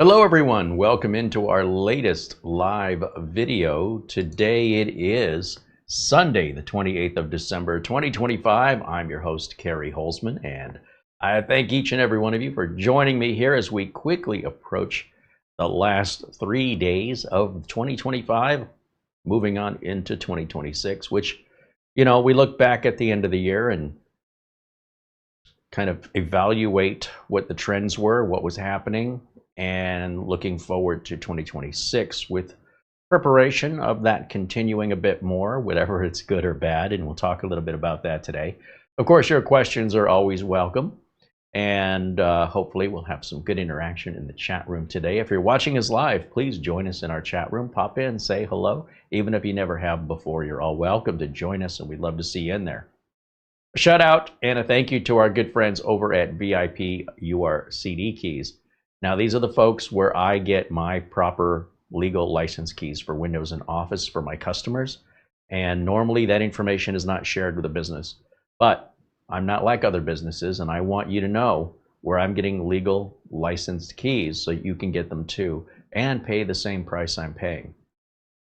Hello everyone, welcome into our latest live video. Today it is Sunday, the 28th of December, 2025. I'm your host, Carey Holzman, and I thank each and every one of you for joining me here as we quickly approach the last 3 days of 2025, moving on into 2026, which, we look back at the end of the year and kind of evaluate what the trends were, what was happening, and looking forward to 2026 with preparation of that continuing a bit more, whatever it's good or bad, and we'll talk a little bit about that today. Of course, your questions are always welcome, and hopefully we'll have some good interaction in the chat room today. If you're watching us live, please join us in our chat room. Pop in, say hello. Even if you never have before, you're all welcome to join us, and we'd love to see you in there. A shout out and a thank you to our good friends over at VIP-URCDKEys. Now, these are the folks where I get my proper legal license keys for Windows and Office for my customers. And normally that information is not shared with the business. But I'm not like other businesses, and I want you to know where I'm getting legal licensed keys so you can get them too and pay the same price I'm paying.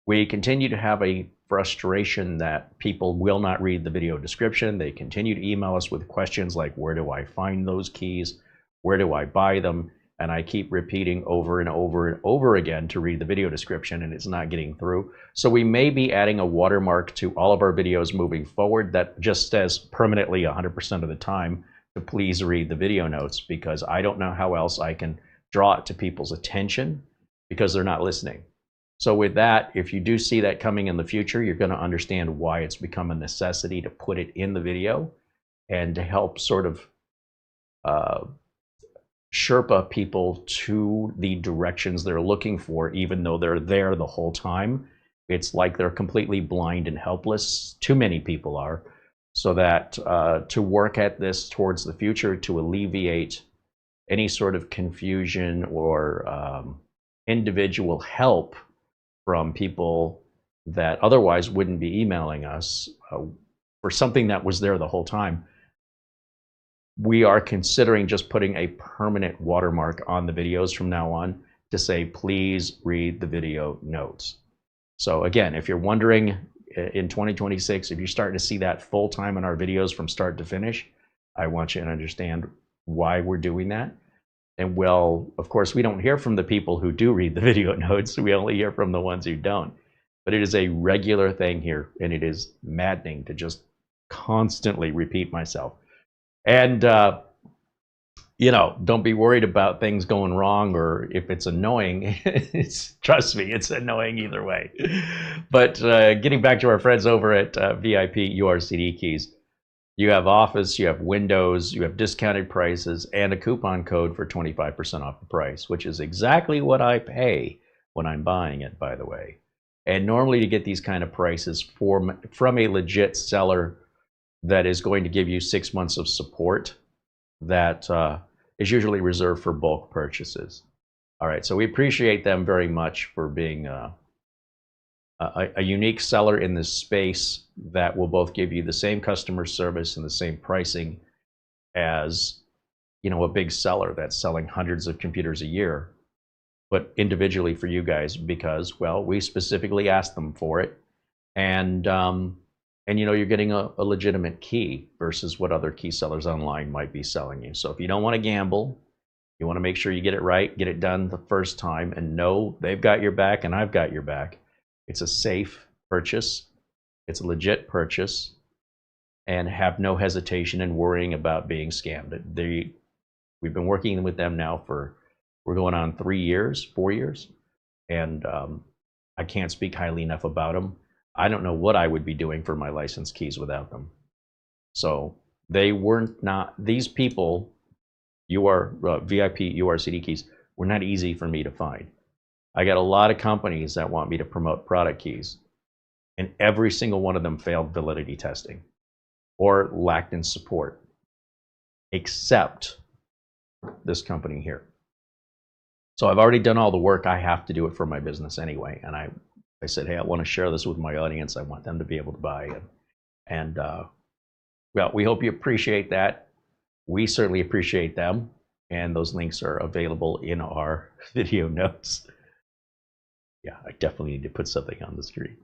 We continue to have a frustration that people will not read the video description. They continue to email us with questions like, where do I find those keys? Where do I buy them? And I keep repeating over and over and over again to read the video description, and it's not getting through. So we may be adding a watermark to all of our videos moving forward that just says permanently 100% of the time to please read the video notes, because I don't know how else I can draw it to people's attention because they're not listening. So with that, if you do see that coming in the future, you're going to understand why it's become a necessity to put it in the video and to help sort of Sherpa people to the directions they're looking for, even though they're there the whole time. It's like they're completely blind and helpless. Too many people are. So that to work at this towards the future, to alleviate any sort of confusion or individual help from people that otherwise wouldn't be emailing us for something that was there the whole time, we are considering just putting a permanent watermark on the videos from now on to say, please read the video notes. So again, if you're wondering in 2026, if you're starting to see that full time in our videos from start to finish, I want you to understand why we're doing that. And well, of course, we don't hear from the people who do read the video notes. We only hear from the ones who don't. But it is a regular thing here, and it is maddening to just constantly repeat myself. And, don't be worried about things going wrong, or if it's annoying. Trust me, it's annoying either way. But getting back to our friends over at VIP-URCDKEys, you have Office, you have Windows, you have discounted prices, and a coupon code for 25% off the price, which is exactly what I pay when I'm buying it, by the way. And normally to get these kind of prices from a legit seller that is going to give you 6 months of support, that is usually reserved for bulk purchases. All right, so we appreciate them very much for being a unique seller in this space that will both give you the same customer service and the same pricing as, a big seller that's selling hundreds of computers a year, but individually for you guys because, well, we specifically asked them for it. And you're getting a legitimate key versus what other key sellers online might be selling you. So if you don't want to gamble, you want to make sure you get it right, get it done the first time, and know they've got your back and I've got your back. It's a safe purchase. It's a legit purchase, and have no hesitation in worrying about being scammed. We've been working with them now we're going on 4 years, and I can't speak highly enough about them. I don't know what I would be doing for my license keys without them. So these people, VIP-URCDKEys, were not easy for me to find. I got a lot of companies that want me to promote product keys, and every single one of them failed validity testing or lacked in support, except this company here. So I've already done all the work. I have to do it for my business anyway. And I said, hey, I want to share this with my audience. I want them to be able to buy it. And well, we hope you appreciate that. We certainly appreciate them. and those links are available in our video notes. Yeah, I definitely need to put something on the screen.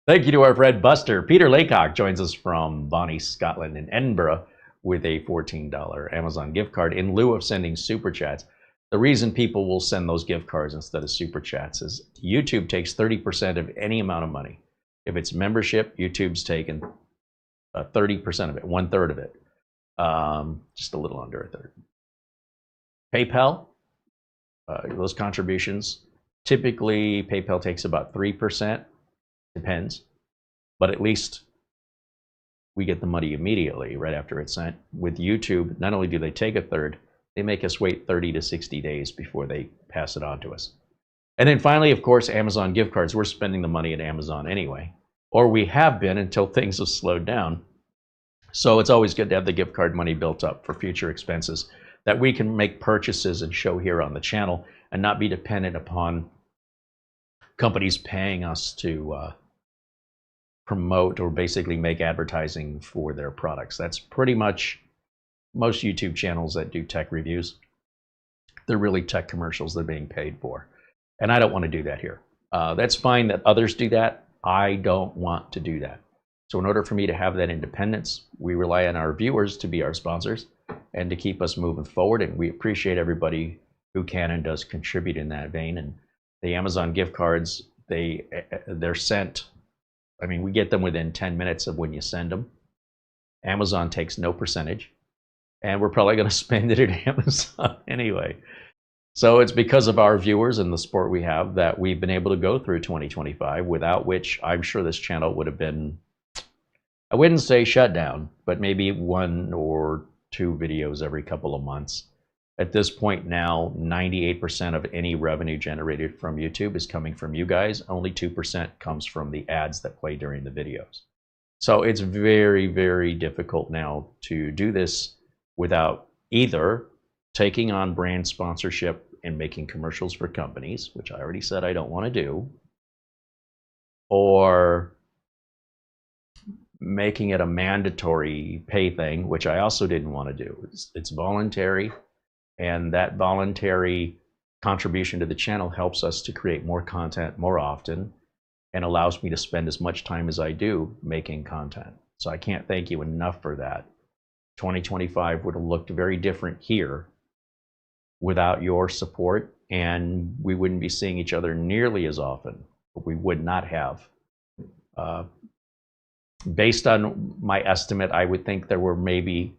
Thank you to our friend Buster. Peter Laycock joins us from Bonnie, Scotland in Edinburgh with a $14 Amazon gift card in lieu of sending super chats. The reason people will send those gift cards instead of super chats is YouTube takes 30% of any amount of money. If it's membership, YouTube's taken 30% of it, 1/3 of it, just a little under 1/3. PayPal, those contributions, typically PayPal takes about 3%, depends, but at least we get the money immediately right after it's sent. With YouTube, not only do they take 1/3, they make us wait 30 to 60 days before they pass it on to us. And then finally, of course, Amazon gift cards. We're spending the money at Amazon anyway, or we have been until things have slowed down. So it's always good to have the gift card money built up for future expenses that we can make purchases and show here on the channel and not be dependent upon companies paying us to promote or basically make advertising for their products. That's pretty much most YouTube channels that do tech reviews. They're really tech commercials they're being paid for. And I don't want to do that here. That's fine that others do that. I don't want to do that. So in order for me to have that independence, we rely on our viewers to be our sponsors and to keep us moving forward. And we appreciate everybody who can and does contribute in that vein. And the Amazon gift cards, they're sent. I mean, we get them within 10 minutes of when you send them. Amazon takes no percentage, and we're probably going to spend it at Amazon anyway. So it's because of our viewers and the support we have that we've been able to go through 2025, without which I'm sure this channel would have been, I wouldn't say shut down, but maybe 1 or 2 videos every couple of months. At this point now, 98% of any revenue generated from YouTube is coming from you guys. Only 2% comes from the ads that play during the videos. So it's very, very difficult now to do this without either taking on brand sponsorship and making commercials for companies, which I already said I don't want to do, or making it a mandatory pay thing, which I also didn't want to do. It's voluntary, and that voluntary contribution to the channel helps us to create more content more often and allows me to spend as much time as I do making content. So I can't thank you enough for that. 2025 would have looked very different here without your support, and we wouldn't be seeing each other nearly as often. We would not have. Based on my estimate, I would think there were maybe,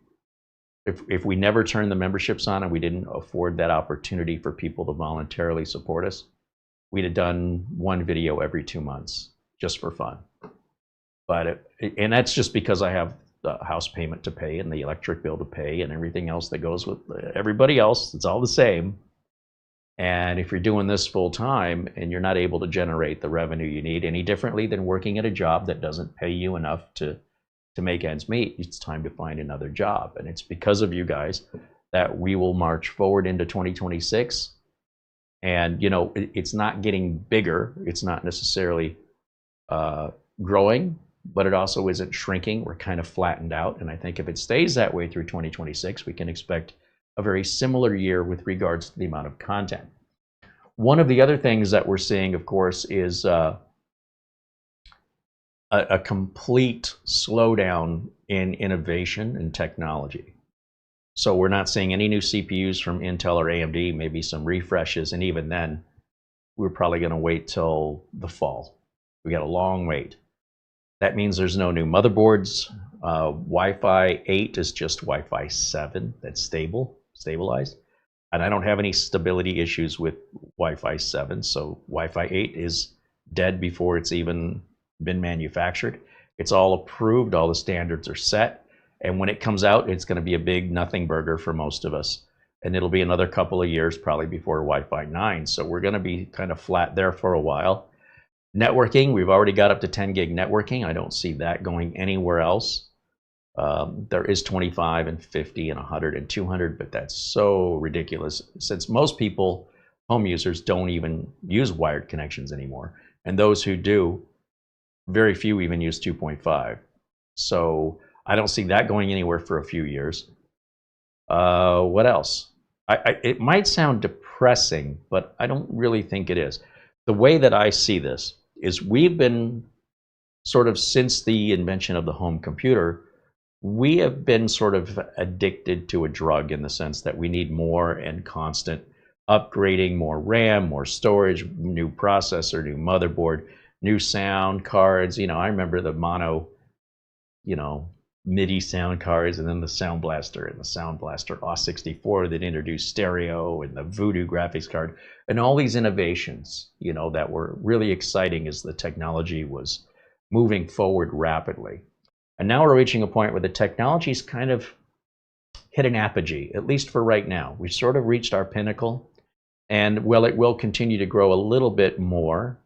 if we never turned the memberships on and we didn't afford that opportunity for people to voluntarily support us, we'd have done 1 video every 2 months just for fun. But and that's just because I have the house payment to pay and the electric bill to pay and everything else that goes with everybody else. It's all the same. And if you're doing this full time and you're not able to generate the revenue you need any differently than working at a job that doesn't pay you enough to make ends meet, it's time to find another job. And it's because of you guys that we will march forward into 2026. And, you know, it's not getting bigger. It's not necessarily growing, but it also isn't shrinking. We're kind of flattened out. And I think if it stays that way through 2026, we can expect a very similar year with regards to the amount of content. One of the other things that we're seeing, of course, is a complete slowdown in innovation and technology. So we're not seeing any new CPUs from Intel or AMD, maybe some refreshes, and even then, we're probably going to wait till the fall. We got a long wait. That means there's no new motherboards. Wi-Fi 8 is just Wi-Fi 7 that's stabilized. And I don't have any stability issues with Wi-Fi 7, so Wi-Fi 8 is dead before it's even been manufactured. It's all approved, all the standards are set, and when it comes out, it's going to be a big nothing burger for most of us. And it'll be another couple of years probably before Wi-Fi 9, so we're going to be kind of flat there for a while. Networking, we've already got up to 10 gig networking. I don't see that going anywhere else. There is 25 and 50 and 100 and 200, but that's so ridiculous since most people, home users, don't even use wired connections anymore. And those who do, very few even use 2.5. So I don't see that going anywhere for a few years. What else? It might sound depressing, but I don't really think it is. The way that I see this is we've been sort of, since the invention of the home computer, we have been sort of addicted to a drug in the sense that we need more and constant upgrading, more RAM, more storage, new processor, new motherboard, new sound cards. I remember the mono, MIDI sound cards, and then the Sound Blaster and the Sound Blaster AW64 that introduced stereo, and the Voodoo graphics card, and all these innovations, that were really exciting as the technology was moving forward rapidly. And now we're reaching a point where the technology's kind of hit an apogee, at least for right now. We've sort of reached our pinnacle, and well, it will continue to grow a little bit more.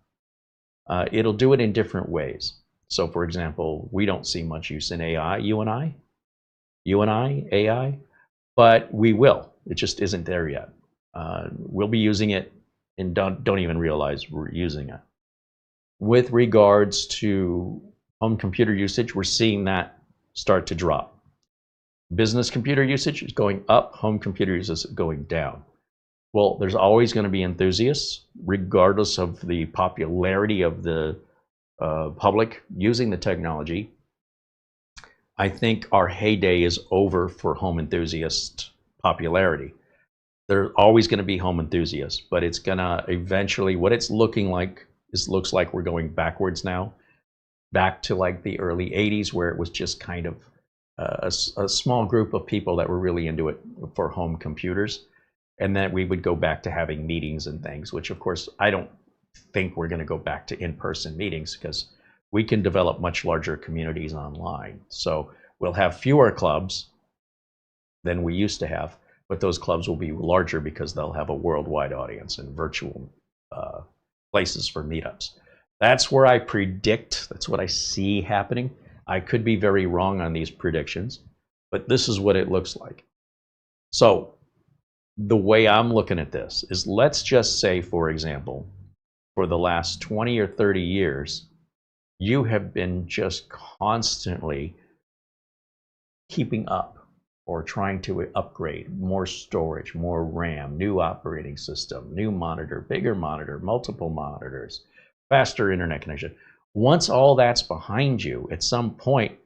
It'll do it in different ways. So for example, we don't see much use in AI, you and I, AI, but we will. It just isn't there yet. We'll be using it and don't even realize we're using it. With regards to home computer usage, we're seeing that start to drop. Business computer usage is going up, home computer usage is going down. Well, there's always going to be enthusiasts, regardless of the popularity of the public using the technology. I think our heyday is over for home enthusiast popularity. There's always going to be home enthusiasts, but it's going to eventually, what it's looking like, looks like we're going backwards now, back to like the early 80s, where it was just kind of a small group of people that were really into it for home computers. And then we would go back to having meetings and things, which of course, I don't think we're going to go back to in-person meetings, because we can develop much larger communities online. So we'll have fewer clubs than we used to have, but those clubs will be larger because they'll have a worldwide audience and virtual places for meetups. That's where I predict, that's what I see happening. I could be very wrong on these predictions, but this is what it looks like. So the way I'm looking at this is, let's just say, for example, for the last 20 or 30 years, you have been just constantly keeping up or trying to upgrade, more storage, more RAM, new operating system, new monitor, bigger monitor, multiple monitors, faster internet connection. Once all that's behind you, at some point,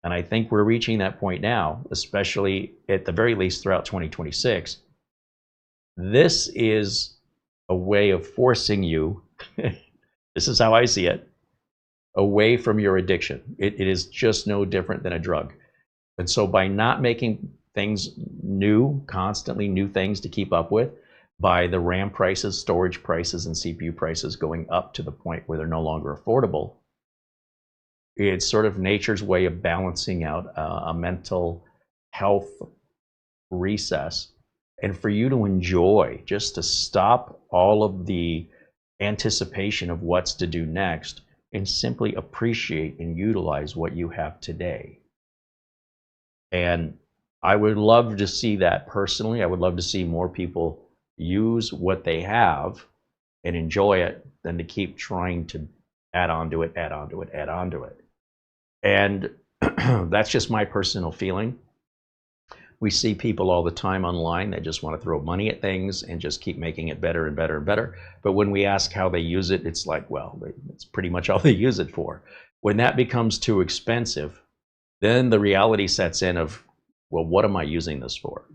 and I think we're reaching that point now, especially at the very least throughout 2026, this is a way of forcing you, this is how I see it, away from your addiction. It is just no different than a drug. And so by not making things new, constantly new things to keep up with, by the RAM prices, storage prices, and CPU prices going up to the point where they're no longer affordable, it's sort of nature's way of balancing out a mental health recess, and for you to enjoy, just to stop all of the anticipation of what's to do next, and simply appreciate and utilize what you have today. And I would love to see that personally. I would love to see more people use what they have and enjoy it than to keep trying to add on to it, add on to it, add on to it. And that's just my personal feeling. We see people all the time online that just want to throw money at things and just keep making it better and better and better. But when we ask how they use it, it's like, well, it's pretty much all they use it for. When that becomes too expensive, then the reality sets in of, well, what am I using this for?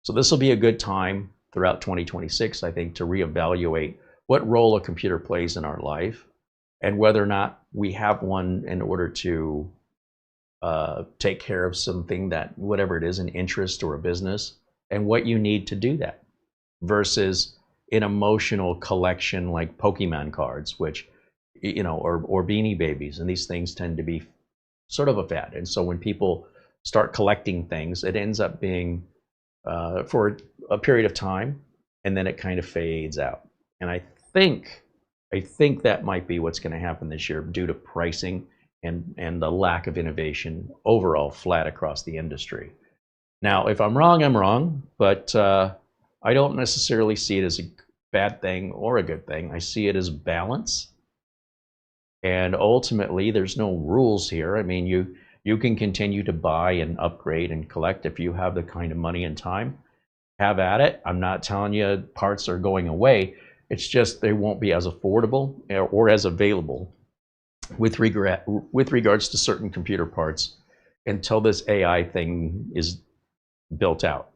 So this will be a good time throughout 2026, I think, to reevaluate what role a computer plays in our life, and whether or not we have one in order to take care of something, that whatever it is, an interest or a business, and what you need to do that, versus an emotional collection like Pokemon cards, which, or Beanie Babies, and these things tend to be sort of a fad. And so when people start collecting things, it ends up being for a period of time, and then it kind of fades out. And I think that might be what's going to happen this year, due to pricing and the lack of innovation overall flat across the industry. Now, if I'm wrong, I'm wrong, but I don't necessarily see it as a bad thing or a good thing. I see it as balance. And ultimately, there's no rules here. I mean, you can continue to buy and upgrade and collect if you have the kind of money and time. have at it. I'm not telling you parts are going away. It's just they won't be as affordable or as available with regards to certain computer parts until this AI thing is built out.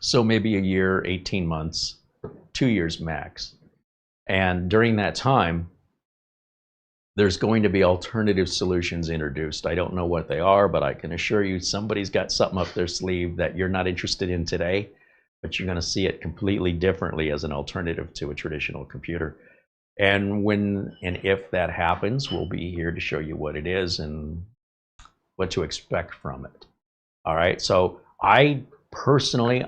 So maybe a year, 18 months, 2 years max. And during that time, there's going to be alternative solutions introduced. I don't know what they are, but I can assure you somebody's got something up their sleeve that you're not interested in today, but you're going to see it completely differently as an alternative to a traditional computer. And when and if that happens, we'll be here to show you what it is and what to expect from it. All right, so I personally,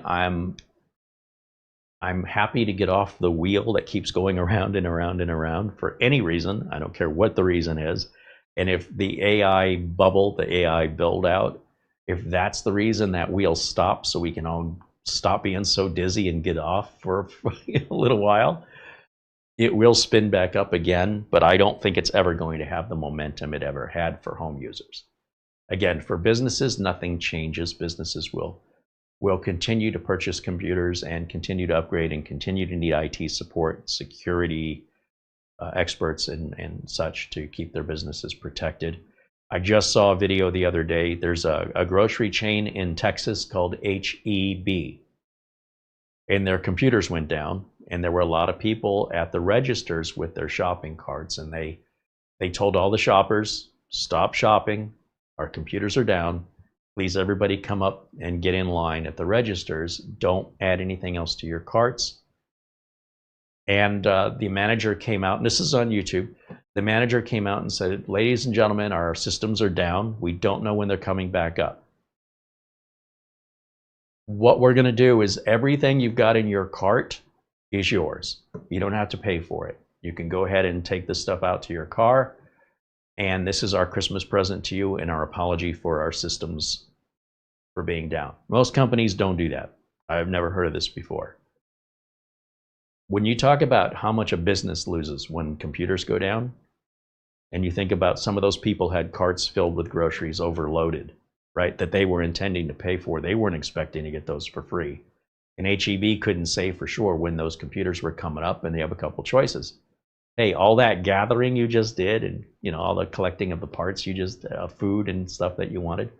I'm happy to get off the wheel that keeps going around and around and around for any reason. I don't care what the reason is. And if the AI bubble, the AI build out, if that's the reason that wheel stops so we can all stop being so dizzy and get off for a little while, it will spin back up again, but I don't think it's ever going to have the momentum it ever had for home users. Again, for businesses, nothing changes. Businesses will continue to purchase computers and continue to upgrade and continue to need IT support, security experts and such to keep their businesses protected. I just saw a video the other day. There's a grocery chain in Texas called HEB, and their computers went down, and there were a lot of people at the registers with their shopping carts, and they told all the shoppers, stop shopping, our computers are down. Please, everybody come up and get in line at the registers. Don't add anything else to your carts. And the manager came out, and this is on YouTube. The manager came out and said, ladies and gentlemen, our systems are down. We don't know when they're coming back up. What we're going to do is everything you've got in your cart is yours. You don't have to pay for it. You can go ahead and take this stuff out to your car. And this is our Christmas present to you and our apology for our systems for being down. Most companies don't do that. I've never heard of this before. When you talk about how much a business loses when computers go down, and you think about some of those people had carts filled with groceries overloaded, right, that they were intending to pay for, they weren't expecting to get those for free. And HEB couldn't say for sure when those computers were coming up, and they have a couple choices. Hey, all that gathering you just did, and all the collecting of the parts you just, food and stuff that you wanted,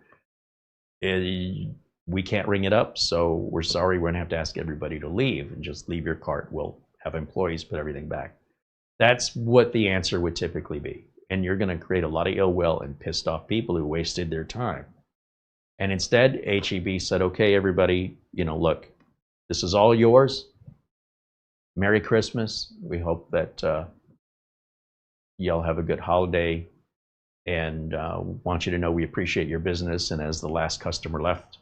we can't ring it up, so we're sorry, we're gonna have to ask everybody to leave and just leave your cart. We'll have employees put everything back. That's what the answer would typically be. And you're gonna create a lot of ill will and pissed off people who wasted their time. And instead, HEB said, okay, everybody, look, this is all yours. Merry Christmas. We hope that y'all have a good holiday, and want you to know we appreciate your business. And as the last customer left,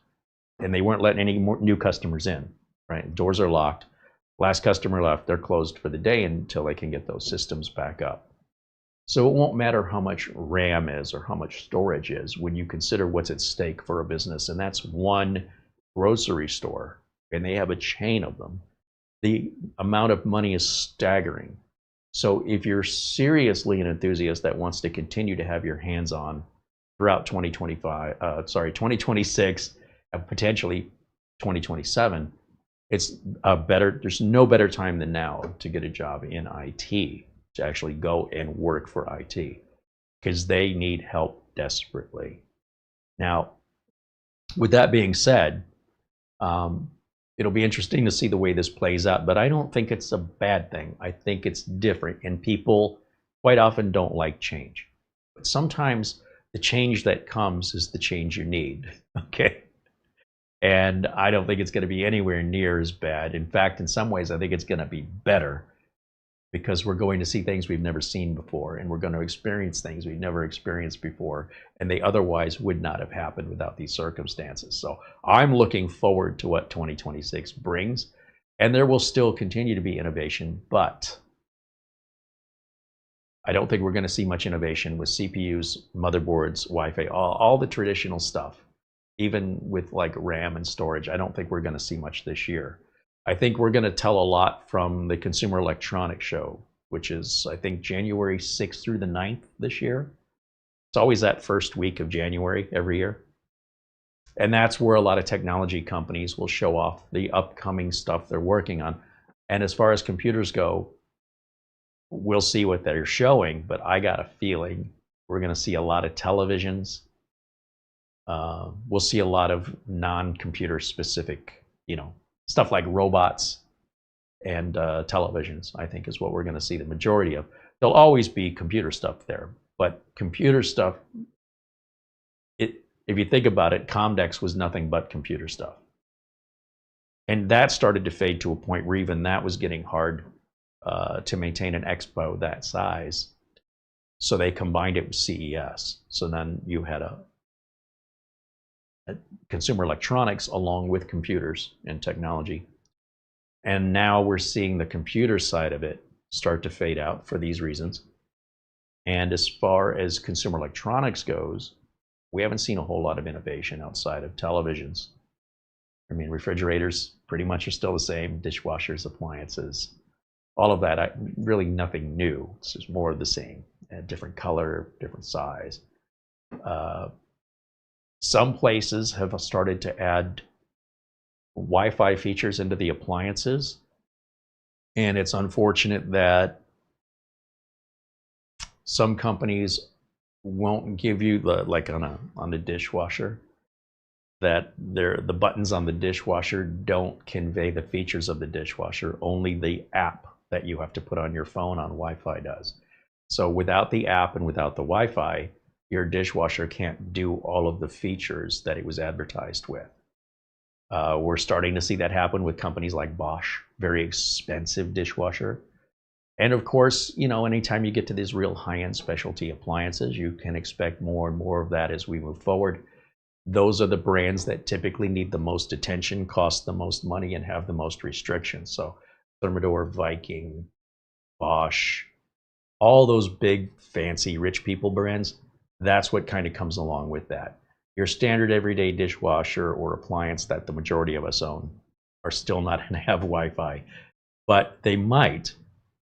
and they weren't letting any more new customers in, right? Doors are locked. Last customer left, they're closed for the day until they can get those systems back up. So it won't matter how much RAM is or how much storage is when you consider what's at stake for a business, and that's one grocery store, and they have a chain of them. The amount of money is staggering. So if you're seriously an enthusiast that wants to continue to have your hands on throughout 2026, and potentially 2027, there's no better time than now to get a job in IT, to actually go and work for IT, because they need help desperately. Now, with that being said, it'll be interesting to see the way this plays out, but I don't think it's a bad thing. I think it's different, and people quite often don't like change. But sometimes the change that comes is the change you need, okay? And I don't think it's going to be anywhere near as bad. In fact, in some ways, I think it's going to be better, because we're going to see things we've never seen before, and we're going to experience things we've never experienced before, and they otherwise would not have happened without these circumstances. So I'm looking forward to what 2026 brings, and there will still continue to be innovation, but I don't think we're going to see much innovation with CPUs, motherboards, Wi-Fi, all the traditional stuff. Even with like RAM and storage, I don't think we're going to see much this year. I think we're going to tell a lot from the Consumer Electronics Show, which is, I think, January 6th through the 9th this year. It's always that first week of January every year. And that's where a lot of technology companies will show off the upcoming stuff they're working on. And as far as computers go, we'll see what they're showing, but I got a feeling we're going to see a lot of televisions. We'll see a lot of non-computer specific, stuff like robots and televisions, I think is what we're going to see the majority of. There'll always be computer stuff there, but computer stuff, if you think about it, Comdex was nothing but computer stuff. And that started to fade to a point where even that was getting hard to maintain an expo that size. So they combined it with CES. So then you had a consumer electronics along with computers and technology. And now we're seeing the computer side of it start to fade out for these reasons. And as far as consumer electronics goes, we haven't seen a whole lot of innovation outside of televisions. I mean, refrigerators pretty much are still the same, dishwashers, appliances, all of that, really nothing new. It's just more of the same, a different color, different size. Some places have started to add Wi-Fi features into the appliances, and it's unfortunate that some companies won't give you like on the dishwasher, that the buttons on the dishwasher don't convey the features of the dishwasher. Only the app that you have to put on your phone on Wi-Fi does. So without the app and without the Wi-Fi, your dishwasher can't do all of the features that it was advertised with. We're starting to see that happen with companies like Bosch, very expensive dishwasher. And of course, anytime you get to these real high-end specialty appliances, you can expect more and more of that as we move forward. Those are the brands that typically need the most attention, cost the most money, and have the most restrictions. So Thermador, Viking, Bosch, all those big, fancy, rich people brands, that's what kind of comes along with that. Your standard everyday dishwasher or appliance that the majority of us own are still not going to have Wi-Fi, but they might.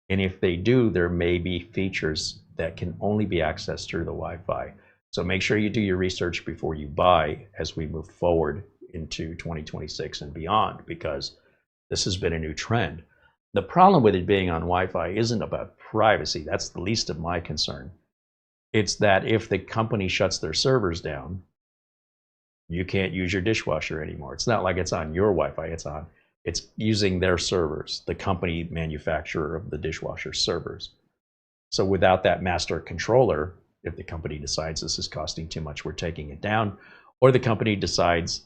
And if they do, there may be features that can only be accessed through the Wi-Fi. So make sure you do your research before you buy as we move forward into 2026 and beyond, because this has been a new trend. The problem with it being on Wi-Fi isn't about privacy. That's the least of my concern. It's that if the company shuts their servers down, you can't use your dishwasher anymore. It's not like it's on your Wi-Fi. It's using their servers, the company manufacturer of the dishwasher servers. So without that master controller, if the company decides this is costing too much, we're taking it down, or the company decides,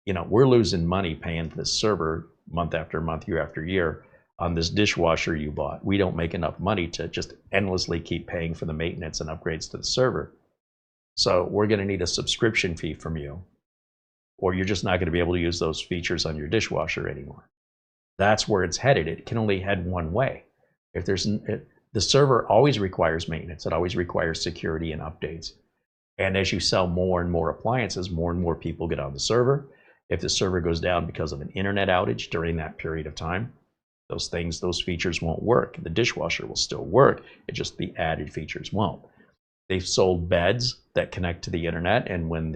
we're losing money paying for this server month after month, year after year on this dishwasher you bought. We don't make enough money to just endlessly keep paying for the maintenance and upgrades to the server. So we're going to need a subscription fee from you, or you're just not going to be able to use those features on your dishwasher anymore. That's where it's headed. It can only head one way. The server always requires maintenance. It always requires security and updates. And as you sell more and more appliances, more and more people get on the server. If the server goes down because of an internet outage during that period of time, those features won't work. The dishwasher will still work. It just the added features won't. They've sold beds that connect to the internet, and when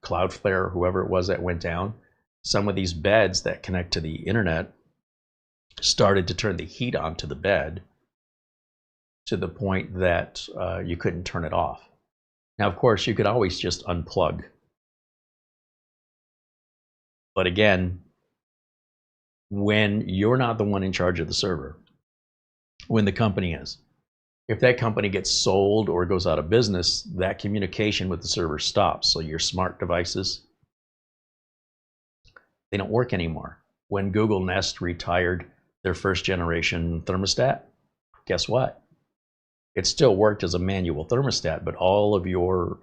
Cloudflare or whoever it was that went down, some of these beds that connect to the internet started to turn the heat onto the bed to the point that you couldn't turn it off. Now, of course, you could always just unplug. But again, when you're not the one in charge of the server, when the company is, if that company gets sold or goes out of business, that communication with the server stops. So your smart devices, they don't work anymore. When Google Nest retired their first generation thermostat, guess what? It still worked as a manual thermostat, but all of your,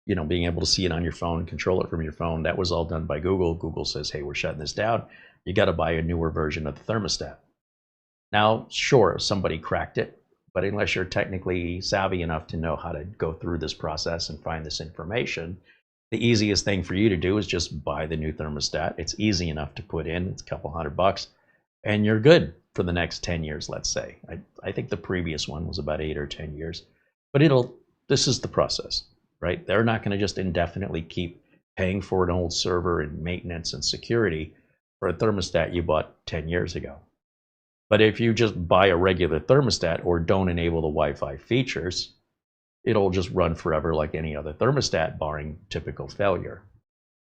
being able to see it on your phone, control it from your phone, that was all done by Google. Google says, hey, we're shutting this down. You got to buy a newer version of the thermostat. Now, sure, somebody cracked it, but unless you're technically savvy enough to know how to go through this process and find this information, the easiest thing for you to do is just buy the new thermostat. It's easy enough to put in. It's a couple $100, and you're good for the next 10 years, let's say. I think the previous one was about 8 or 10 years, but it'll this is the process, right? They're not going to just indefinitely keep paying for an old server and maintenance and security for a thermostat you bought 10 years ago. But if you just buy a regular thermostat or don't enable the Wi-Fi features, it'll just run forever like any other thermostat, barring typical failure.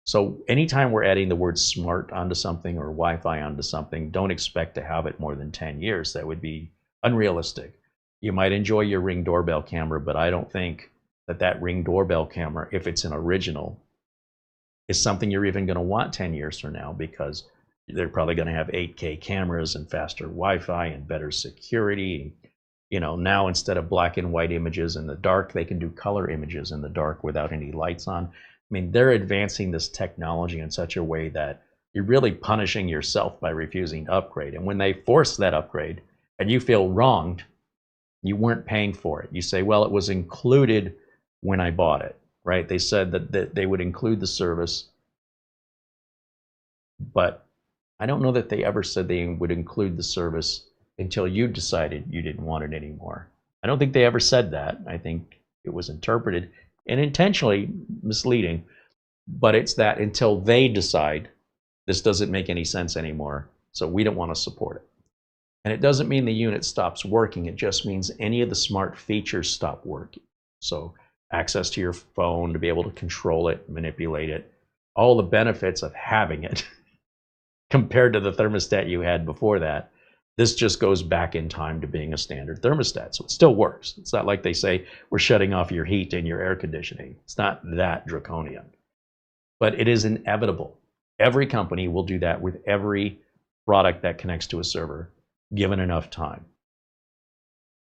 So anytime we're adding the word smart onto something or Wi-Fi onto something, don't expect to have it more than 10 years. That would be unrealistic. You might enjoy your Ring doorbell camera, but I don't think that Ring doorbell camera, if it's an original, is something you're even going to want 10 years from now, because they're probably going to have 8K cameras and faster Wi-Fi and better security. You know, now instead of black and white images in the dark, they can do color images in the dark without any lights on. I mean, they're advancing this technology in such a way that you're really punishing yourself by refusing to upgrade. And when they force that upgrade and you feel wronged, you weren't paying for it. You say, well, it was included when I bought it, right? They said that they would include the service, but I don't know that they ever said they would include the service until you decided you didn't want it anymore. I don't think they ever said that. I think it was interpreted and intentionally misleading, but it's that until they decide this doesn't make any sense anymore, so we don't want to support it. And it doesn't mean the unit stops working. It just means any of the smart features stop working. So access to your phone to be able to control it, manipulate it, all the benefits of having it compared to the thermostat you had before that. This just goes back in time to being a standard thermostat. So it still works. It's not like they say we're shutting off your heat and your air conditioning. It's not that draconian. But it is inevitable. Every company will do that with every product that connects to a server, given enough time.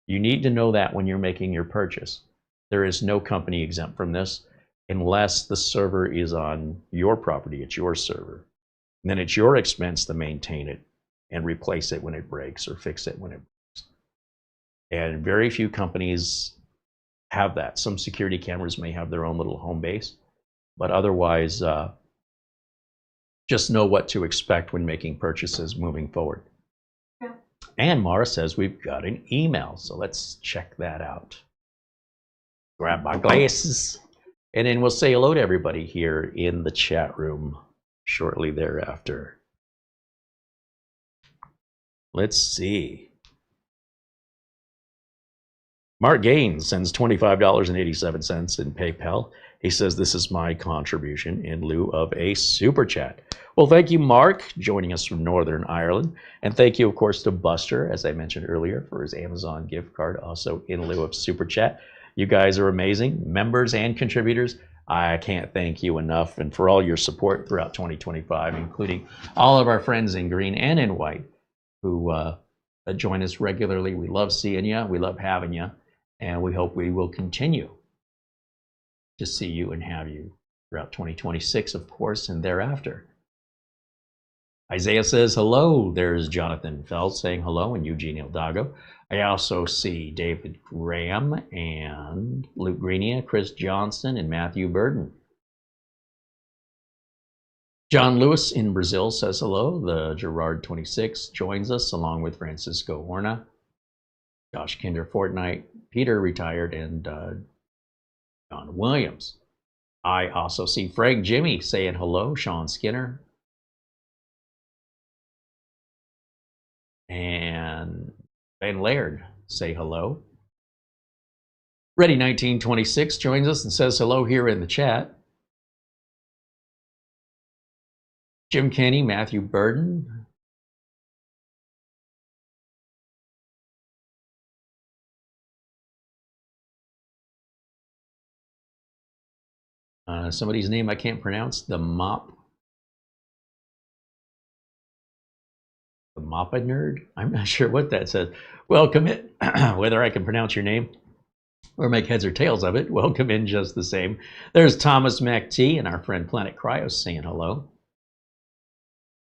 You need to know that when you're making your purchase. There is no company exempt from this unless the server is on your property, it's your server. And then it's your expense to maintain it and replace it when it breaks or fix it when it breaks. And very few companies have that. Some security cameras may have their own little home base, but otherwise, just know what to expect when making purchases moving forward. Yeah. And Mara says we've got an email, so let's check that out. Grab my glasses, and then we'll say hello to everybody here in the chat room shortly thereafter. Let's see. Mark Gaines sends $25.87 in PayPal. He says, this is my contribution in lieu of a super chat. Well, thank you, Mark, joining us from Northern Ireland. And thank you, of course, to Buster, as I mentioned earlier, for his Amazon gift card, also in lieu of super chat. You guys are amazing, members and contributors. I can't thank you enough, and for all your support throughout 2025, including all of our friends in green and in white who join us regularly. We love seeing you. We love having you. And we hope we will continue to see you and have you throughout 2026, of course, and thereafter. Isaiah says hello. There's Jonathan Feld saying hello, and Eugene Hildago. I also see David Graham and Luke Greenia, Chris Johnson, and Matthew Burden. John Lewis in Brazil says hello. The Gerard26 joins us along with Francisco Horna, Josh Kinder Fortnite, Peter retired, and John Williams. I also see Frank Jimmy saying hello, Sean Skinner, and Ben Laird say hello. Ready 1926 joins us and says hello here in the chat. Jim Kenny, Matthew Burden. Somebody's name I can't pronounce, the Moppa Nerd. I'm not sure what that says. Welcome in, whether I can pronounce your name or make heads or tails of it, welcome in just the same. There's Thomas MacT and our friend Planet Cryos saying hello.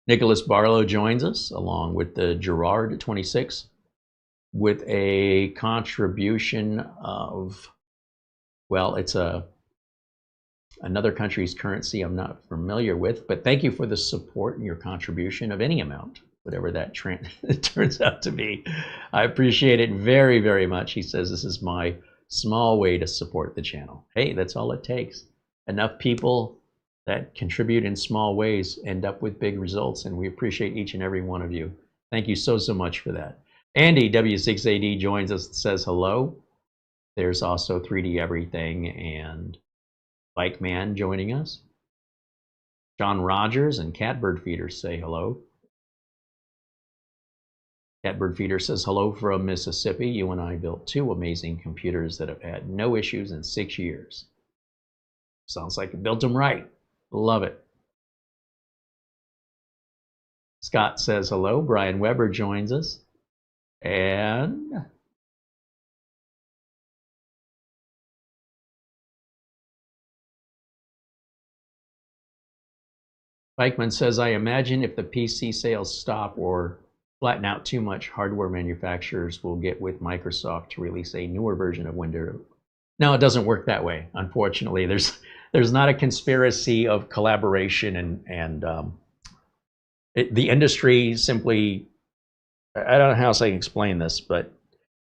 Nicholas Barlow joins us along with the Gerard26 with a contribution of, well, it's another country's currency I'm not familiar with, but thank you for the support and your contribution of any amount, whatever that turns out to be. I appreciate it very, very much. He says, this is my Small way to support the channel. Hey, that's all it takes. Enough people that contribute in small ways end up with big results, and we appreciate each and every one of you. Thank you so much for that. Andy W6AD joins us, says hello. There's also 3D Everything and Bike Man joining us. John Rogers and Catbird Feeder say hello. Catbird Feeder says hello from Mississippi. You and I built 2 amazing computers that have had no issues in 6 years. Sounds like you built them right. Love it. Scott says hello. Brian Weber joins us. And Bikeman says, I imagine if the PC sales stop or flatten out too much, hardware manufacturers will get with Microsoft to release a newer version of Windows. No, it doesn't work that way. Unfortunately, there's not a conspiracy of collaboration and the industry simply, I don't know how else I can explain this, but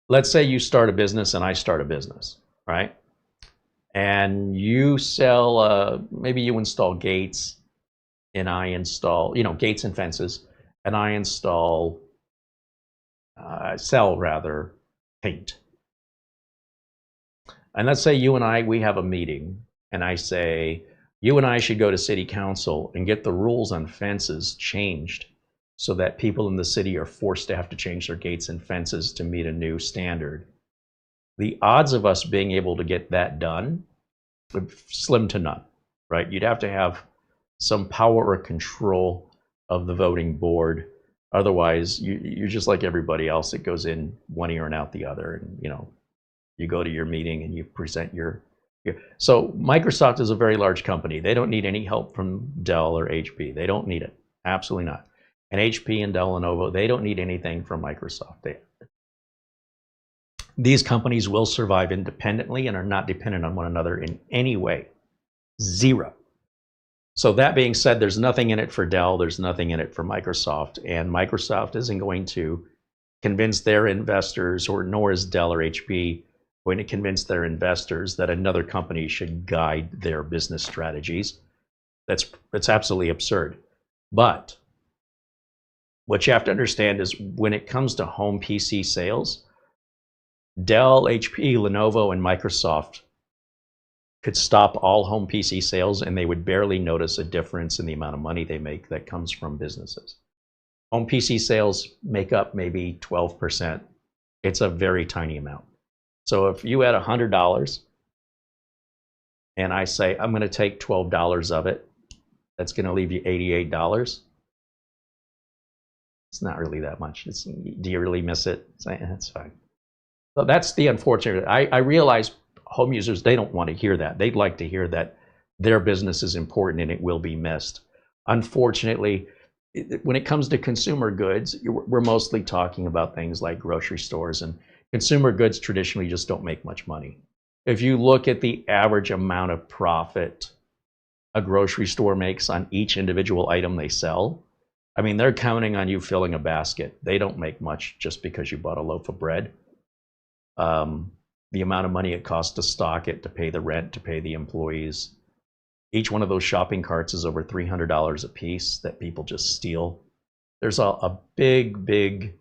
let's say you start a business and I start a business, right? And you sell, maybe you install gates and I install, gates and fences, and I install, sell rather, paint. And let's say you and I, we have a meeting, and I say, you and I should go to city council and get the rules on fences changed so that people in the city are forced to have to change their gates and fences to meet a new standard. The odds of us being able to get that done would slim to none, right? You'd have to have some power or control of the voting board. Otherwise, you're just like everybody else. It goes in one ear and out the other. And, you go to your meeting and you present your. So Microsoft is a very large company. They don't need any help from Dell or HP. They don't need it. Absolutely not. And HP and Dell, Lenovo, they don't need anything from Microsoft. These companies will survive independently and are not dependent on one another in any way. Zero. So that being said, there's nothing in it for Dell, there's nothing in it for Microsoft, and Microsoft isn't going to convince their investors, or nor is Dell or HP going to convince their investors that another company should guide their business strategies. That's absolutely absurd. But what you have to understand is when it comes to home PC sales, Dell, HP, Lenovo, and Microsoft could stop all home PC sales and they would barely notice a difference in the amount of money they make that comes from businesses. Home PC sales make up maybe 12%. It's a very tiny amount. So if you had $100 and I say, I'm going to take $12 of it, that's going to leave you $88. It's not really that much. Do you really miss it? That's fine. So that's the unfortunate. I realize home users, they don't want to hear that. They'd like to hear that their business is important and it will be missed. Unfortunately, when it comes to consumer goods, we're mostly talking about things like grocery stores, and consumer goods traditionally just don't make much money. If you look at the average amount of profit a grocery store makes on each individual item they sell, I mean, they're counting on you filling a basket. They don't make much just because you bought a loaf of bread. The amount of money it costs to stock it, to pay the rent, to pay the employees. Each one of those shopping carts is over $300 a piece that people just steal. There's a big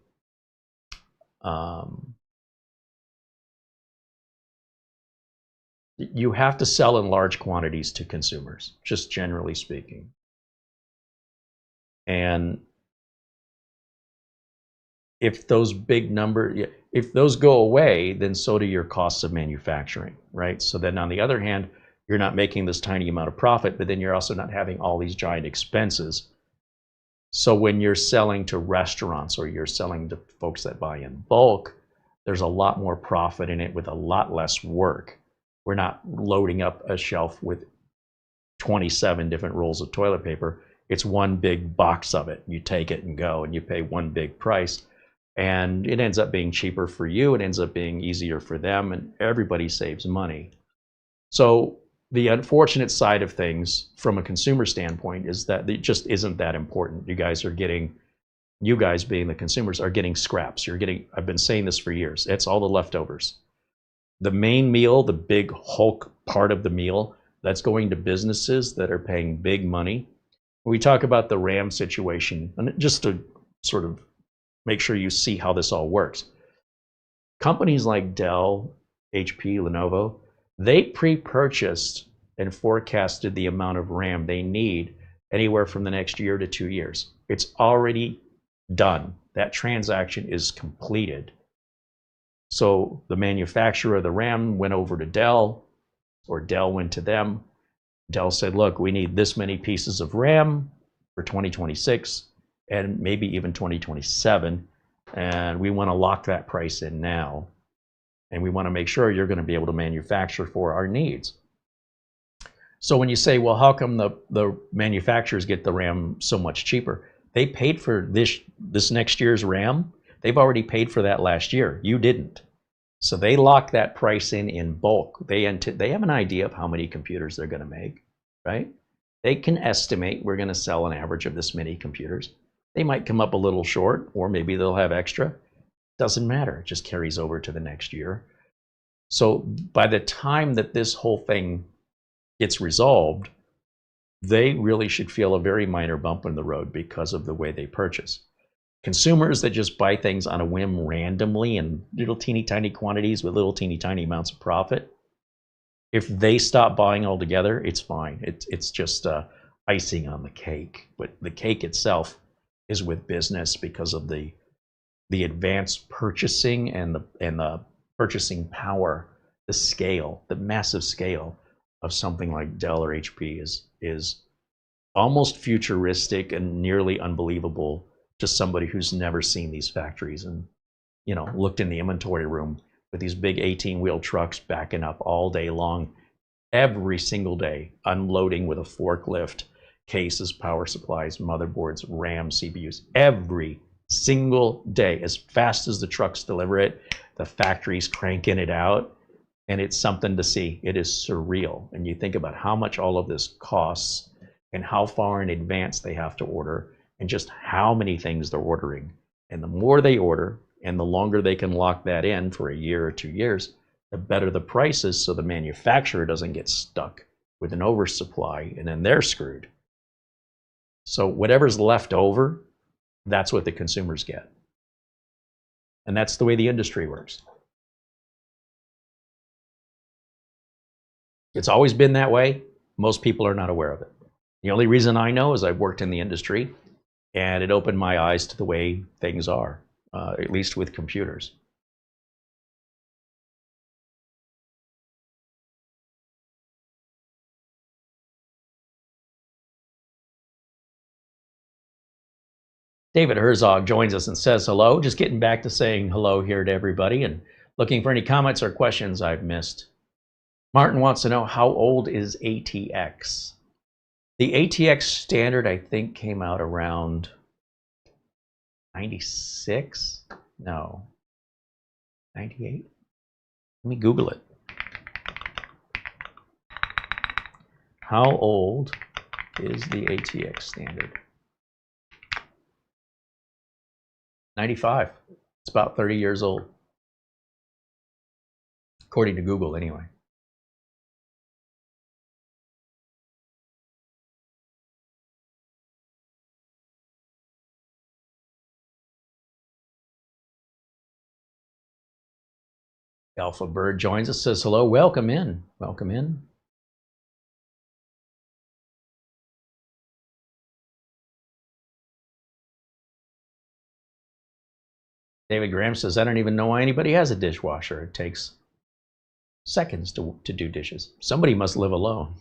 you have to sell in large quantities to consumers, just generally speaking. And if those big numbers, if those go away, then so do your costs of manufacturing, right? So then on the other hand, you're not making this tiny amount of profit, but then you're also not having all these giant expenses. So when you're selling to restaurants or you're selling to folks that buy in bulk, there's a lot more profit in it with a lot less work. We're not loading up a shelf with 27 different rolls of toilet paper. It's one big box of it. You take it and go, and you pay one big price. And it ends up being cheaper for you. It ends up being easier for them, and everybody saves money. So the unfortunate side of things from a consumer standpoint is that it just isn't that important. You guys being the consumers, are getting scraps. I've been saying this for years. It's all the leftovers. The main meal, the big Hulk part of the meal, that's going to businesses that are paying big money. We talk about the RAM situation, and just to sort of make sure you see how this all works. Companies like Dell, HP, Lenovo, they pre-purchased and forecasted the amount of RAM they need anywhere from the next year to 2 years. It's already done. That transaction is completed. So the manufacturer of the RAM went over to Dell, or Dell went to them. Dell said, look, we need this many pieces of RAM for 2026 and maybe even 2027. And we want to lock that price in now. And we want to make sure you're going to be able to manufacture for our needs. So when you say, well, how come the manufacturers get the RAM so much cheaper? They paid for this next year's RAM. They've already paid for that last year. You didn't. So they lock that price in bulk. They have an idea of how many computers they're going to make, right? They can estimate we're going to sell an average of this many computers. They might come up a little short, or maybe they'll have extra. Doesn't matter. It just carries over to the next year. So by the time that this whole thing gets resolved, they really should feel a very minor bump in the road because of the way they purchase. Consumers that just buy things on a whim randomly in little teeny tiny quantities with little teeny tiny amounts of profit, if they stop buying altogether, it's fine. It's just icing on the cake. But the cake itself is with business because of the advanced purchasing and the purchasing power, the scale, the massive scale of something like Dell or HP is almost futuristic and nearly unbelievable to somebody who's never seen these factories and, you know, looked in the inventory room with these big 18-wheel trucks backing up all day long, every single day, unloading with a forklift, cases, power supplies, motherboards, RAM, CPUs, every single day, as fast as the trucks deliver it, the factory's cranking it out, and it's something to see. It is surreal. And you think about how much all of this costs and how far in advance they have to order and just how many things they're ordering. And the more they order and the longer they can lock that in for a year or 2 years, the better the price is, so the manufacturer doesn't get stuck with an oversupply and then they're screwed. So whatever's left over, that's what the consumers get. And that's the way the industry works. It's always been that way. Most people are not aware of it. The only reason I know is I've worked in the industry, and it opened my eyes to the way things are, at least with computers. David Herzog joins us and says hello. Just getting back to saying hello here to everybody and looking for any comments or questions I've missed. Martin wants to know, how old is ATX? The ATX standard, I think, came out around 96? No. 98? Let me Google it. How old is the ATX standard? 95. It's about 30 years old. According to Google, anyway. Alpha Bird joins us, says hello, welcome in. Welcome in. David Graham says, I don't even know why anybody has a dishwasher. It takes seconds to do dishes. Somebody must live alone.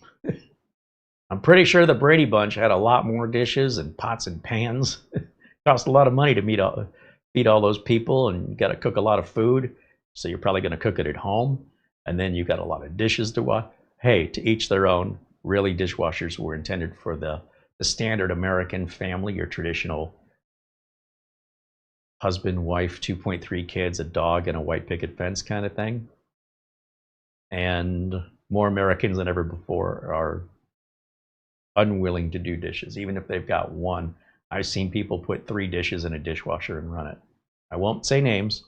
I'm pretty sure the Brady Bunch had a lot more dishes and pots and pans. It cost a lot of money to feed all those people, and you got to cook a lot of food. So you're probably going to cook it at home, and then you got a lot of dishes to wash. Hey, to each their own. Really, dishwashers were intended for the standard American family, your traditional husband, wife, 2.3 kids, a dog, and a white picket fence kind of thing. And more Americans than ever before are unwilling to do dishes, even if they've got one. I've seen people put 3 dishes in a dishwasher and run it. I won't say names.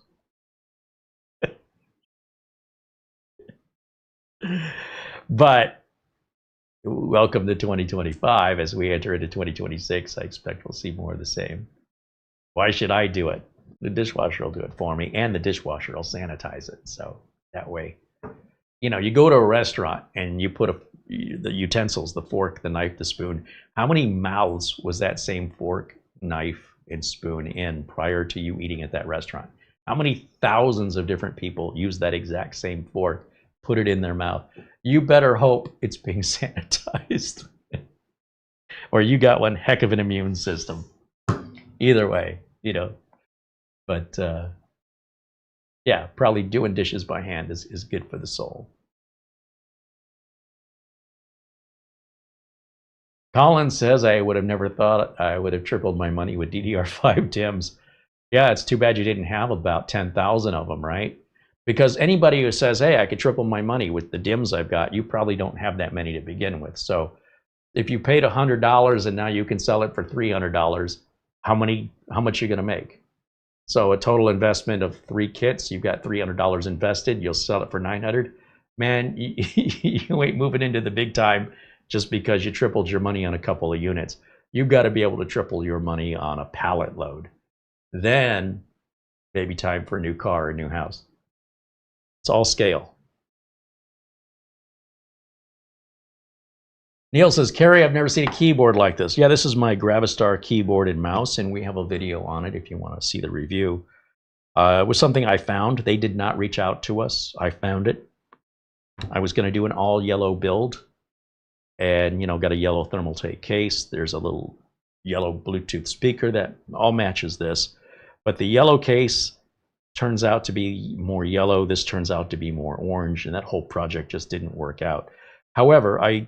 But welcome to 2025. As we enter into 2026, I expect we'll see more of the same. Why should I do it? The dishwasher will do it for me, and the dishwasher will sanitize it. So that way, you know, you go to a restaurant and you put the utensils, the fork, the knife, the spoon. How many mouths was that same fork, knife, and spoon in prior to you eating at that restaurant? How many thousands of different people use that exact same fork, put it in their mouth? You better hope it's being sanitized. Or you got one heck of an immune system. Either way, you know. But yeah, probably doing dishes by hand is good for the soul. Colin says, I would have never thought I would have tripled my money with DDR5 DIMMs. Yeah, it's too bad you didn't have about 10,000 of them, right? Because anybody who says, hey, I could triple my money with the DIMMs I've got, you probably don't have that many to begin with. So if you paid $100 and now you can sell it for $300, how much are you going to make? So a total investment of 3 kits, you've got $300 invested, you'll sell it for $900. Man, you ain't moving into the big time just because you tripled your money on a couple of units. You've got to be able to triple your money on a pallet load. Then maybe time for a new car or a new house. It's all scale. Neil says, Carey, I've never seen a keyboard like this. Yeah, this is my Gravistar keyboard and mouse, and we have a video on it if you want to see the review. It was something I found. They did not reach out to us. I found it. I was going to do an all yellow build, and you know, got a yellow thermal tape case. There's a little yellow Bluetooth speaker that all matches this, but the yellow case turns out to be more yellow. This turns out to be more orange, and that whole project just didn't work out. However, I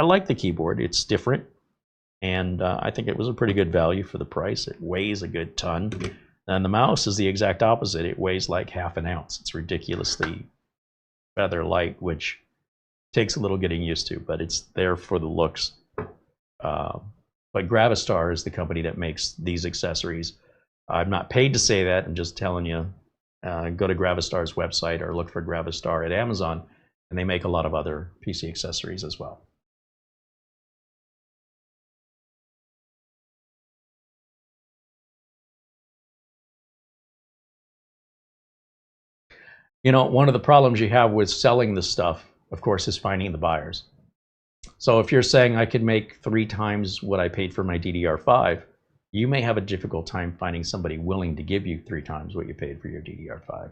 like the keyboard. It's different, and I think it was a pretty good value for the price. It weighs a good ton, and the mouse is the exact opposite. It weighs like half an ounce. It's ridiculously feather light, which takes a little getting used to, but it's there for the looks. But Gravistar is the company that makes these accessories. I'm not paid to say that. I'm just telling you, go to Gravistar's website or look for Gravistar at Amazon, and they make a lot of other PC accessories as well. You know, one of the problems you have with selling this stuff, of course, is finding the buyers. So if you're saying I could make 3 times what I paid for my DDR5, you may have a difficult time finding somebody willing to give you 3 times what you paid for your DDR5.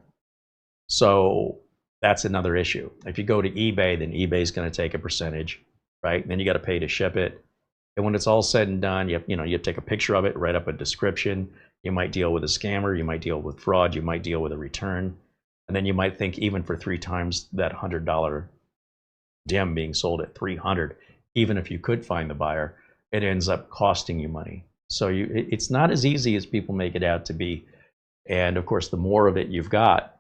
So that's another issue. If you go to eBay, then eBay's going to take a percentage, right? Then you got to pay to ship it. And when it's all said and done, you have to take a picture of it, write up a description. You might deal with a scammer, you might deal with fraud, you might deal with a return. And then you might think even for 3 times that $100 DIMM being sold at $300, even if you could find the buyer, it ends up costing you money. So it's not as easy as people make it out to be. And of course, the more of it you've got,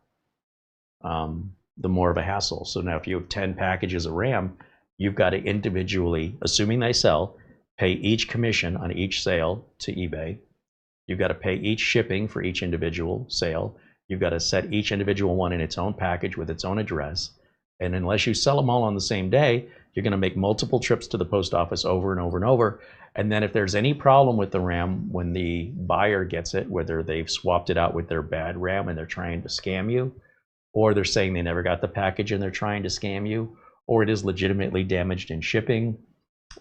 the more of a hassle. So now if you have 10 packages of RAM, you've got to individually, assuming they sell, pay each commission on each sale to eBay. You've got to pay each shipping for each individual sale. You've got to set each individual one in its own package with its own address. And unless you sell them all on the same day, you're going to make multiple trips to the post office over and over and over. And then if there's any problem with the RAM when the buyer gets it, whether they've swapped it out with their bad RAM and they're trying to scam you, or they're saying they never got the package and they're trying to scam you, or it is legitimately damaged in shipping,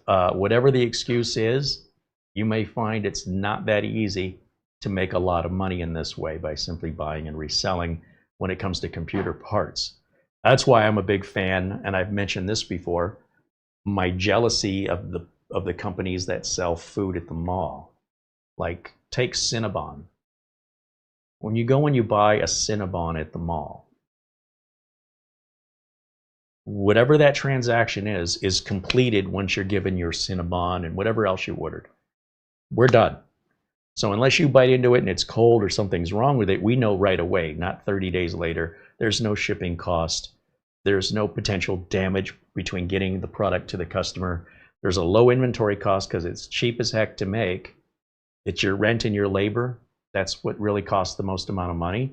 whatever the excuse is, you may find it's not that easy to make a lot of money in this way by simply buying and reselling when it comes to computer parts. That's why I'm a big fan, and I've mentioned this before, my jealousy of the companies that sell food at the mall. Like, take Cinnabon. When you go and you buy a Cinnabon at the mall, whatever that transaction is completed once you're given your Cinnabon and whatever else you ordered. We're done. So unless you bite into it and it's cold or something's wrong with it, we know right away, not 30 days later. There's no shipping cost. There's no potential damage between getting the product to the customer. There's a low inventory cost because it's cheap as heck to make. It's your rent and your labor. That's what really costs the most amount of money.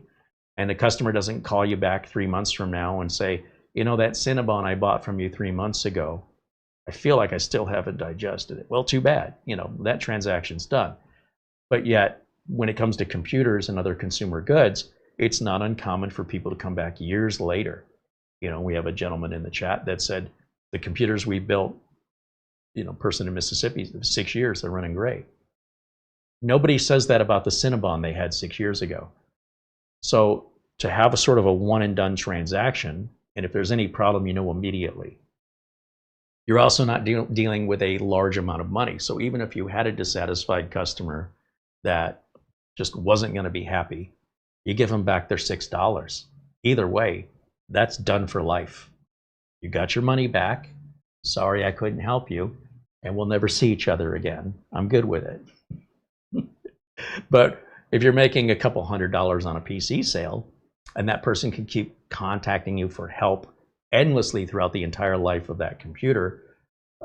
And the customer doesn't call you back 3 months from now and say, you know, that Cinnabon I bought from you 3 months ago, I feel like I still haven't digested it. Well, too bad. You know, that transaction's done. But yet, when it comes to computers and other consumer goods, it's not uncommon for people to come back years later. You know, we have a gentleman in the chat that said the computers we built, you know, person in Mississippi, 6 years, they're running great. Nobody says that about the Cinnabon they had 6 years ago. So to have a sort of a one and done transaction, and if there's any problem, you know immediately. You're also not dealing with a large amount of money. So even if you had a dissatisfied customer that just wasn't going to be happy, you give them back their $6. Either way, that's done for life. You got your money back. Sorry I couldn't help you, and we'll never see each other again. I'm good with it. But if you're making a couple $100s on a PC sale, and that person can keep contacting you for help endlessly throughout the entire life of that computer,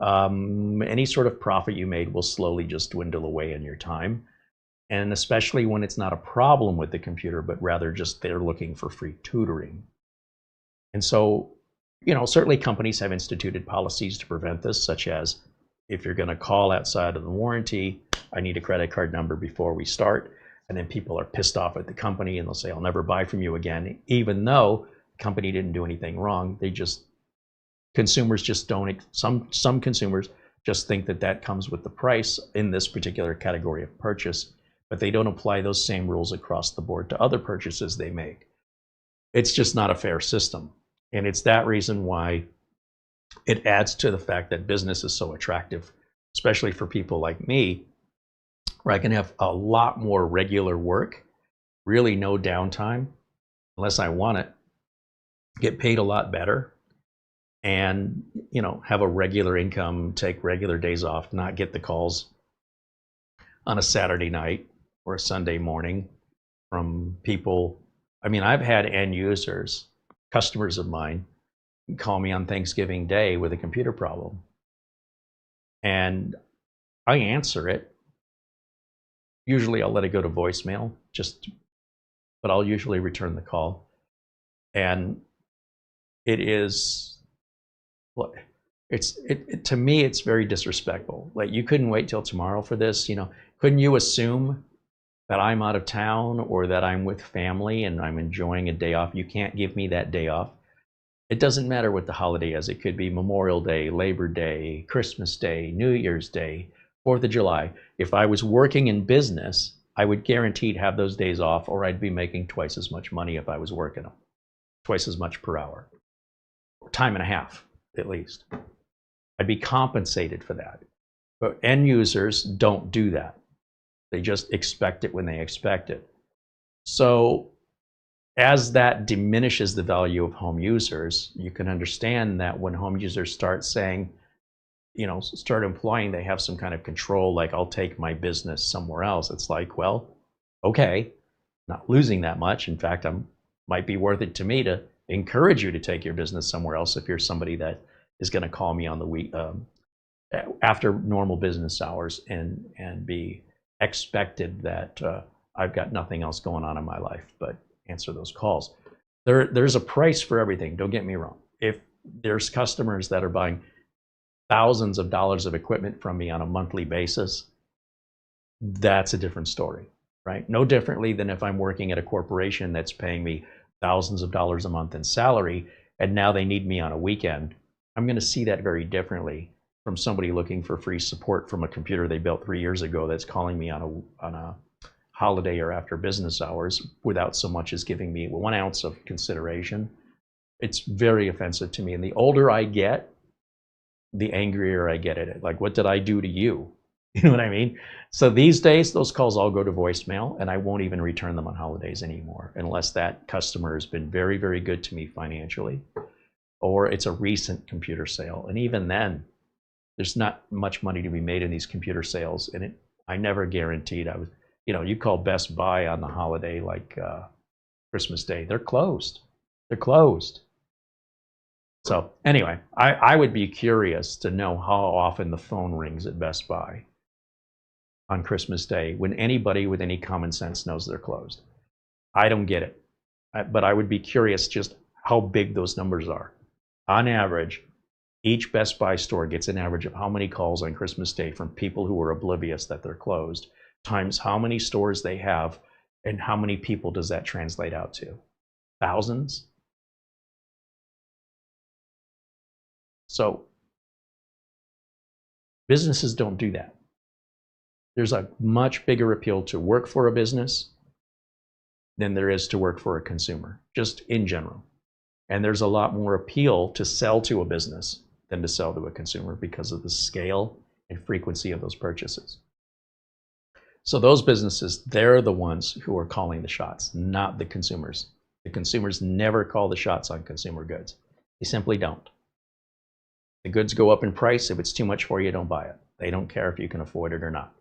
any sort of profit you made will slowly just dwindle away in your time. And especially when it's not a problem with the computer, but rather just they're looking for free tutoring. And so, you know, certainly companies have instituted policies to prevent this, such as if you're going to call outside of the warranty, I need a credit card number before we start. And then people are pissed off at the company and they'll say, I'll never buy from you again, even though the company didn't do anything wrong. They just, consumers just don't, some consumers just think that that comes with the price in this particular category of purchase, but they don't apply those same rules across the board to other purchases they make. It's just not a fair system. And it's that reason why it adds to the fact that business is so attractive, especially for people like me, where I can have a lot more regular work, really no downtime, unless I want it, get paid a lot better, and, you know, have a regular income, take regular days off, not get the calls on a Saturday night or a Sunday morning from people. I mean, I've had end users, customers of mine, call me on Thanksgiving Day with a computer problem. And I answer it. Usually I'll let it go to voicemail, but I'll usually return the call. And it is, well, to me, it's very disrespectful. Like, you couldn't wait till tomorrow for this, you know? Couldn't you assume that I'm out of town or that I'm with family and I'm enjoying a day off? You can't give me that day off. It doesn't matter what the holiday is. It could be Memorial Day, Labor Day, Christmas Day, New Year's Day, 4th of July. If I was working in business, I would guaranteed have those days off, or I'd be making twice as much money if I was working them, twice as much per hour, time and a half at least. I'd be compensated for that. But end users don't do that. They just expect it when they expect it. So as that diminishes the value of home users, you can understand that when home users start saying, you know, start implying they have some kind of control, like, I'll take my business somewhere else. It's like, well, okay, not losing that much. In fact, might be worth it to me to encourage you to take your business somewhere else if you're somebody that is going to call me on the week after normal business hours and be expected that I've got nothing else going on in my life but answer those calls. There's a price for everything. Don't get me wrong. If there's customers that are buying thousands of dollars of equipment from me on a monthly basis, that's a different story, right? No differently than if I'm working at a corporation that's paying me thousands of dollars a month in salary, and now they need me on a weekend. I'm going to see that very differently from somebody looking for free support from a computer they built 3 years ago that's calling me on a holiday or after business hours without so much as giving me 1 ounce of consideration. It's very offensive to me. And the older I get, the angrier I get at it. Like, what did I do to you? You know what I mean? So these days, those calls all go to voicemail, and I won't even return them on holidays anymore unless that customer has been very, very good to me financially, or it's a recent computer sale. And even then, there's not much money to be made in these computer sales. And I never guaranteed I was, you know, you call Best Buy on the holiday, like Christmas Day, they're closed. They're closed. So anyway, I would be curious to know how often the phone rings at Best Buy on Christmas Day when anybody with any common sense knows they're closed. I don't get it, but I would be curious just how big those numbers are. On average, each Best Buy store gets an average of how many calls on Christmas Day from people who are oblivious that they're closed, times how many stores they have, and how many people does that translate out to? Thousands? So businesses don't do that. There's a much bigger appeal to work for a business than there is to work for a consumer, just in general. And there's a lot more appeal to sell to a business than to sell to a consumer because of the scale and frequency of those purchases. So those businesses, they're the ones who are calling the shots, not the consumers. The consumers never call the shots on consumer goods. They simply don't. The goods go up in price. If it's too much for you, don't buy it. They don't care if you can afford it or not.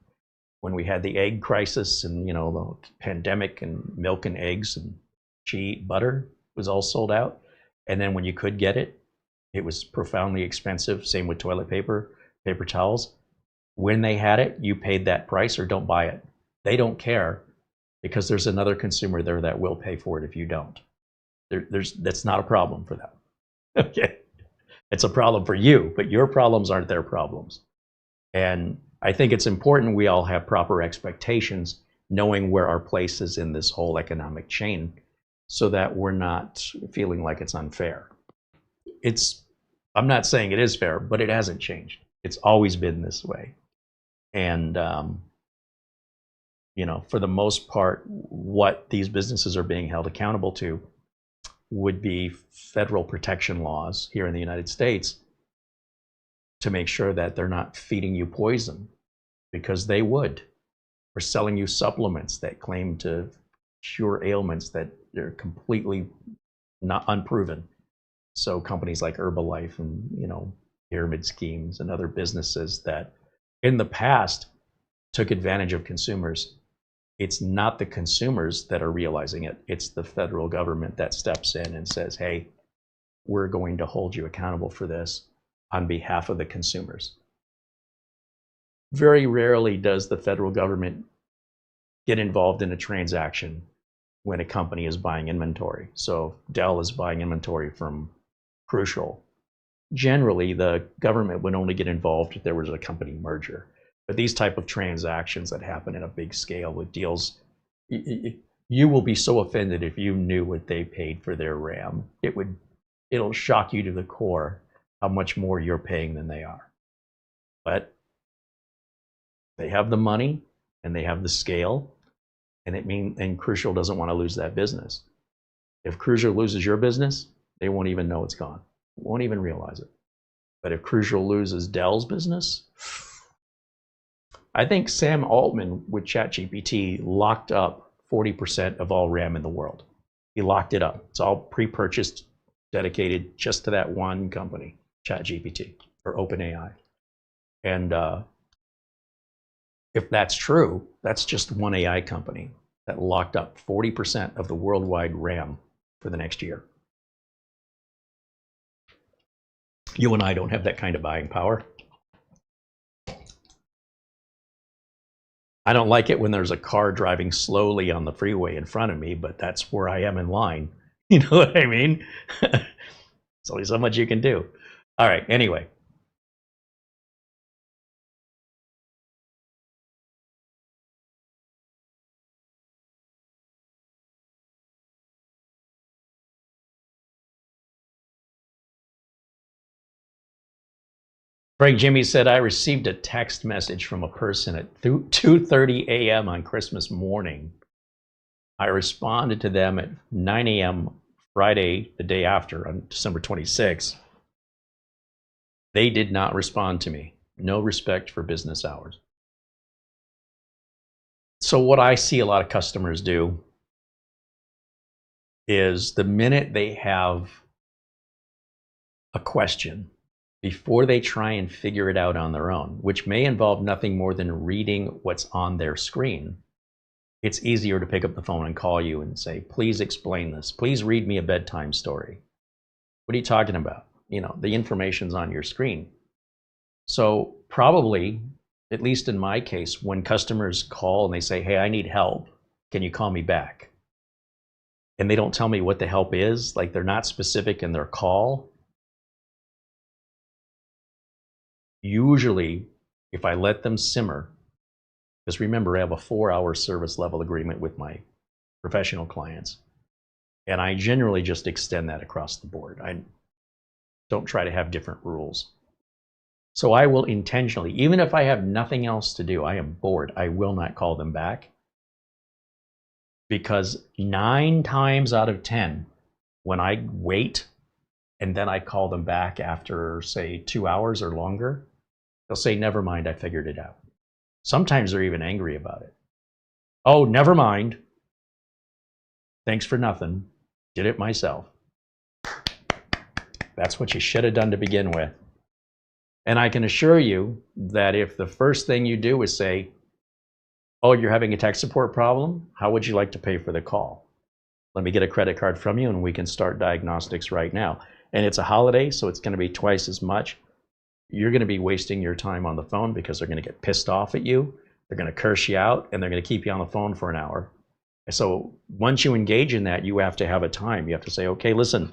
When we had the egg crisis and the pandemic and milk and eggs and butter was all sold out. And then when you could get it, it was profoundly expensive. Same with toilet paper, paper towels. When they had it, you paid that price or don't buy it. They don't care because there's another consumer there that will pay for it if you don't. That's not a problem for them. Okay. It's a problem for you, but your problems aren't their problems. And I think it's important we all have proper expectations, knowing where our place is in this whole economic chain so that we're not feeling like it's unfair. I'm not saying it is fair, but it hasn't changed. It's always been this way. And, for the most part, what these businesses are being held accountable to would be federal protection laws here in the United States to make sure that they're not feeding you poison, because they would, or selling you supplements that claim to cure ailments that they're completely not unproven. So companies like Herbalife and pyramid schemes and other businesses that in the past took advantage of consumers. It's not the consumers that are realizing it. It's the federal government that steps in and says, hey, we're going to hold you accountable for this on behalf of the consumers. Very rarely does the federal government get involved in a transaction when a company is buying inventory. So Dell is buying inventory from Crucial. Generally, the government would only get involved if there was a company merger. But these type of transactions that happen in a big scale with deals, you will be so offended if you knew what they paid for their RAM. It'll shock you to the core how much more you're paying than they are. But they have the money and they have the scale, and Crucial doesn't want to lose that business. If Crucial loses your business, they won't even know it's gone. Won't even realize it. But if Crucial loses Dell's business, I think Sam Altman with ChatGPT locked up 40% of all RAM in the world. He locked it up. It's all pre-purchased, dedicated just to that one company, ChatGPT or OpenAI. And if that's true, that's just one AI company that locked up 40% of the worldwide RAM for the next year. You and I don't have that kind of buying power. I don't like it when there's a car driving slowly on the freeway in front of me, but that's where I am in line. You know what I mean? There's only so much you can do. All right, anyway. Frank Jimmy said, I received a text message from a person at 2:30 a.m. on Christmas morning. I responded to them at 9 a.m. Friday, the day after, on December 26th. They did not respond to me. No respect for business hours. So what I see a lot of customers do is the minute they have a question, before they try and figure it out on their own, which may involve nothing more than reading what's on their screen, it's easier to pick up the phone and call you and say, please explain this. Please read me a bedtime story. What are you talking about? The information's on your screen. So probably, at least in my case, when customers call and they say, hey, I need help, can you call me back? And they don't tell me what the help is, like they're not specific in their call, Usually, if I let them simmer, because remember, I have a 4-hour service level agreement with my professional clients, and I generally just extend that across the board. I don't try to have different rules. So I will intentionally, even if I have nothing else to do, I am bored, I will not call them back. Because 9 times out of 10, when I wait and then I call them back after, say, 2 hours or longer, they'll say, never mind, I figured it out. Sometimes they're even angry about it. Oh, never mind. Thanks for nothing. Did it myself. That's what you should have done to begin with. And I can assure you that if the first thing you do is say, oh, you're having a tech support problem? How would you like to pay for the call? Let me get a credit card from you and we can start diagnostics right now. And it's a holiday, so it's going to be twice as much. You're going to be wasting your time on the phone because they're going to get pissed off at you. They're going to curse you out and they're going to keep you on the phone for an hour. So once you engage in that, you have to have a time. You have to say, okay, listen,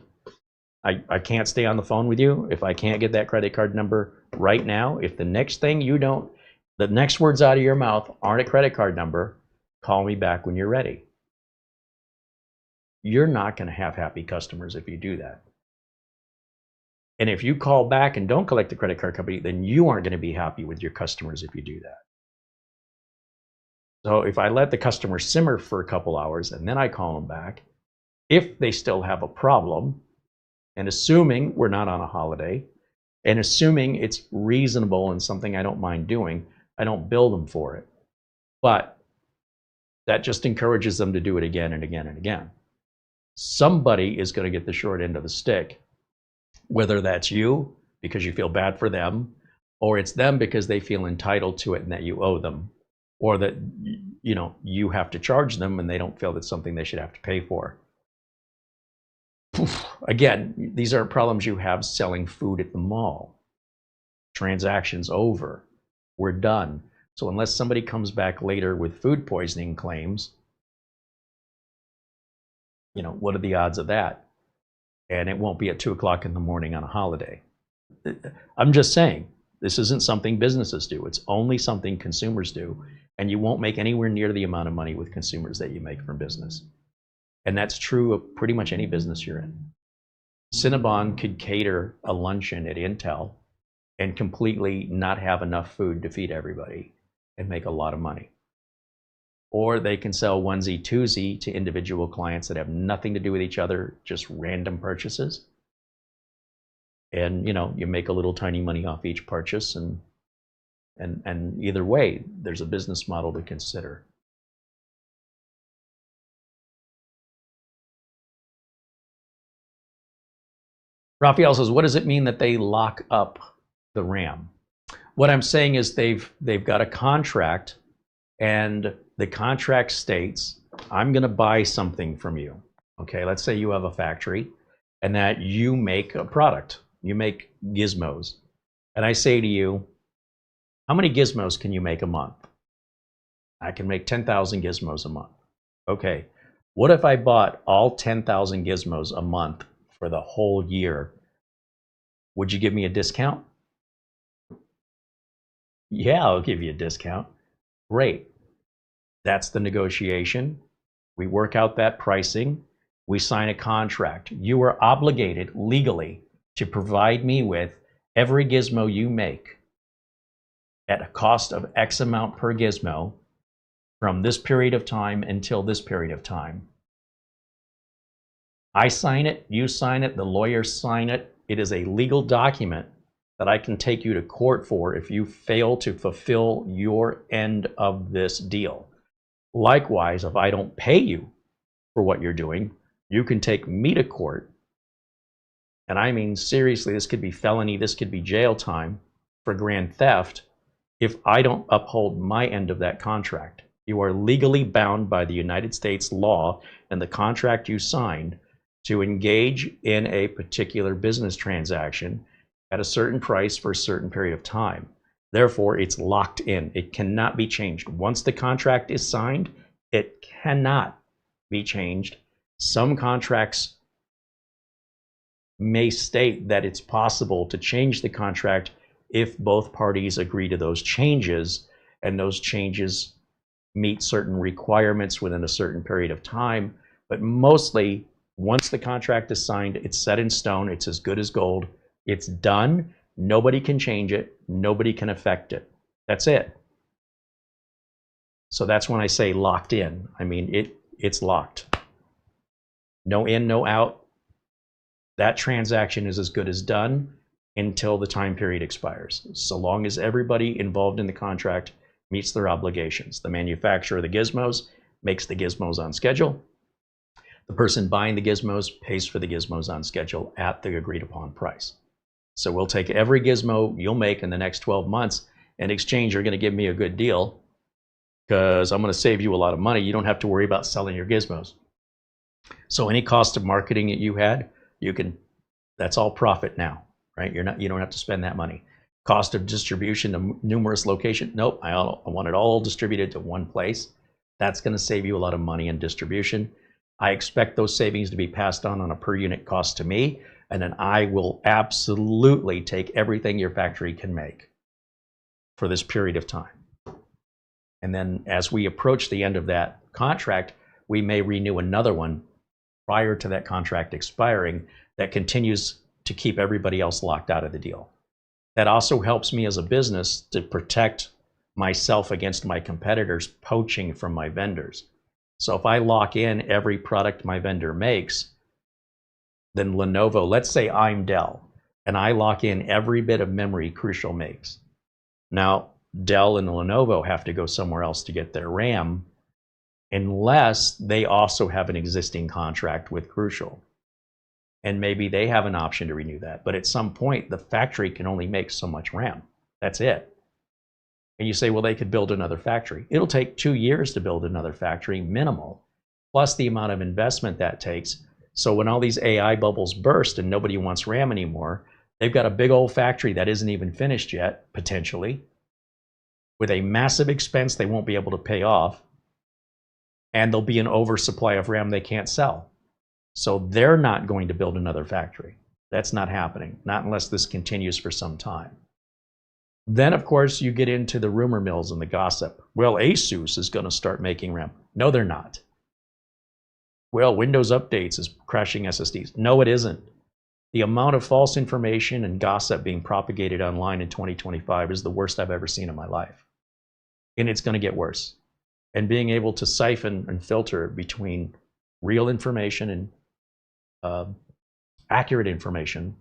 I can't stay on the phone with you if I can't get that credit card number right now. If the next thing the next words out of your mouth aren't a credit card number, call me back when you're ready. You're not going to have happy customers if you do that. And if you call back and don't collect the credit card company, then you aren't going to be happy with your customers if you do that. So if I let the customer simmer for a couple hours and then I call them back, if they still have a problem, and assuming we're not on a holiday, and assuming it's reasonable and something I don't mind doing, I don't bill them for it. But that just encourages them to do it again and again and again. Somebody is going to get the short end of the stick, whether that's you because you feel bad for them, or it's them because they feel entitled to it and that you owe them, or that you have to charge them and they don't feel that's something they should have to pay for. Again, these are problems you have selling food at the mall. Transaction's over. We're done. So unless somebody comes back later with food poisoning claims, what are the odds of that? And it won't be at 2 o'clock in the morning on a holiday. I'm just saying, this isn't something businesses do. It's only something consumers do. And you won't make anywhere near the amount of money with consumers that you make from business. And that's true of pretty much any business you're in. Cinnabon could cater a luncheon at Intel and completely not have enough food to feed everybody and make a lot of money. Or they can sell onesie twosie to individual clients that have nothing to do with each other, just random purchases. And you make a little tiny money off each purchase, and either way, there's a business model to consider. Raphael says, what does it mean that they lock up the RAM? What I'm saying is they've got a contract, and the contract states, I'm going to buy something from you. Okay, let's say you have a factory and that you make a product. You make gizmos. And I say to you, how many gizmos can you make a month? I can make 10,000 gizmos a month. Okay, what if I bought all 10,000 gizmos a month for the whole year? Would you give me a discount? Yeah, I'll give you a discount. Great. That's the negotiation. We work out that pricing. We sign a contract. You are obligated legally to provide me with every gizmo you make at a cost of X amount per gizmo from this period of time until this period of time. I sign it, you sign it, the lawyers sign it. It is a legal document that I can take you to court for if you fail to fulfill your end of this deal. Likewise, if I don't pay you for what you're doing, you can take me to court. And I mean, seriously, this could be felony, this could be jail time for grand theft if I don't uphold my end of that contract. You are legally bound by the United States law and the contract you signed to engage in a particular business transaction at a certain price for a certain period of time. Therefore, it's locked in. It cannot be changed. Once the contract is signed, it cannot be changed. Some contracts may state that it's possible to change the contract if both parties agree to those changes and those changes meet certain requirements within a certain period of time. But mostly, once the contract is signed, it's set in stone, it's as good as gold, it's done, nobody can change it, nobody can affect it. That's it. So that's when I say locked in. I mean, it's locked. No in, no out. That transaction is as good as done until the time period expires. So long as everybody involved in the contract meets their obligations. The manufacturer of the gizmos makes the gizmos on schedule. The person buying the gizmos pays for the gizmos on schedule at the agreed upon price. So we'll take every gizmo you'll make in the next 12 months. In exchange, you're going to give me a good deal because I'm going to save you a lot of money. You don't have to worry about selling your gizmos. So any cost of marketing that you had, that's all profit now, right? You don't have to spend that money. Cost of distribution to numerous locations, nope, I want it all distributed to one place. That's going to save you a lot of money in distribution. I expect those savings to be passed on a per unit cost to me, and then I will absolutely take everything your factory can make for this period of time. And then as we approach the end of that contract, we may renew another one prior to that contract expiring that continues to keep everybody else locked out of the deal. That also helps me as a business to protect myself against my competitors poaching from my vendors. So if I lock in every product my vendor makes, then Lenovo, let's say I'm Dell, and I lock in every bit of memory Crucial makes. Now, Dell and Lenovo have to go somewhere else to get their RAM unless they also have an existing contract with Crucial. And maybe they have an option to renew that. But at some point, the factory can only make so much RAM. That's it. And you say, well, they could build another factory. It'll take 2 years to build another factory, minimal, plus the amount of investment that takes. So when all these AI bubbles burst and nobody wants RAM anymore, they've got a big old factory that isn't even finished yet, potentially, with a massive expense they won't be able to pay off. And there'll be an oversupply of RAM they can't sell. So they're not going to build another factory. That's not happening, not unless this continues for some time. Then, of course, you get into the rumor mills and the gossip. Well, Asus is going to start making RAM. No, they're not. Well, Windows updates is crashing SSDs. No, it isn't. The amount of false information and gossip being propagated online in 2025 is the worst I've ever seen in my life. And it's going to get worse. And being able to siphon and filter between real information and accurate information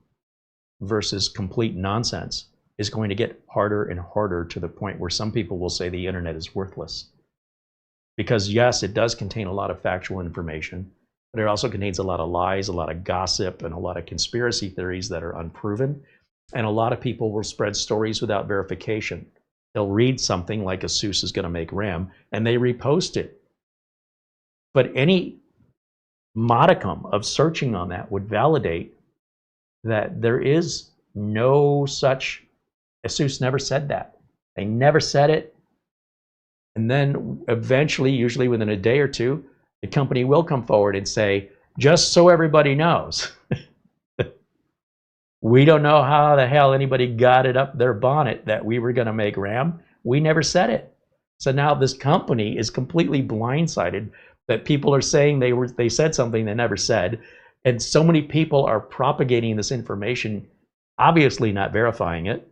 versus complete nonsense is going to get harder and harder, to the point where some people will say the internet is worthless. Because yes, it does contain a lot of factual information, but it also contains a lot of lies, a lot of gossip, and a lot of conspiracy theories that are unproven. And a lot of people will spread stories without verification. They'll read something like Asus is going to make RAM, and they repost it. But any modicum of searching on that would validate that there is no such. Asus never said that. They never said it. And then eventually, usually within a day or two, the company will come forward and say, just so everybody knows, we don't know how the hell anybody got it up their bonnet that we were going to make RAM. We never said it. So now this company is completely blindsided that people are saying they said something they never said. And so many people are propagating this information, obviously not verifying it.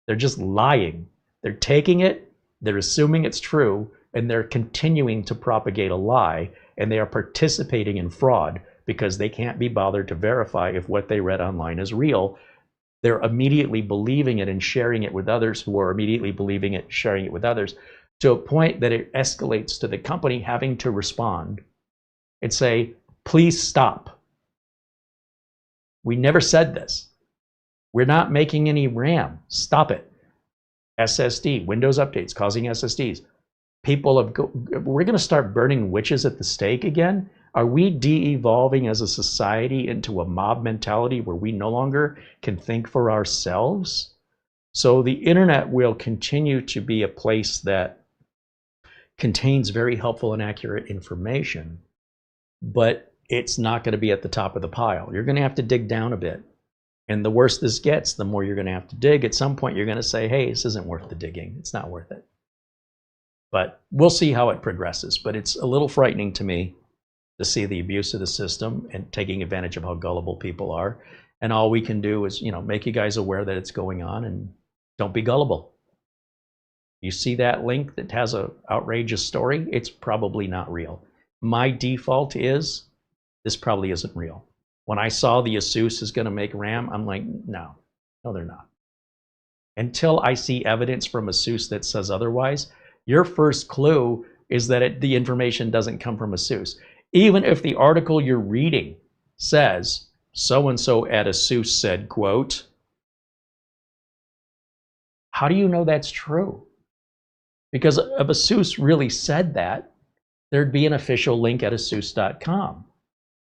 They're just lying. They're taking it, they're assuming it's true, and they're continuing to propagate a lie, and they are participating in fraud because they can't be bothered to verify if what they read online is real. They're immediately believing it and sharing it with others, who are immediately believing it, sharing it with others, to a point that it escalates to the company having to respond and say, please stop. We never said this. We're not making any RAM. Stop it. SSD, Windows updates causing SSDs. We're going to start burning witches at the stake again? Are we de-evolving as a society into a mob mentality where we no longer can think for ourselves? So the internet will continue to be a place that contains very helpful and accurate information, but it's not going to be at the top of the pile. You're going to have to dig down a bit. And the worse this gets, the more you're going to have to dig. At some point, you're going to say, hey, this isn't worth the digging. It's not worth it. But we'll see how it progresses. But it's a little frightening to me to see the abuse of the system and taking advantage of how gullible people are. And all we can do is, make you guys aware that it's going on, and don't be gullible. You see that link that has an outrageous story? It's probably not real. My default is, this probably isn't real. When I saw the Asus is going to make RAM, I'm like, no, they're not. Until I see evidence from Asus that says otherwise, your first clue is that the information doesn't come from Asus. Even if the article you're reading says, so-and-so at Asus said, quote, how do you know that's true? Because if Asus really said that, there'd be an official link at asus.com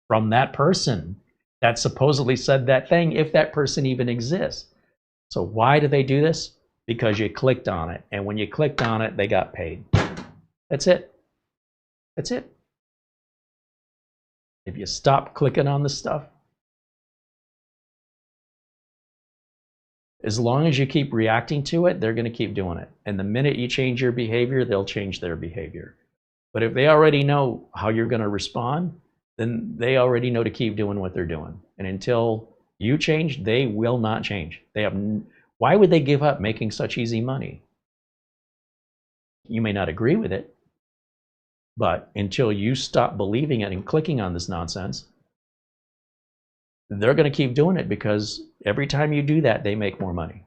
from that person that supposedly said that thing, if that person even exists. So why do they do this? Because you clicked on it. And when you clicked on it, they got paid. That's it. That's it. If you stop clicking on the stuff, as long as you keep reacting to it, they're going to keep doing it. And the minute you change your behavior, they'll change their behavior. But if they already know how you're going to respond, then they already know to keep doing what they're doing. And until you change, they will not change. Why would they give up making such easy money? You may not agree with it, but until you stop believing it and clicking on this nonsense, they're going to keep doing it, because every time you do that, they make more money.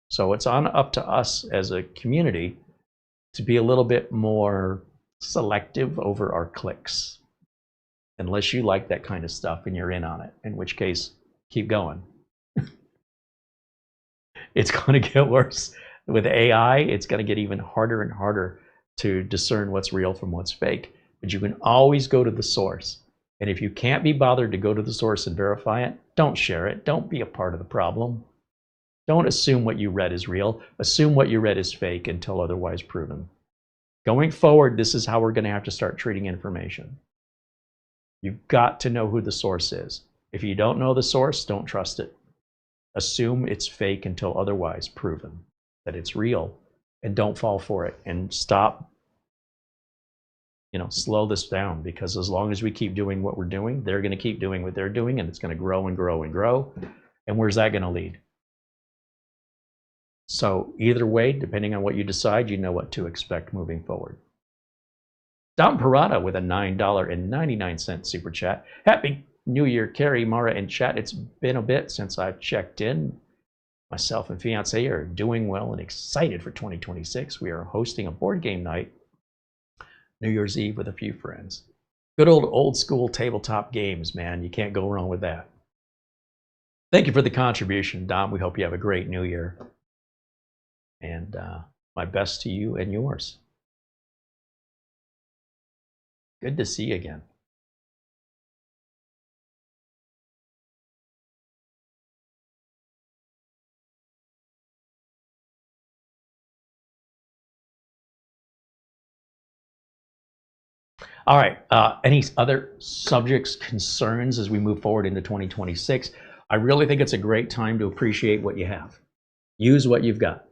So it's up to us as a community to be a little bit more selective over our clicks. Unless you like that kind of stuff and you're in on it, in which case, keep going. It's going to get worse. With AI, it's going to get even harder and harder to discern what's real from what's fake. But you can always go to the source. And if you can't be bothered to go to the source and verify it, don't share it. Don't be a part of the problem. Don't assume what you read is real. Assume what you read is fake until otherwise proven. Going forward, this is how we're going to have to start treating information. You've got to know who the source is. If you don't know the source, don't trust it. Assume it's fake until otherwise proven that it's real, and don't fall for it, and stop, slow this down, because as long as we keep doing what we're doing, they're going to keep doing what they're doing, and it's going to grow and grow and grow. And where's that going to lead? So either way, depending on what you decide, you know what to expect moving forward. Don Parada with a $9.99 super chat. Happy New Year, Carey, Mara, and chat. It's been a bit since I've checked in. Myself and fiance are doing well and excited for 2026. We are hosting a board game night New Year's Eve with a few friends. Good old school tabletop games, man. You can't go wrong with that. Thank you for the contribution, Don. We hope you have a great New Year. And my best to you and yours. Good to see you again. All right, any other subjects, concerns as we move forward into 2026? I really think it's a great time to appreciate what you have. Use what you've got.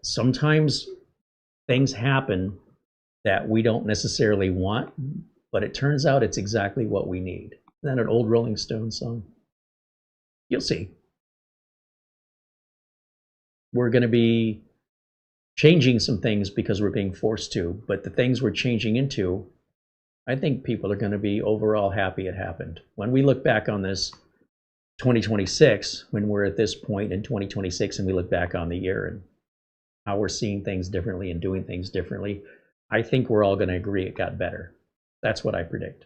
Sometimes things happen that we don't necessarily want, but it turns out it's exactly what we need. Isn't that an old Rolling Stones song? You'll see. We're going to be changing some things because we're being forced to, but the things we're changing into, I think people are going to be overall happy it happened. When we look back on this 2026, when we're at this point in 2026 and we look back on the year and how we're seeing things differently and doing things differently, I think we're all going to agree it got better. That's what I predict.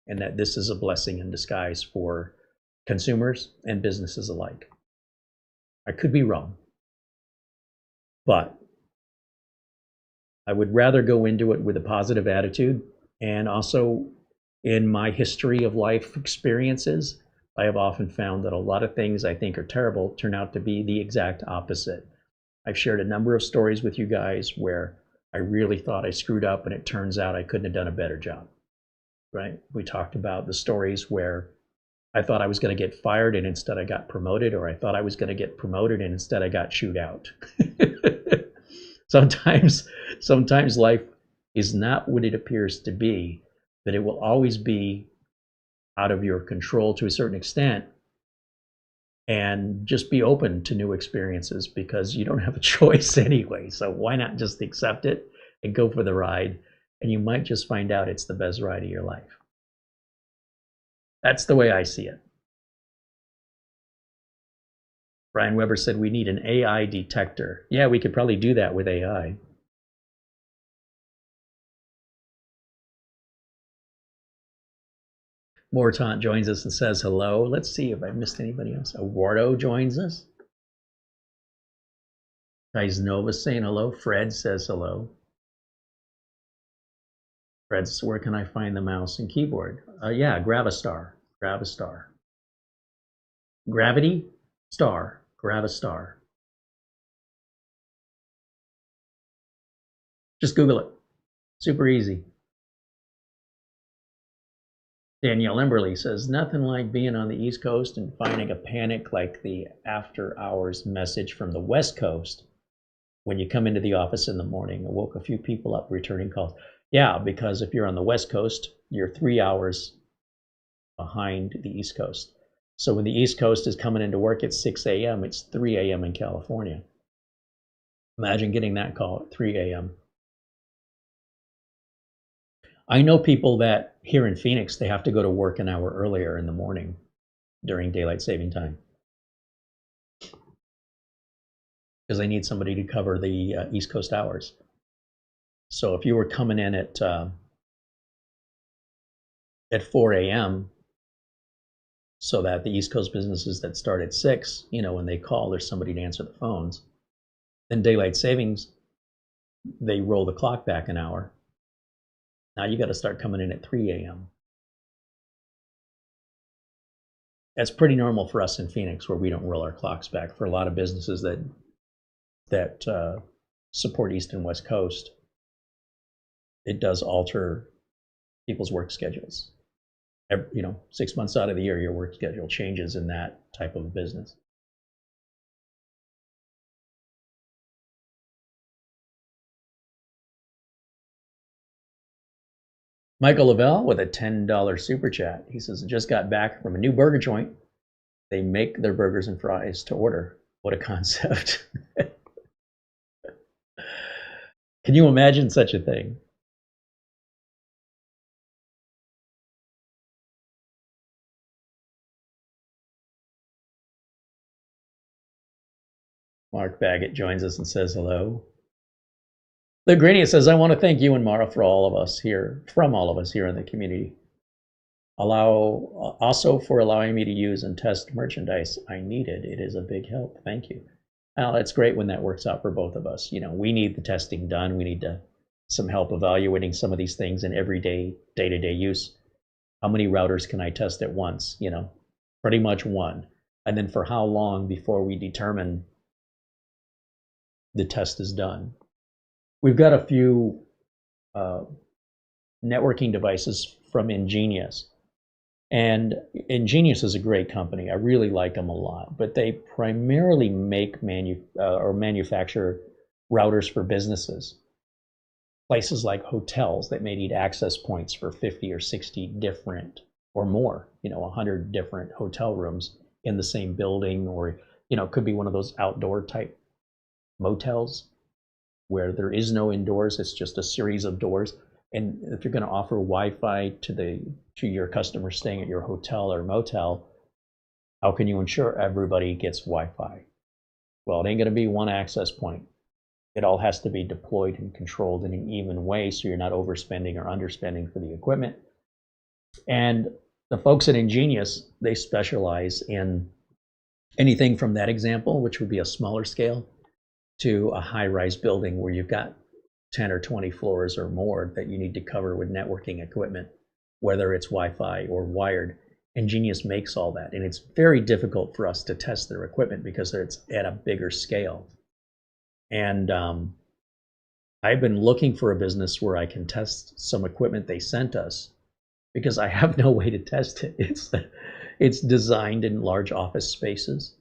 And that this is a blessing in disguise for consumers and businesses alike. I could be wrong, but I would rather go into it with a positive attitude. And also, in my history of life experiences, I have often found that a lot of things I think are terrible turn out to be the exact opposite. I've shared a number of stories with you guys where I really thought I screwed up and it turns out I couldn't have done a better job. right? We talked about the stories where I thought I was going to get fired and instead I got promoted, or I thought I was going to get promoted and instead I got chewed out. Sometimes life is not what it appears to be, but it will always be out of your control to a certain extent. And just be open to new experiences because you don't have a choice anyway. So why not just accept it and go for the ride? And you might just find out it's the best ride of your life. That's the way I see it. Brian Weber said we need an AI detector. Yeah, we could probably do that with AI. Mortant joins us and says hello. Let's see if I missed anybody else. Eduardo joins us. Guys, Nova saying hello. Fred says hello. Fred says, where can I find the mouse and keyboard? Yeah, Gravistar. Gravistar. Gravity Star. Gravistar. Just Google it. Super easy. Danielle Emberley says, nothing like being on the East Coast and finding a panic like the after hours message from the West Coast when you come into the office in the morning. It woke a few people up returning calls. Yeah, because if you're on the West Coast, you're 3 hours behind the East Coast. So when the East Coast is coming into work at 6 a.m., it's 3 a.m. in California. Imagine getting that call at 3 a.m. I know people that here in Phoenix, they have to go to work an hour earlier in the morning during daylight saving time because they need somebody to cover the East Coast hours. So if you were coming in at 4 a.m. so that the East Coast businesses that start at 6, when they call, there's somebody to answer the phones. Then daylight savings, they roll the clock back an hour. Now you got to start coming in at 3 a.m. That's pretty normal for us in Phoenix, where we don't roll our clocks back. For a lot of businesses that support East and West Coast, it does alter people's work schedules. 6 months out of the year, your work schedule changes in that type of business. Michael Lavelle with a $10 super chat. He says, I just got back from a new burger joint. They make their burgers and fries to order. What a concept. Can you imagine such a thing? Mark Baggett joins us and says hello. The Gradient says, I want to thank you and Mara from all of us here in the community. Also for allowing me to use and test merchandise I needed. It is a big help. Thank you. Well, it's great when that works out for both of us. We need the testing done. We need some help evaluating some of these things in everyday, day-to-day use. How many routers can I test at once? Pretty much one. And then for how long before we determine the test is done? We've got a few networking devices from Ingenious. And Ingenious is a great company. I really like them a lot. But they primarily make manufacture routers for businesses. Places like hotels that may need access points for 50 or 60 different or more, 100 different hotel rooms in the same building, or, it could be one of those outdoor type motels where there is no indoors, it's just a series of doors. And if you're going to offer Wi-Fi to your customers staying at your hotel or motel, how can you ensure everybody gets Wi-Fi? Well, it ain't going to be one access point. It all has to be deployed and controlled in an even way so you're not overspending or underspending for the equipment. And the folks at Ingenious, they specialize in anything from that example, which would be a smaller scale, to a high-rise building where you've got 10 or 20 floors or more that you need to cover with networking equipment, whether it's Wi-Fi or wired. Ingenious makes all that, and it's very difficult for us to test their equipment because it's at a bigger scale. And I've been looking for a business where I can test some equipment they sent us because I have no way to test it. It's designed in large office spaces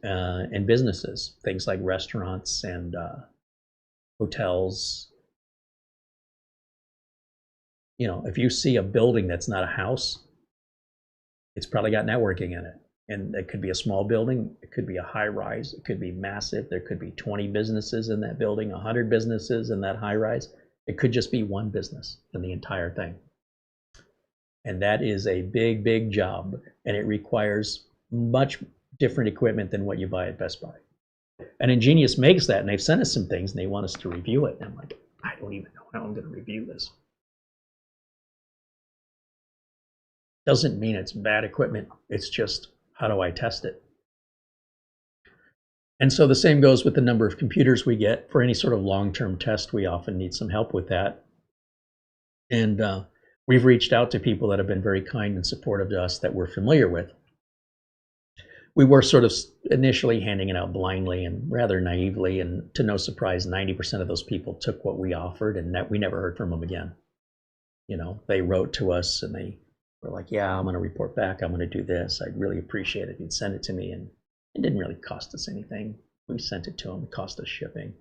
and businesses, things like restaurants and hotels. You know, if you see a building that's not a house, it's probably got networking in it. And it could be a small building, it could be a high rise, it could be massive. There could be 20 businesses in that building, 100 businesses in that high rise. It could just be one business in the entire thing. And that is a big, big job. And it requires much different equipment than what you buy at Best Buy. And Ingenious makes that, and they've sent us some things, and they want us to review it. And I'm like, I don't even know how I'm going to review this. Doesn't mean it's bad equipment. It's just, how do I test it? And so the same goes with the number of computers we get. For any sort of long-term test, we often need some help with that. And we've reached out to people that have been very kind and supportive to us that we're familiar with. We were sort of initially handing it out blindly and rather naively, and to no surprise, 90% of those people took what we offered, and that we never heard from them again. You know, they wrote to us and they were like, yeah, I'm going to report back. I'm going to do this. I'd really appreciate it if you'd send it to me. And it didn't really cost us anything. We sent it to them. It cost us shipping.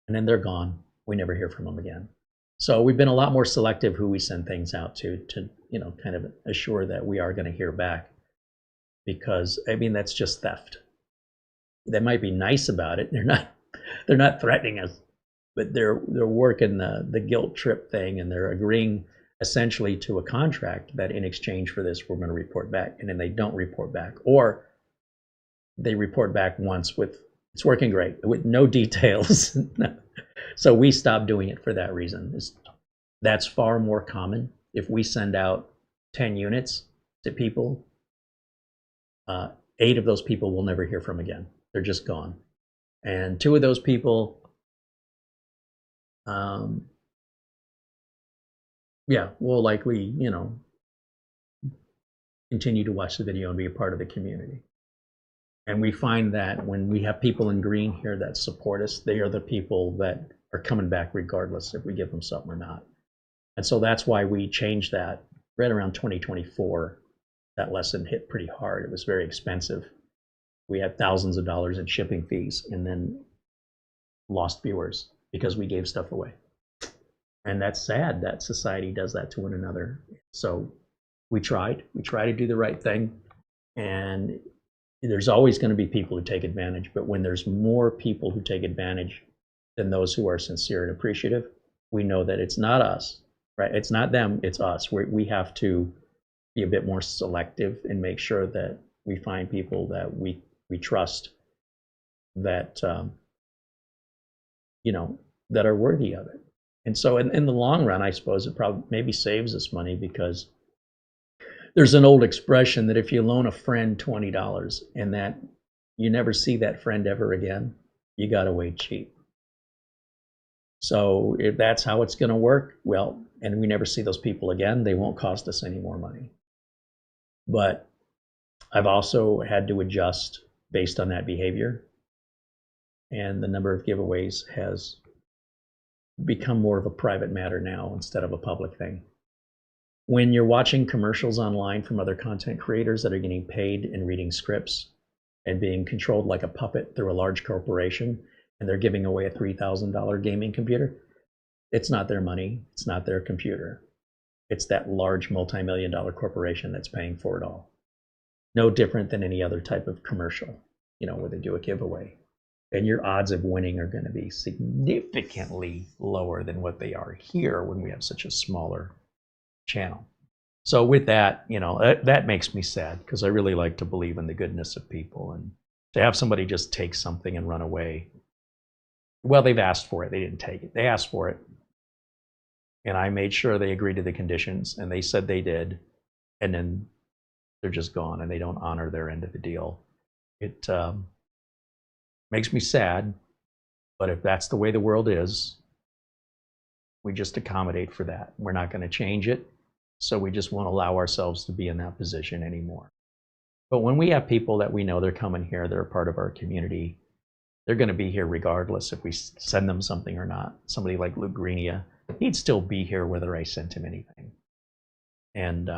And then they're gone. We never hear from them again. So we've been a lot more selective who we send things out to, you know, kind of assure that we are going to hear back. Because, I mean, that's just theft. They might be nice about it. They're not threatening us, but they're working the guilt trip thing, and they're agreeing essentially to a contract that in exchange for this, we're going to report back. And then they don't report back, or they report back once with, it's working great, with no details. So we stopped doing it for that reason. That's far more common. If we send out 10 units to people, 8 of those people we'll never hear from again. They're just gone. And 2 of those people, yeah, will likely, you know, continue to watch the video and be a part of the community. And we find that when we have people in green here that support us, they are the people that are coming back regardless if we give them something or not. And so that's why we changed that right around 2024. That lesson hit pretty hard. It was very expensive. We had thousands of dollars in shipping fees, and then lost viewers because we gave stuff away. And that's sad that society does that to one another. So we try to do the right thing. And there's always going to be people who take advantage, but when there's more people who take advantage than those who are sincere and appreciative, we know that it's not us, right? It's not them, it's us. We have to be a bit more selective and make sure that we find people that we trust, that you know, that are worthy of it. And so in the long run, I suppose it probably maybe saves us money, because there's an old expression that if you loan a friend $20 and that you never see that friend ever again, you got away cheap. So if that's how it's going to work, well, and we never see those people again, they won't cost us any more money. But I've also had to adjust based on that behavior, and the number of giveaways has become more of a private matter now instead of a public thing. When you're watching commercials online from other content creators that are getting paid and reading scripts and being controlled like a puppet through a large corporation, and they're giving away a $3,000 gaming computer, it's not their money, it's not their computer. It's that large multi-million-dollar corporation that's paying for it all. No different than any other type of commercial, you know, where they do a giveaway. And your odds of winning are going to be significantly lower than what they are here when we have such a smaller channel. So with that, you know, that makes me sad, because I really like to believe in the goodness of people, and to have somebody just take something and run away. Well, they've asked for it. They didn't take it. They asked for it. And I made sure they agreed to the conditions, and they said they did. And then they're just gone, and they don't honor their end of the deal. It makes me sad, but if that's the way the world is, we just accommodate for that. We're not going to change it, so we just won't allow ourselves to be in that position anymore. But when we have people that we know they're coming here, they're a part of our community, they're going to be here regardless if we send them something or not. Somebody like Luke Greenia, he'd still be here whether I sent him anything. And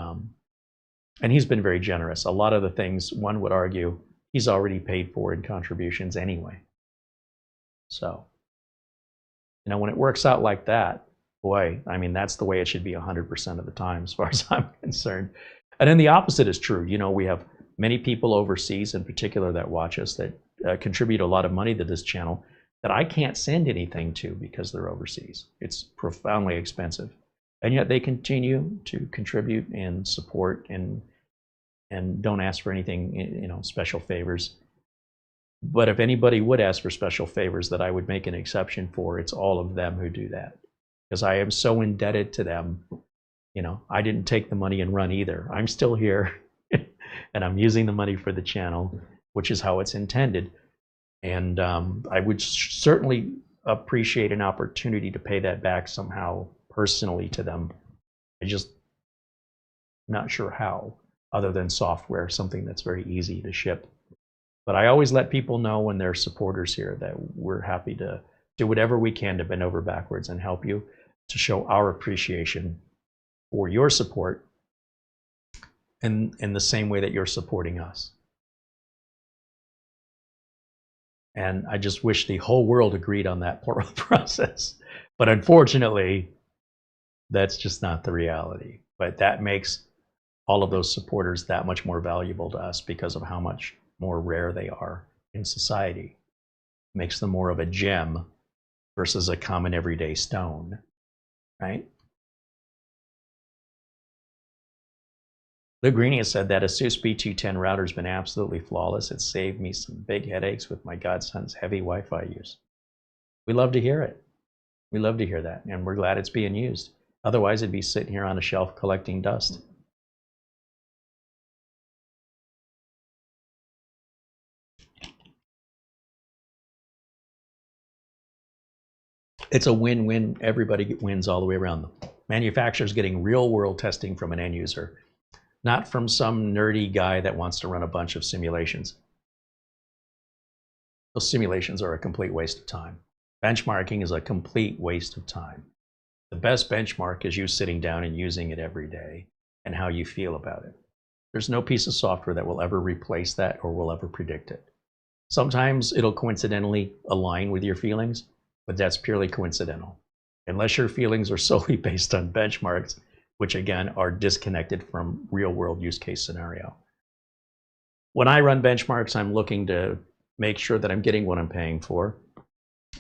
he's been very generous. A lot of the things, one would argue, he's already paid for in contributions anyway. So, when it works out like that, boy, I mean, that's the way it should be 100% of the time, as far as I'm concerned. And then the opposite is true. We have many people overseas, in particular, that watch us, that contribute a lot of money to this channel that I can't send anything to because they're overseas. It's profoundly expensive. And yet they continue to contribute and support and don't ask for anything, special favors. But if anybody would ask for special favors that I would make an exception for, it's all of them who do that. Because I am so indebted to them. I didn't take the money and run either. I'm still here and I'm using the money for the channel, which is how it's intended. And I would certainly appreciate an opportunity to pay that back somehow personally to them. I just not sure how, other than software, something that's very easy to ship. But I always let people know when they're supporters here that we're happy to do whatever we can to bend over backwards and help you, to show our appreciation for your support in the same way that you're supporting us. And I just wish the whole world agreed on that process. But unfortunately, that's just not the reality. But that makes all of those supporters that much more valuable to us because of how much more rare they are in society. Makes them more of a gem versus a common everyday stone, right? Lou Greeny has said that ASUS B210 router has been absolutely flawless. It saved me some big headaches with my godson's heavy Wi-Fi use. We love to hear it. We love to hear that, and we're glad it's being used. Otherwise, it'd be sitting here on a shelf collecting dust. It's a win-win. Everybody wins all the way around. Manufacturers getting real-world testing from an end user, not from some nerdy guy that wants to run a bunch of simulations. Those simulations are a complete waste of time. Benchmarking is a complete waste of time. The best benchmark is you sitting down and using it every day and how you feel about it. There's no piece of software that will ever replace that or will ever predict it. Sometimes it'll coincidentally align with your feelings, but that's purely coincidental. Unless your feelings are solely based on benchmarks, which again are disconnected from real world use case scenario. When I run benchmarks, I'm looking to make sure that I'm getting what I'm paying for.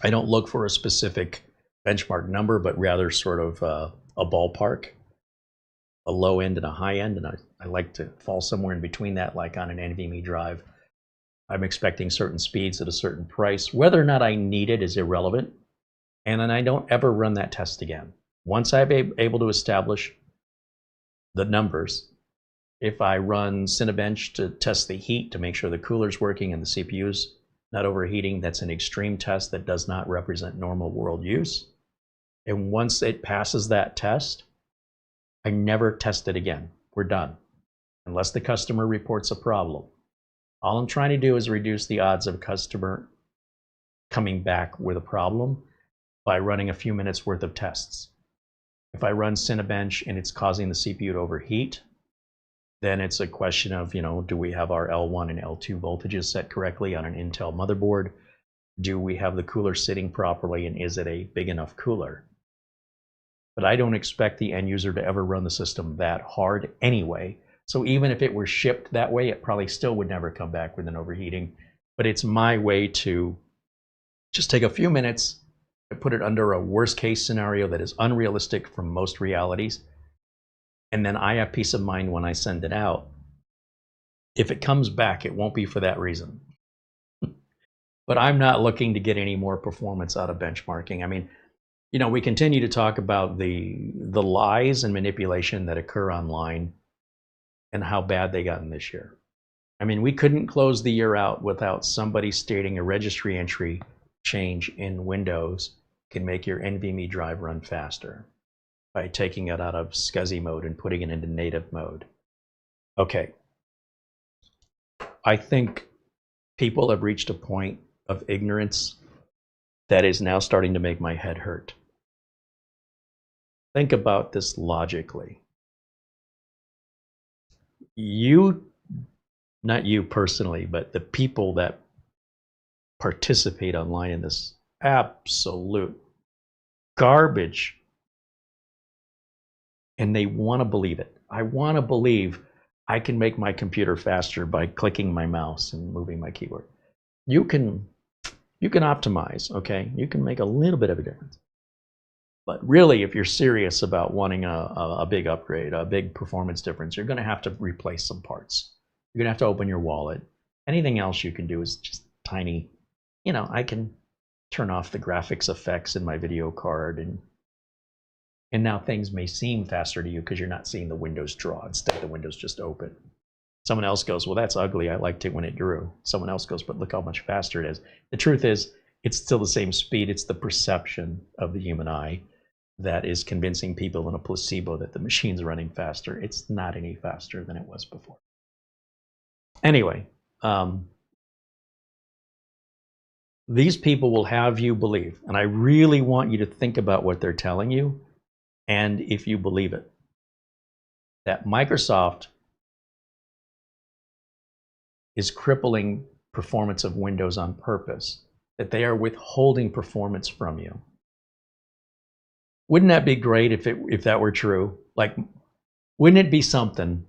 I don't look for a specific benchmark number, but rather sort of a ballpark, a low end and a high end, and I like to fall somewhere in between that, like on an NVMe drive. I'm expecting certain speeds at a certain price. Whether or not I need it is irrelevant, and then I don't ever run that test again. Once I'm able to establish the numbers, if I run Cinebench to test the heat to make sure the cooler's working and the CPU's not overheating, that's an extreme test that does not represent normal world use. And once it passes that test, I never test it again. We're done, unless the customer reports a problem. All I'm trying to do is reduce the odds of a customer coming back with a problem by running a few minutes worth of tests. If I run Cinebench and it's causing the CPU to overheat, then it's a question of, do we have our L1 and L2 voltages set correctly on an Intel motherboard? Do we have the cooler sitting properly, and is it a big enough cooler? But I don't expect the end user to ever run the system that hard anyway. So even if it were shipped that way, it probably still would never come back with an overheating. But it's my way to just take a few minutes and put it under a worst case scenario that is unrealistic from most realities. And then I have peace of mind when I send it out. If it comes back, it won't be for that reason. But I'm not looking to get any more performance out of benchmarking. I mean, we continue to talk about the lies and manipulation that occur online and how bad they gotten this year. I mean, we couldn't close the year out without somebody stating a registry entry change in Windows can make your NVMe drive run faster by taking it out of SCSI mode and putting it into native mode. Okay. I think people have reached a point of ignorance that is now starting to make my head hurt. Think about this logically. you, not you personally, but the people that participate online in this absolute garbage, and they want to believe it. I want to believe I can make my computer faster by clicking my mouse and moving my keyboard. You can optimize, okay? You can make a little bit of a difference. But really, if you're serious about wanting a big upgrade, a big performance difference, you're going to have to replace some parts. You're going to have to open your wallet. Anything else you can do is just tiny. You know, I can turn off the graphics effects in my video card, and now things may seem faster to you because you're not seeing the windows draw. Instead, the windows just open. Someone else goes, well, that's ugly. I liked it when it drew. Someone else goes, but look how much faster it is. The truth is, it's still the same speed. It's the perception of the human eye that is convincing people in a placebo that the machine's running faster. It's not any faster than it was before. Anyway, these people will have you believe, and I really want you to think about what they're telling you, and if you believe it, that Microsoft is crippling performance of Windows on purpose, that they are withholding performance from you. Wouldn't that be great if that were true? Like, wouldn't it be something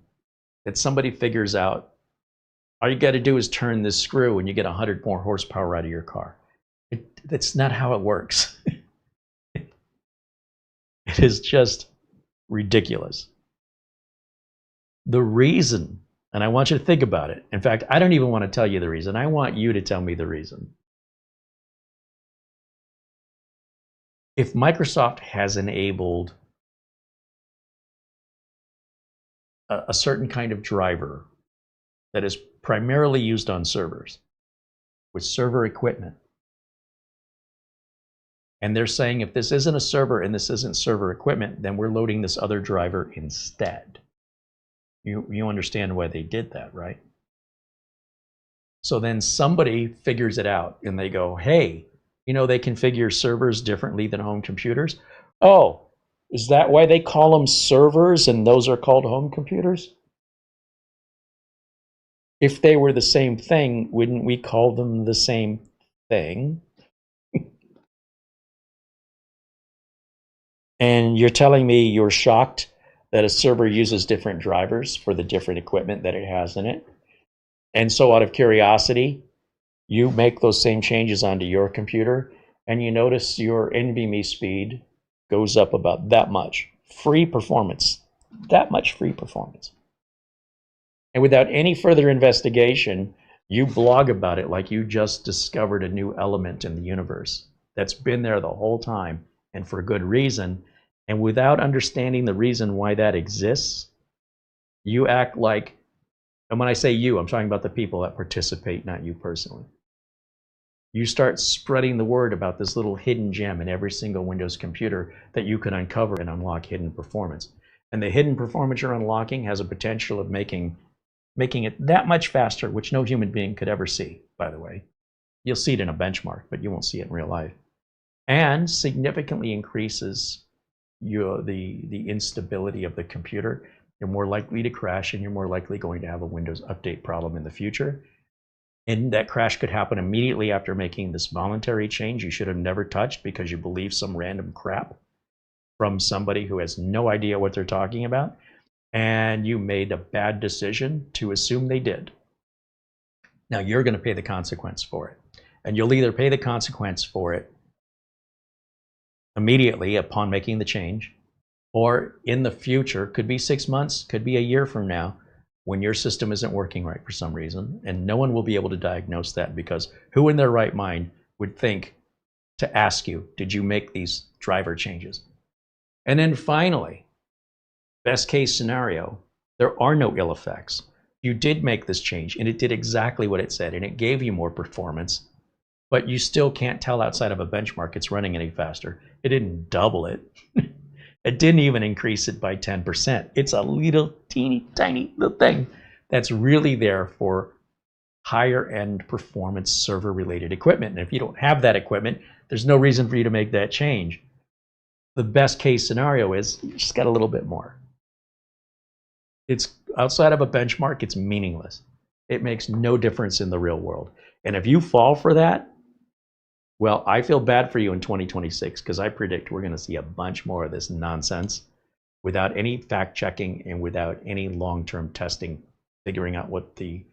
that somebody figures out, all you got to do is turn this screw and you get 100 more horsepower out of your car? That's not how it works. It is just ridiculous. The reason, and I want you to think about it. In fact, I don't even want to tell you the reason. I want you to tell me the reason. If Microsoft has enabled a certain kind of driver that is primarily used on servers, with server equipment, and they're saying if this isn't a server and this isn't server equipment, then we're loading this other driver instead. You understand why they did that, right? So then somebody figures it out and they go, hey, you know, they configure servers differently than home computers. Oh, is that why they call them servers and those are called home computers? If they were the same thing, wouldn't we call them the same thing? And you're telling me you're shocked that a server uses different drivers for the different equipment that it has in it. And so out of curiosity, you make those same changes onto your computer and you notice your NVMe speed goes up about that much. Free performance, that much free performance. And without any further investigation, you blog about it like you just discovered a new element in the universe that's been there the whole time and for good reason. And without understanding the reason why that exists, you act like, and when I say you, I'm talking about the people that participate, not you personally. You start spreading the word about this little hidden gem in every single Windows computer that you can uncover and unlock hidden performance. And the hidden performance you're unlocking has a potential of making it that much faster, which no human being could ever see, by the way. You'll see it in a benchmark, but you won't see it in real life. And significantly increases the instability of the computer. You're more likely to crash and you're more likely going to have a Windows update problem in the future. And that crash could happen immediately after making this voluntary change you should have never touched because you believe some random crap from somebody who has no idea what they're talking about. And you made a bad decision to assume they did. Now you're going to pay the consequence for it. And you'll either pay the consequence for it immediately upon making the change, or in the future, could be 6 months, could be a year from now, when your system isn't working right for some reason, and no one will be able to diagnose that, because who in their right mind would think to ask you, did you make these driver changes? And then finally, best case scenario, there are no ill effects. You did make this change and it did exactly what it said and it gave you more performance, but you still can't tell outside of a benchmark it's running any faster. It didn't double it. It didn't even increase it by 10%. It's a little teeny tiny little thing that's really there for higher end performance server related equipment. And if you don't have that equipment, there's no reason for you to make that change. The best case scenario is you just got a little bit more. It's outside of a benchmark, it's meaningless. It makes no difference in the real world. And if you fall for that, well, I feel bad for you in 2026 because I predict we're going to see a bunch more of this nonsense without any fact checking and without any long-term testing, figuring out what the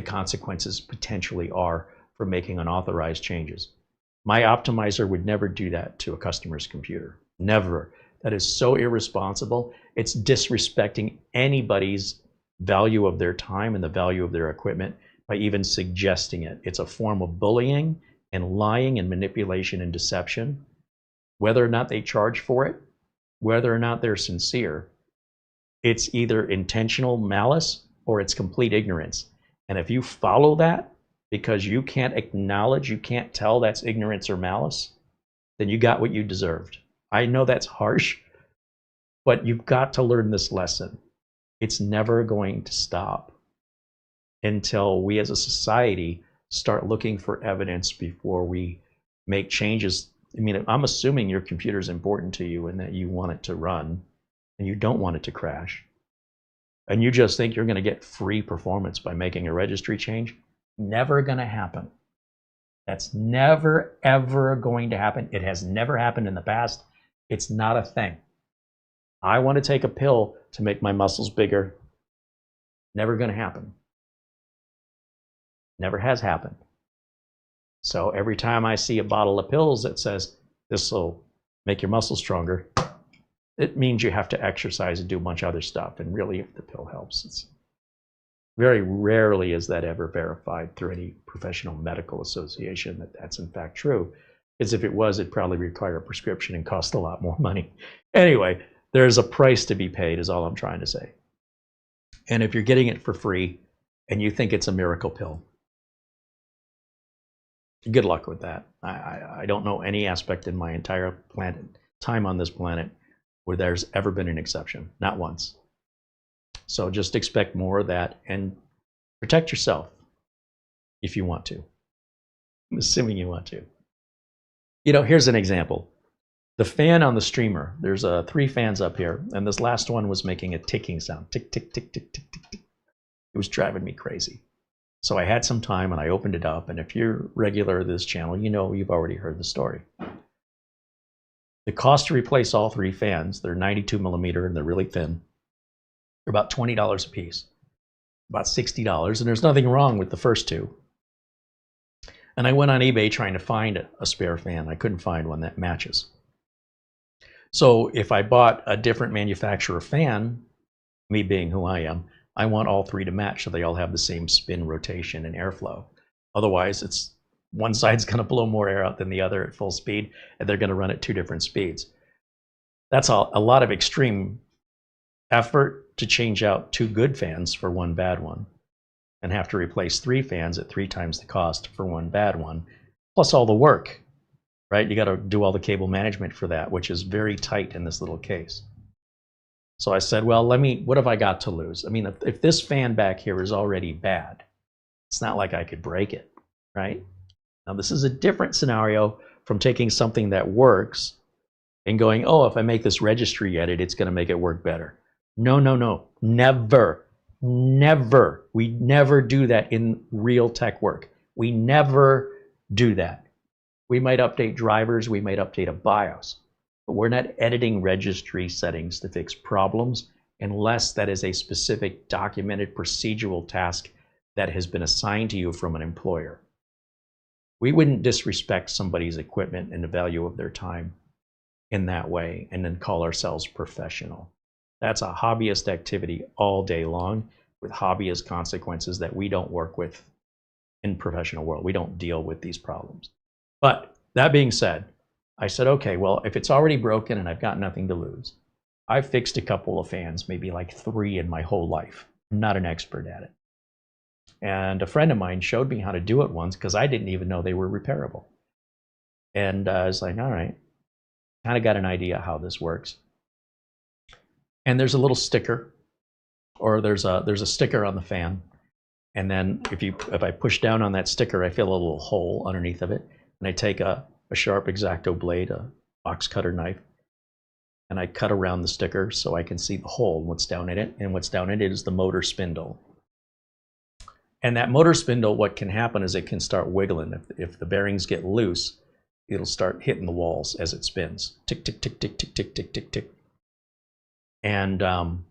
consequences potentially are for making unauthorized changes. My optimizer would never do that to a customer's computer. Never. That is so irresponsible. It's disrespecting anybody's value of their time and the value of their equipment by even suggesting it. It's a form of bullying and lying and manipulation and deception. Whether or not they charge for it, whether or not they're sincere, it's either intentional malice or it's complete ignorance. And if you follow that because you can't acknowledge, you can't tell that's ignorance or malice, then you got what you deserved. I know that's harsh, but you've got to learn this lesson. It's never going to stop until we as a society start looking for evidence before we make changes. I mean, I'm assuming your computer is important to you and that you want it to run and you don't want it to crash. And you just think you're going to get free performance by making a registry change. Never going to happen. That's never, ever going to happen. It has never happened in the past. It's not a thing. I want to take a pill to make my muscles bigger. Never going to happen. Never has happened. So every time I see a bottle of pills that says this will make your muscles stronger, it means you have to exercise and do a bunch of other stuff. And really, if the pill helps, it's very rarely is that ever verified through any professional medical association that that's in fact true. Because if it was, it'd probably require a prescription and cost a lot more money. Anyway, there's a price to be paid is all I'm trying to say. And if you're getting it for free and you think it's a miracle pill, good luck with that. I don't know any aspect in my entire time on this planet where there's ever been an exception. Not once. So just expect more of that and protect yourself if you want to. I'm assuming you want to. You know, here's an example. The fan on the streamer, there's 3 fans up here, and this last one was making a ticking sound. Tick, tick, tick, tick, tick, tick, tick. It was driving me crazy. So I had some time and I opened it up, and if you're regular to this channel, you know you've already heard the story. The cost to replace all 3 fans, they're 92 millimeter and they're really thin. They're about $20 a piece, about $60, and there's nothing wrong with the first 2. And I went on eBay trying to find a spare fan. I couldn't find one that matches. So if I bought a different manufacturer fan, me being who I am, I want all 3 to match so they all have the same spin, rotation, and airflow. Otherwise, it's one side's going to blow more air out than the other at full speed, and they're going to run at 2 different speeds. That's a lot of extreme effort to change out 2 good fans for 1 bad one, and have to replace 3 fans at 3 times the cost for 1 bad one, plus all the work, right? You got to do all the cable management for that, which is very tight in this little case. So I said, well, what have I got to lose? I mean, if this fan back here is already bad, it's not like I could break it, right? Now, this is a different scenario from taking something that works and going, oh, if I make this registry edit, it's going to make it work better. No, no, no, never, never. We never do that in real tech work. We never do that. We might update drivers, we might update a BIOS, but we're not editing registry settings to fix problems unless that is a specific documented procedural task that has been assigned to you from an employer. We wouldn't disrespect somebody's equipment and the value of their time in that way and then call ourselves professional. That's a hobbyist activity all day long with hobbyist consequences that we don't work with in professional world. We don't deal with these problems. But that being said, I said, okay, well, if it's already broken and I've got nothing to lose, I've fixed a couple of fans, maybe like 3 in my whole life. I'm not an expert at it. And a friend of mine showed me how to do it once because I didn't even know they were repairable. And I was like, all right, kind of got an idea how this works. And there's a little sticker, or there's a sticker on the fan. And then if I push down on that sticker, I feel a little hole underneath of it. And I take a sharp X-Acto blade, a box cutter knife, and I cut around the sticker so I can see the hole, what's down in it, and what's down in it is the motor spindle. And that motor spindle, what can happen is it can start wiggling. If the bearings get loose, it'll start hitting the walls as it spins. Tick, tick, tick, tick, tick, tick, tick, tick, tick. And I'm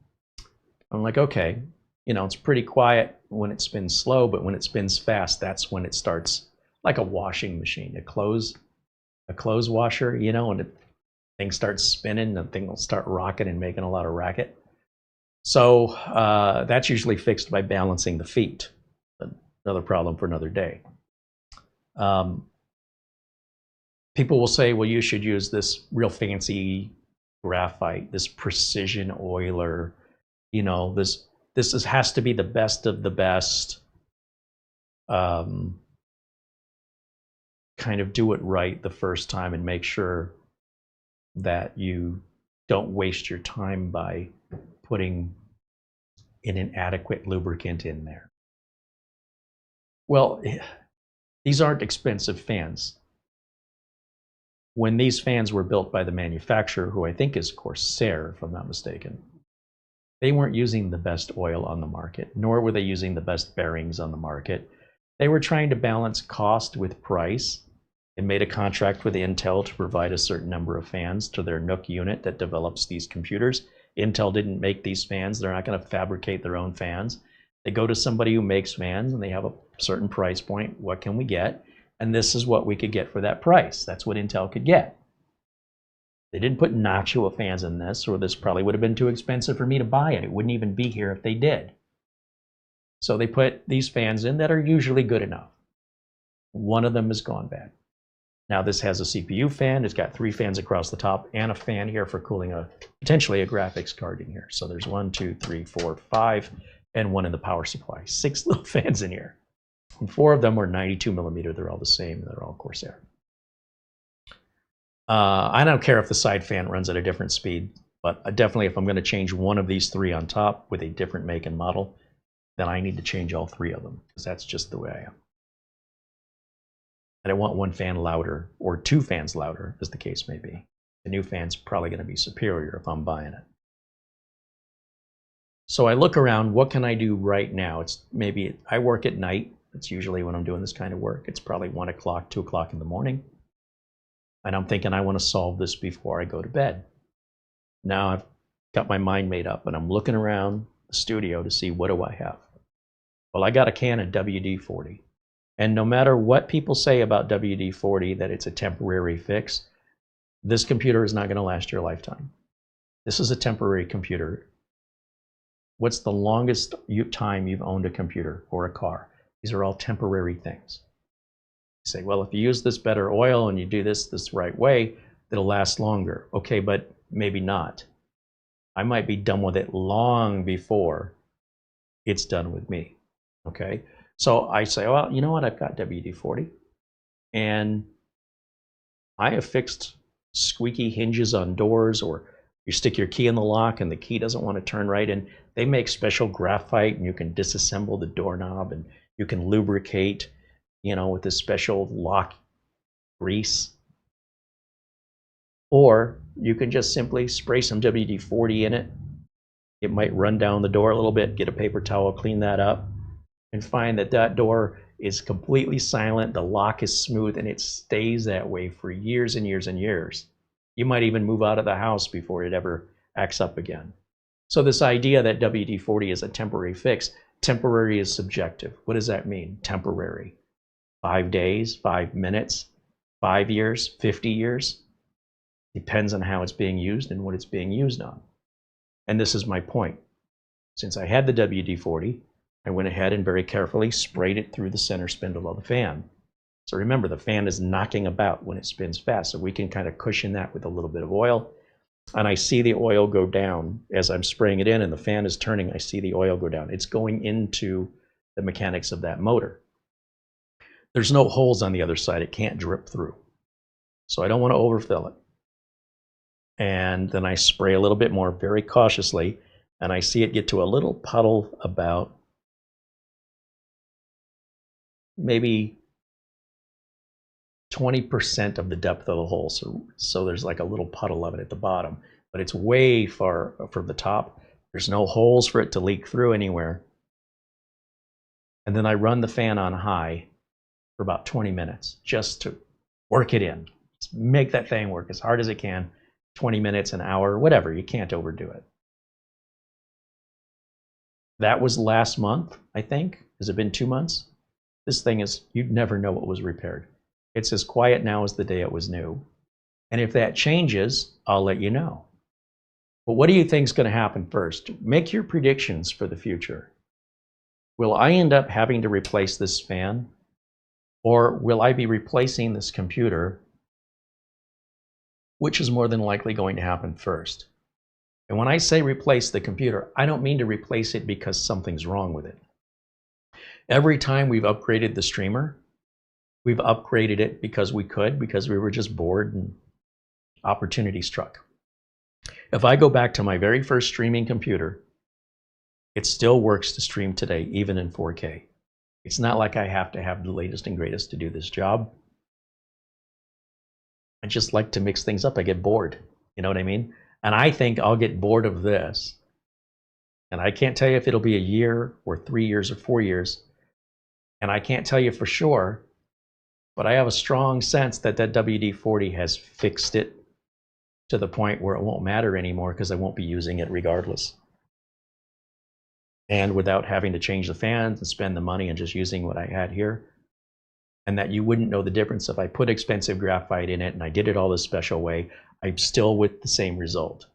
like, okay, you know, it's pretty quiet when it spins slow, but when it spins fast, that's when it starts like a washing machine, a clothes washer, you know, and thing starts spinning, the thing will start rocking and making a lot of racket. So that's usually fixed by balancing the feet. Another problem for another day. People will say, well, you should use this real fancy graphite, this precision oiler, you know, this has to be the best of the best. Kind of do it right the first time and make sure that you don't waste your time by putting an inadequate lubricant in there. Well, these aren't expensive fans. When these fans were built by the manufacturer, who I think is Corsair, if I'm not mistaken, they weren't using the best oil on the market, nor were they using the best bearings on the market. They were trying to balance cost with price and made a contract with Intel to provide a certain number of fans to their NUC unit that develops these computers. Intel didn't make these fans. They're not going to fabricate their own fans. They go to somebody who makes fans and they have a certain price point. What can we get? And this is what we could get for that price. That's what Intel could get. They didn't put Noctua fans in this, or this probably would have been too expensive for me to buy it. It wouldn't even be here if they did. So they put these fans in that are usually good enough. One of them has gone bad. Now this has a CPU fan. It's got 3 fans across the top and a fan here for cooling potentially a graphics card in here. So there's 1, 2, 3, 4, 5, and 1 in the power supply. 6 little fans in here. And 4 of them were 92 millimeter. They're all the same. They're all Corsair. I don't care if the side fan runs at a different speed, but definitely if I'm going to change one of these 3 on top with a different make and model, then I need to change all 3 of them, because that's just the way I am. And I want 1 fan louder, or 2 fans louder, as the case may be. The new fan's probably going to be superior if I'm buying it. So I look around, what can I do right now? It's maybe, I work at night. It's usually when I'm doing this kind of work. It's probably 1 o'clock, 2 o'clock in the morning. And I'm thinking I want to solve this before I go to bed. Now I've got my mind made up and I'm looking around the studio to see what do I have. Well, I got a Canon WD-40. And no matter what people say about WD-40, that it's a temporary fix, this computer is not going to last your lifetime. This is a temporary computer. What's the longest time you've owned a computer or a car? These are all temporary things. You say, well, if you use this better oil and you do this right way, it'll last longer. Okay, but maybe not. I might be done with it long before it's done with me. Okay, so I say, well, you know what? I've got WD-40, and I have fixed squeaky hinges on doors, or you stick your key in the lock and the key doesn't want to turn right, and they make special graphite, and you can disassemble the doorknob, and you can lubricate, you know, with this special lock grease. Or you can just simply spray some WD-40 in it. It might run down the door a little bit, get a paper towel, clean that up, and find that that door is completely silent, the lock is smooth, and it stays that way for years and years and years. You might even move out of the house before it ever acts up again. So this idea that WD-40 is a temporary fix, temporary is subjective. What does that mean, temporary? 5 days, 5 minutes, 5 years, 50 years? Depends on how it's being used and what it's being used on. And this is my point. Since I had the WD-40, I went ahead and very carefully sprayed it through the center spindle of the fan. So remember, the fan is knocking about when it spins fast, so we can kind of cushion that with a little bit of oil. And I see the oil go down as I'm spraying it in, and the fan is turning. I see the oil go down. It's going into the mechanics of that motor. There's no holes on the other side. It can't drip through. So I don't want to overfill it. And then I spray a little bit more very cautiously, and I see it get to a little puddle about maybe 20% of the depth of the hole. So there's like a little puddle of it at the bottom. but it's way far from the top. There's no holes for it to leak through anywhere. And then I run the fan on high for about 20 minutes just to work it in. Just make that thing work as hard as it can. 20 minutes, an hour, whatever. You can't overdo it. That was last month, I think. Has it been 2 months? This thing is, you'd never know what was repaired. It's as quiet now as the day it was new. And if that changes, I'll let you know. But what do you think is going to happen first? Make your predictions for the future. Will I end up having to replace this fan? Or will I be replacing this computer? Which is more than likely going to happen first? And when I say replace the computer, I don't mean to replace it because something's wrong with it. Every time we've upgraded the streamer, we've upgraded it because we could, because we were just bored and opportunity struck. If I go back to my very first streaming computer, it still works to stream today, even in 4K. It's not like I have to have the latest and greatest to do this job. I just like to mix things up. I get bored. You know what I mean? And I think I'll get bored of this. And I can't tell you if it'll be a year or 3 years or 4 years. And I can't tell you for sure, but I have a strong sense that that WD-40 has fixed it to the point where it won't matter anymore because I won't be using it regardless. And without having to change the fans and spend the money and just using what I had here. And that you wouldn't know the difference if I put expensive graphite in it and I did it all this special way, I'm still with the same result.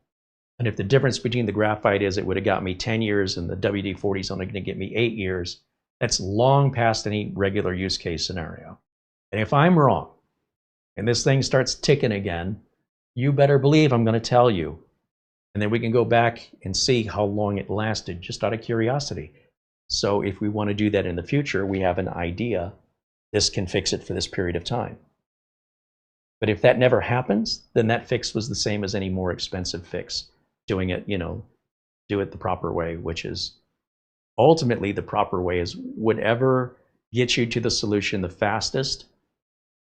And if the difference between the graphite is it would have got me 10 years and the WD-40 is only going to get me 8 years, that's long past any regular use case scenario. And if I'm wrong and this thing starts ticking again, you better believe I'm going to tell you. And then we can go back and see how long it lasted just out of curiosity. So if we want to do that in the future, we have an idea. This can fix it for this period of time. But if that never happens, then that fix was the same as any more expensive fix. Doing it, do it the proper way, which is ultimately the proper way is whatever gets you to the solution the fastest,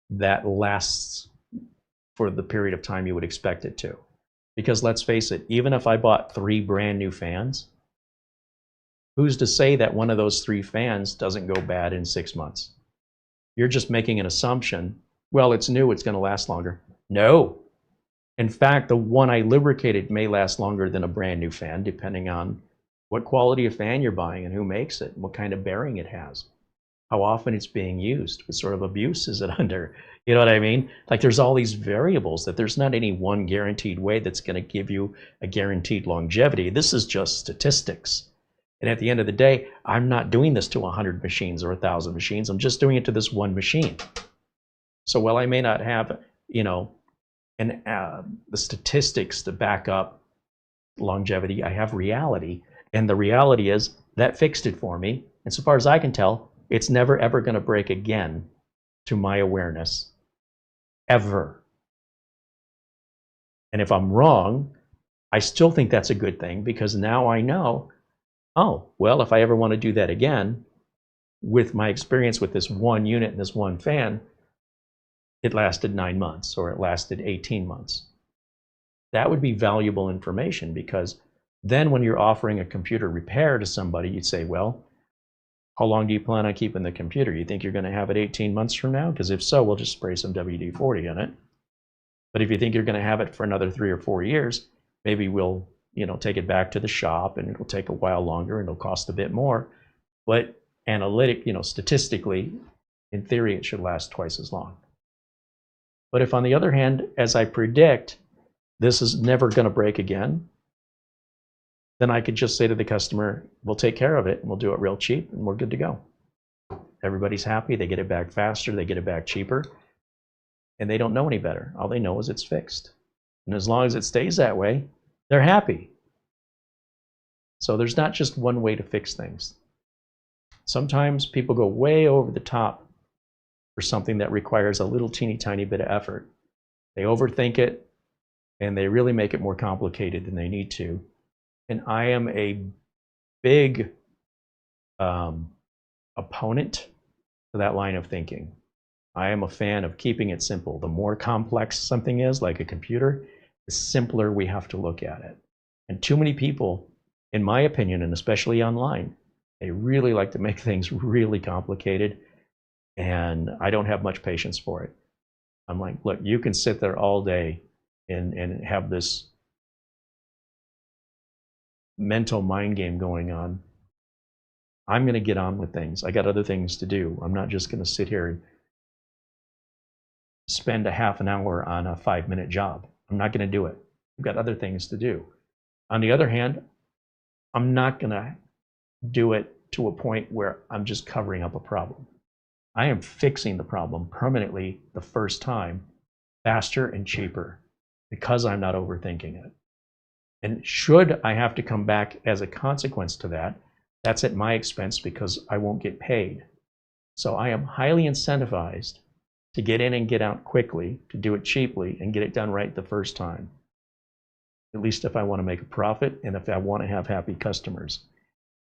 that lasts for the period of time you would expect it to. Because let's face it, even if I bought 3 brand new fans, who's to say that one of those 3 fans doesn't go bad in 6 months? You're just making an assumption, well, it's new, it's going to last longer. No. In fact, the one I lubricated may last longer than a brand new fan, depending on what quality of fan you're buying and who makes it, and what kind of bearing it has, how often it's being used, what sort of abuse is it under. You know what I mean? Like there's all these variables that there's not any one guaranteed way that's going to give you a guaranteed longevity. This is just statistics. And at the end of the day, I'm not doing this to 100 machines or 1,000 machines. I'm just doing it to this one machine. So while I may not have, the statistics to back up longevity, I have reality. And the reality is that fixed it for me. And so far as I can tell, it's never ever going to break again to my awareness, ever. And if I'm wrong, I still think that's a good thing because now I know, oh, well, if I ever want to do that again, with my experience with this one unit and this one fan, it lasted 9 months or it lasted 18 months. That would be valuable information because then when you're offering a computer repair to somebody, you'd say, well, how long do you plan on keeping the computer? You think you're going to have it 18 months from now? Because if so, we'll just spray some WD-40 on it. But if you think you're going to have it for another 3 or 4 years, maybe we'll take it back to the shop and it'll take a while longer and it'll cost a bit more. But statistically, in theory, it should last twice as long. But if on the other hand, as I predict, this is never going to break again, then I could just say to the customer, we'll take care of it and we'll do it real cheap and we're good to go. Everybody's happy, they get it back faster, they get it back cheaper, and they don't know any better. All they know is it's fixed. And as long as it stays that way, they're happy. So there's not just one way to fix things. Sometimes people go way over the top for something that requires a little teeny tiny bit of effort. They overthink it and they really make it more complicated than they need to. And I am a big opponent to that line of thinking. I am a fan of keeping it simple. The more complex something is, like a computer, the simpler we have to look at it. And too many people, in my opinion, and especially online, they really like to make things really complicated, and I don't have much patience for it. I'm like, look, you can sit there all day and have this mental mind game going on. I'm going to get on with things. I got other things to do. I'm not just going to sit here and spend a half an hour on a 5-minute job. I'm not going to do it. I've got other things to do. On the other hand, I'm not going to do it to a point where I'm just covering up a problem. I am fixing the problem permanently the first time, faster and cheaper, because I'm not overthinking it. And should I have to come back as a consequence to that, that's at my expense because I won't get paid. So I am highly incentivized to get in and get out quickly, to do it cheaply, and get it done right the first time. At least if I want to make a profit and if I want to have happy customers.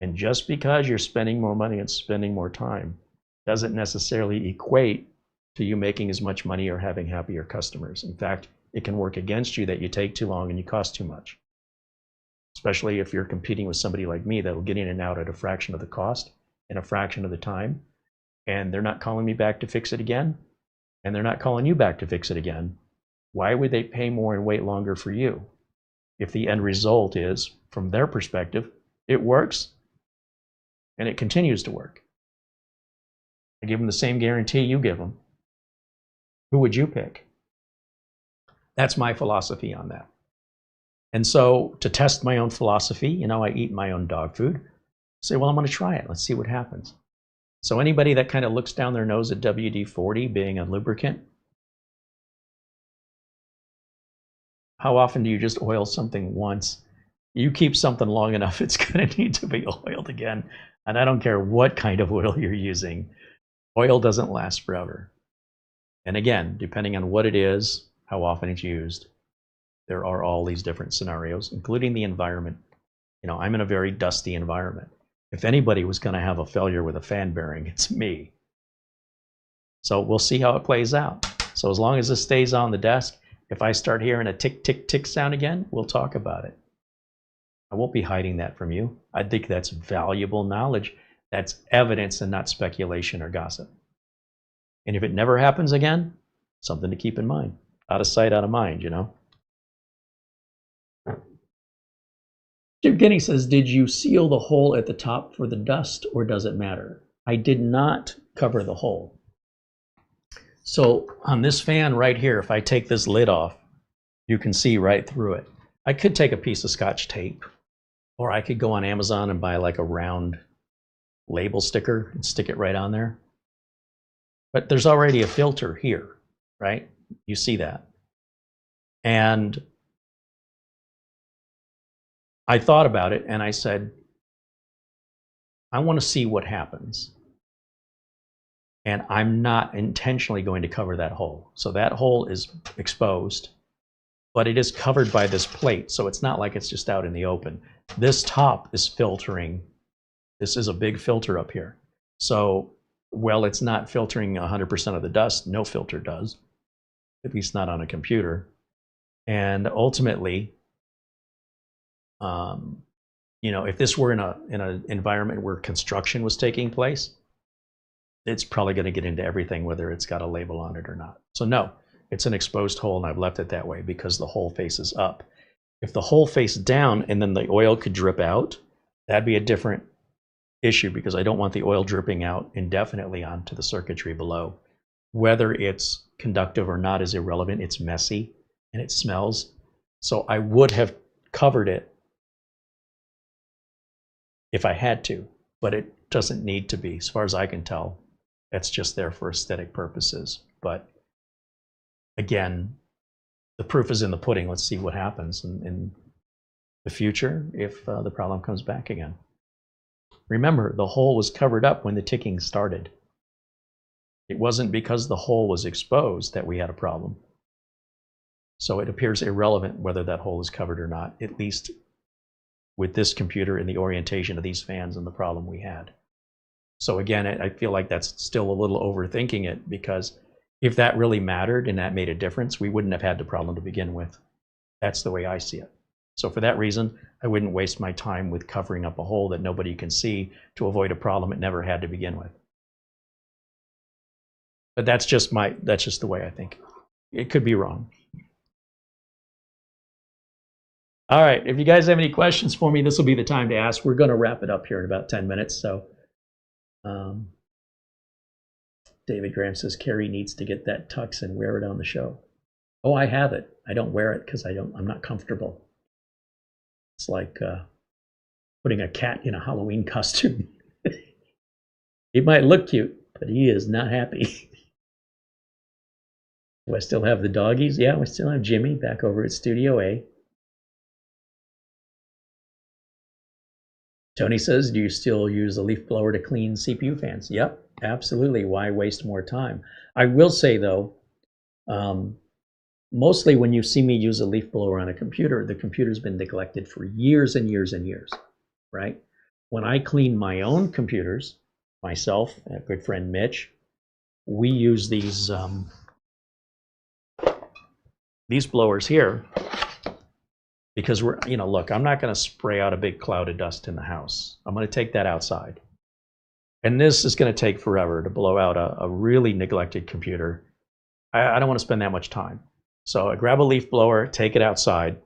And just because you're spending more money and spending more time doesn't necessarily equate to you making as much money or having happier customers. In fact, it can work against you that you take too long and you cost too much. Especially if you're competing with somebody like me that will get in and out at a fraction of the cost and a fraction of the time, and they're not calling me back to fix it again, and they're not calling you back to fix it again. Why would they pay more and wait longer for you if the end result is, from their perspective, it works and it continues to work? I give them the same guarantee you give them. Who would you pick? That's my philosophy on that. And so to test my own philosophy, I eat my own dog food. Say, well, I'm going to try it. Let's see what happens. So anybody that kind of looks down their nose at WD-40 being a lubricant, how often do you just oil something once? You keep something long enough, it's going to need to be oiled again. And I don't care what kind of oil you're using. Oil doesn't last forever. And again, depending on what it is, how often it's used, there are all these different scenarios, including the environment. I'm in a very dusty environment. If anybody was going to have a failure with a fan bearing, it's me. So we'll see how it plays out. So as long as this stays on the desk, if I start hearing a tick, tick, tick sound again, we'll talk about it. I won't be hiding that from you. I think that's valuable knowledge. That's evidence and not speculation or gossip. And if it never happens again, something to keep in mind. Out of sight, out of mind, Jim Kenny says, did you seal the hole at the top for the dust, or does it matter? I did not cover the hole. So on this fan right here, if I take this lid off, you can see right through it. I could take a piece of Scotch tape, or I could go on Amazon and buy like a round label sticker and stick it right on there. But there's already a filter here, right? You see that. And I thought about it and I said, I want to see what happens. And I'm not intentionally going to cover that hole. So that hole is exposed, but it is covered by this plate. So it's not like it's just out in the open. This top is filtering. This is a big filter up here. So, well, it's not filtering 100% of the dust. No filter does, at least not on a computer. And ultimately, if this were in an environment where construction was taking place, it's probably going to get into everything, whether it's got a label on it or not. So no, it's an exposed hole, and I've left it that way because the hole faces up. If the hole faced down and then the oil could drip out, that'd be a different issue, because I don't want the oil dripping out indefinitely onto the circuitry below. Whether it's conductive or not is irrelevant. It's messy and it smells. So I would have covered it if I had to, but it doesn't need to be. As far as I can tell, that's just there for aesthetic purposes. But again, the proof is in the pudding. Let's see what happens in the future if the problem comes back again. Remember, the hole was covered up when the ticking started. It wasn't because the hole was exposed that we had a problem. So it appears irrelevant whether that hole is covered or not, at least with this computer and the orientation of these fans and the problem we had. So again, I feel like that's still a little overthinking it, because if that really mattered and that made a difference, we wouldn't have had the problem to begin with. That's the way I see it. So for that reason, I wouldn't waste my time with covering up a hole that nobody can see to avoid a problem it never had to begin with. But that's just the way I think. It could be wrong. All right, if you guys have any questions for me, this will be the time to ask. We're going to wrap it up here in about 10 minutes. So David Graham says, Carey needs to get that tux and wear it on the show. Oh, I have it. I don't wear it because I'm not comfortable. It's like putting a cat in a Halloween costume. He might look cute, but he is not happy. Do I still have the doggies? Yeah, we still have Jimmy back over at Studio A. Tony says, do you still use a leaf blower to clean CPU fans? Yep, absolutely. Why waste more time? I will say, though, mostly when you see me use a leaf blower on a computer, the computer's been neglected for years and years and years, right? When I clean my own computers, myself and a good friend Mitch, we use these blowers here because we're, look, I'm not going to spray out a big cloud of dust in the house. I'm going to take that outside. And this is going to take forever to blow out a really neglected computer. I don't want to spend that much time. So I grab a leaf blower, take it outside,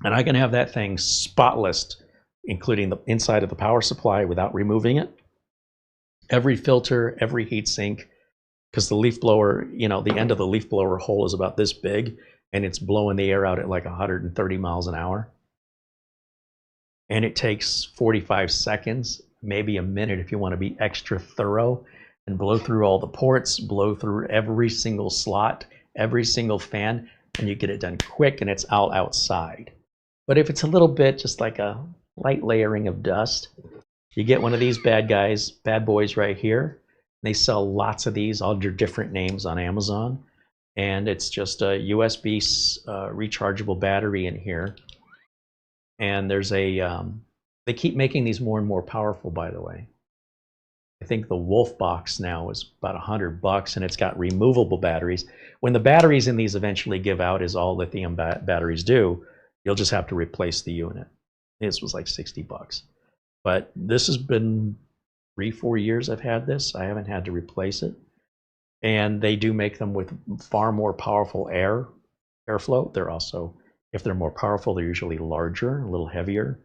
and I can have that thing spotless, including the inside of the power supply without removing it. Every filter, every heat sink, because the leaf blower, the end of the leaf blower hole is about this big, and it's blowing the air out at like 130 miles an hour. And it takes 45 seconds, maybe a minute if you want to be extra thorough, and blow through all the ports, blow through every single slot, every single fan, and you get it done quick and it's all outside. But if it's a little bit, just like a light layering of dust, you get one of these bad boys right here. They sell lots of these, all your different names on Amazon. And it's just a USB rechargeable battery in here. And there's they keep making these more and more powerful, by the way. I think the Wolf box now is about $100, and it's got removable batteries. When the batteries in these eventually give out, as all lithium batteries do, you'll just have to replace the unit. This was like $60. But this has been 3-4 years I've had this. I haven't had to replace it. And they do make them with far more powerful airflow. They're also, if they're more powerful, they're usually larger, a little heavier.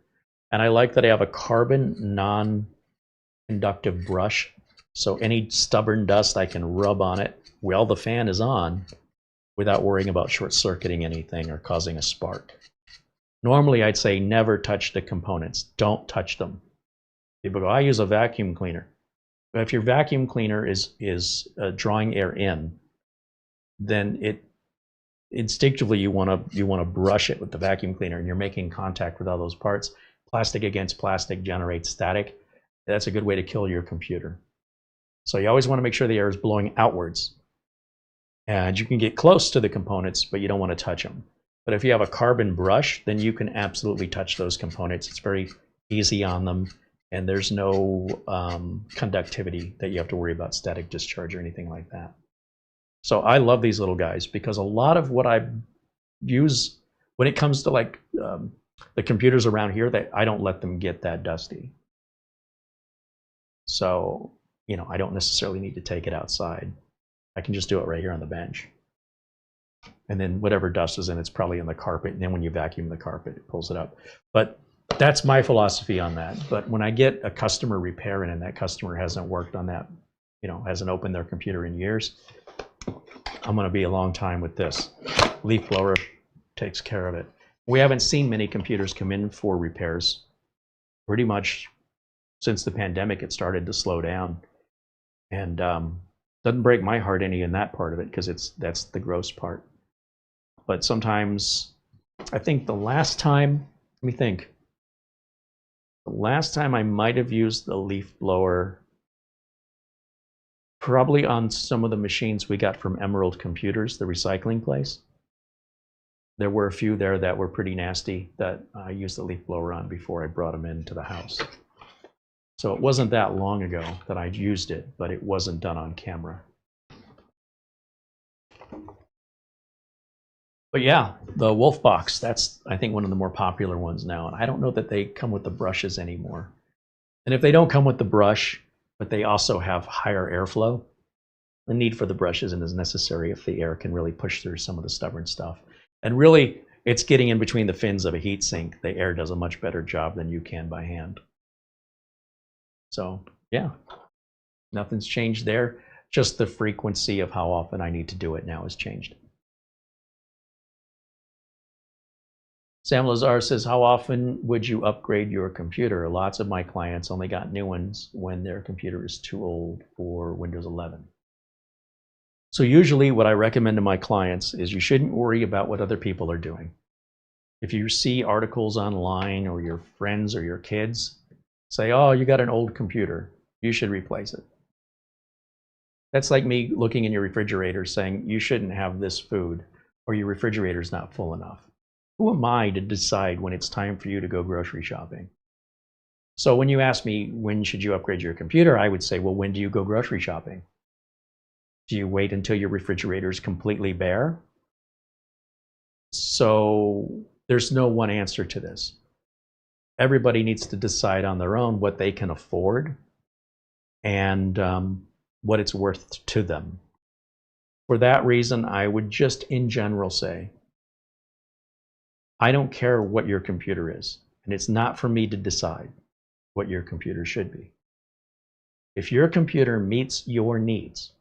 And I like that I have a carbon non-conductive brush. So any stubborn dust I can rub on it while the fan is on without worrying about short-circuiting anything or causing a spark. Normally, I'd say never touch the components. Don't touch them. People go, I use a vacuum cleaner. But if your vacuum cleaner is drawing air in, then instinctively you want to brush it with the vacuum cleaner, and you're making contact with all those parts. Plastic against plastic generates static. That's a good way to kill your computer. So you always want to make sure the air is blowing outwards. And you can get close to the components, but you don't want to touch them. But if you have a carbon brush, then you can absolutely touch those components. It's very easy on them, and there's no conductivity that you have to worry about static discharge or anything like that. So I love these little guys because a lot of what I use when it comes to like the computers around here, I don't let them get that dusty. So, I don't necessarily need to take it outside. I can just do it right here on the bench. And then whatever dust is in, it's probably in the carpet. And then when you vacuum the carpet, it pulls it up. But that's my philosophy on that. But when I get a customer repair in and that customer hasn't worked on that, hasn't opened their computer in years, I'm going to be a long time with this. Leaf blower takes care of it. We haven't seen many computers come in for repairs. Pretty much since the pandemic, it started to slow down. And doesn't break my heart any in that part of it, because that's the gross part. But sometimes, I think the last time, let me think. The last time I might have used the leaf blower, probably on some of the machines we got from Emerald Computers, the recycling place. There were a few there that were pretty nasty that I used the leaf blower on before I brought them into the house. So it wasn't that long ago that I used it, but it wasn't done on camera. But yeah, the Wolf Box, that's, I think, one of the more popular ones now. And I don't know that they come with the brushes anymore. And if they don't come with the brush, but they also have higher airflow, the need for the brush isn't as necessary if the air can really push through some of the stubborn stuff. And really, it's getting in between the fins of a heat sink. The air does a much better job than you can by hand. So yeah, nothing's changed there. Just the frequency of how often I need to do it now has changed. Sam Lazar says, how often would you upgrade your computer? Lots of my clients only got new ones when their computer is too old for Windows 11. So usually what I recommend to my clients is you shouldn't worry about what other people are doing. If you see articles online or your friends or your kids say, oh, you got an old computer, you should replace it. That's like me looking in your refrigerator saying you shouldn't have this food or your refrigerator's not full enough. Who am I to decide when it's time for you to go grocery shopping? So when you ask me, when should you upgrade your computer? I would say, well, when do you go grocery shopping? Do you wait until your refrigerator is completely bare? So there's no one answer to this. Everybody needs to decide on their own what they can afford and what it's worth to them. For that reason, I would just in general say, I don't care what your computer is, and it's not for me to decide what your computer should be. If your computer meets your needs,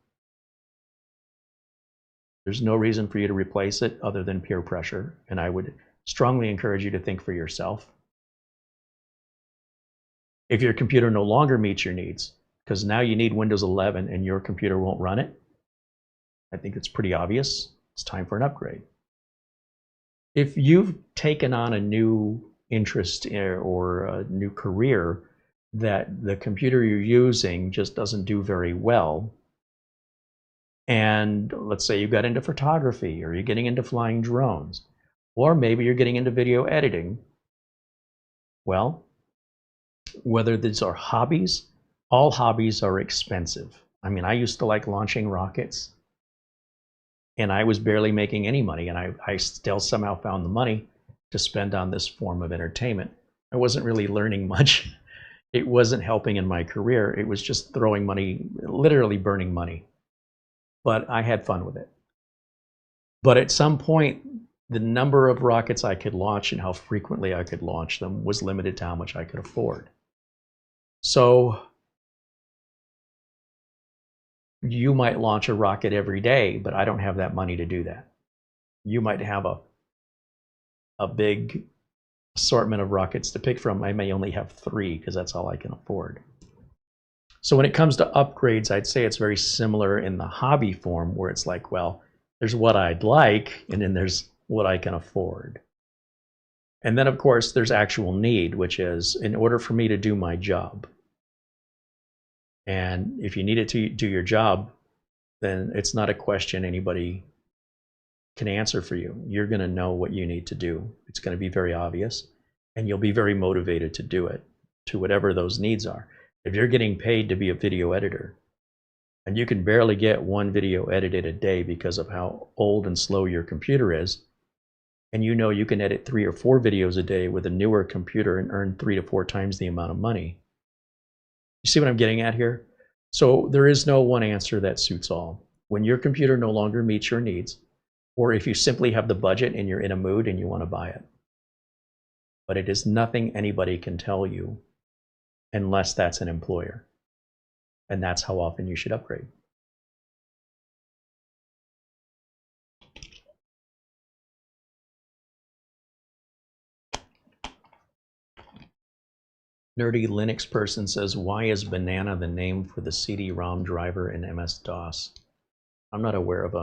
there's no reason for you to replace it other than peer pressure, and I would strongly encourage you to think for yourself. If your computer no longer meets your needs, because now you need Windows 11 and your computer won't run it, I think it's pretty obvious it's time for an upgrade. If you've taken on a new interest or a new career that the computer you're using just doesn't do very well, and let's say you got into photography or you're getting into flying drones, or maybe you're getting into video editing, well, whether these are hobbies, all hobbies are expensive. I mean, I used to like launching rockets, and I was barely making any money, and I still somehow found the money to spend on this form of entertainment. I wasn't really learning much. It wasn't helping in my career. It was just throwing money, literally burning money. But I had fun with it. But at some point, the number of rockets I could launch and how frequently I could launch them was limited to how much I could afford. So you might launch a rocket every day, but I don't have that money to do that. You might have a big assortment of rockets to pick from. I may only have 3 because that's all I can afford. So when it comes to upgrades, I'd say it's very similar in the hobby form, where it's like, well, there's what I'd like, and then there's what I can afford. And then, of course, there's actual need, which is in order for me to do my job. And if you need it to do your job, then it's not a question anybody can answer for you. You're going to know what you need to do. It's going to be very obvious, and you'll be very motivated to do it, to whatever those needs are. If you're getting paid to be a video editor, and you can barely get 1 video edited a day because of how old and slow your computer is, and you know you can edit 3 or 4 videos a day with a newer computer and earn 3 to 4 times the amount of money. You see what I'm getting at here? So there is no one answer that suits all. When your computer no longer meets your needs, or if you simply have the budget and you're in a mood and you want to buy it. But it is nothing anybody can tell you unless that's an employer. And that's how often you should upgrade. Nerdy Linux person says, why is Banana the name for the CD-ROM driver in MS-DOS? I'm not aware of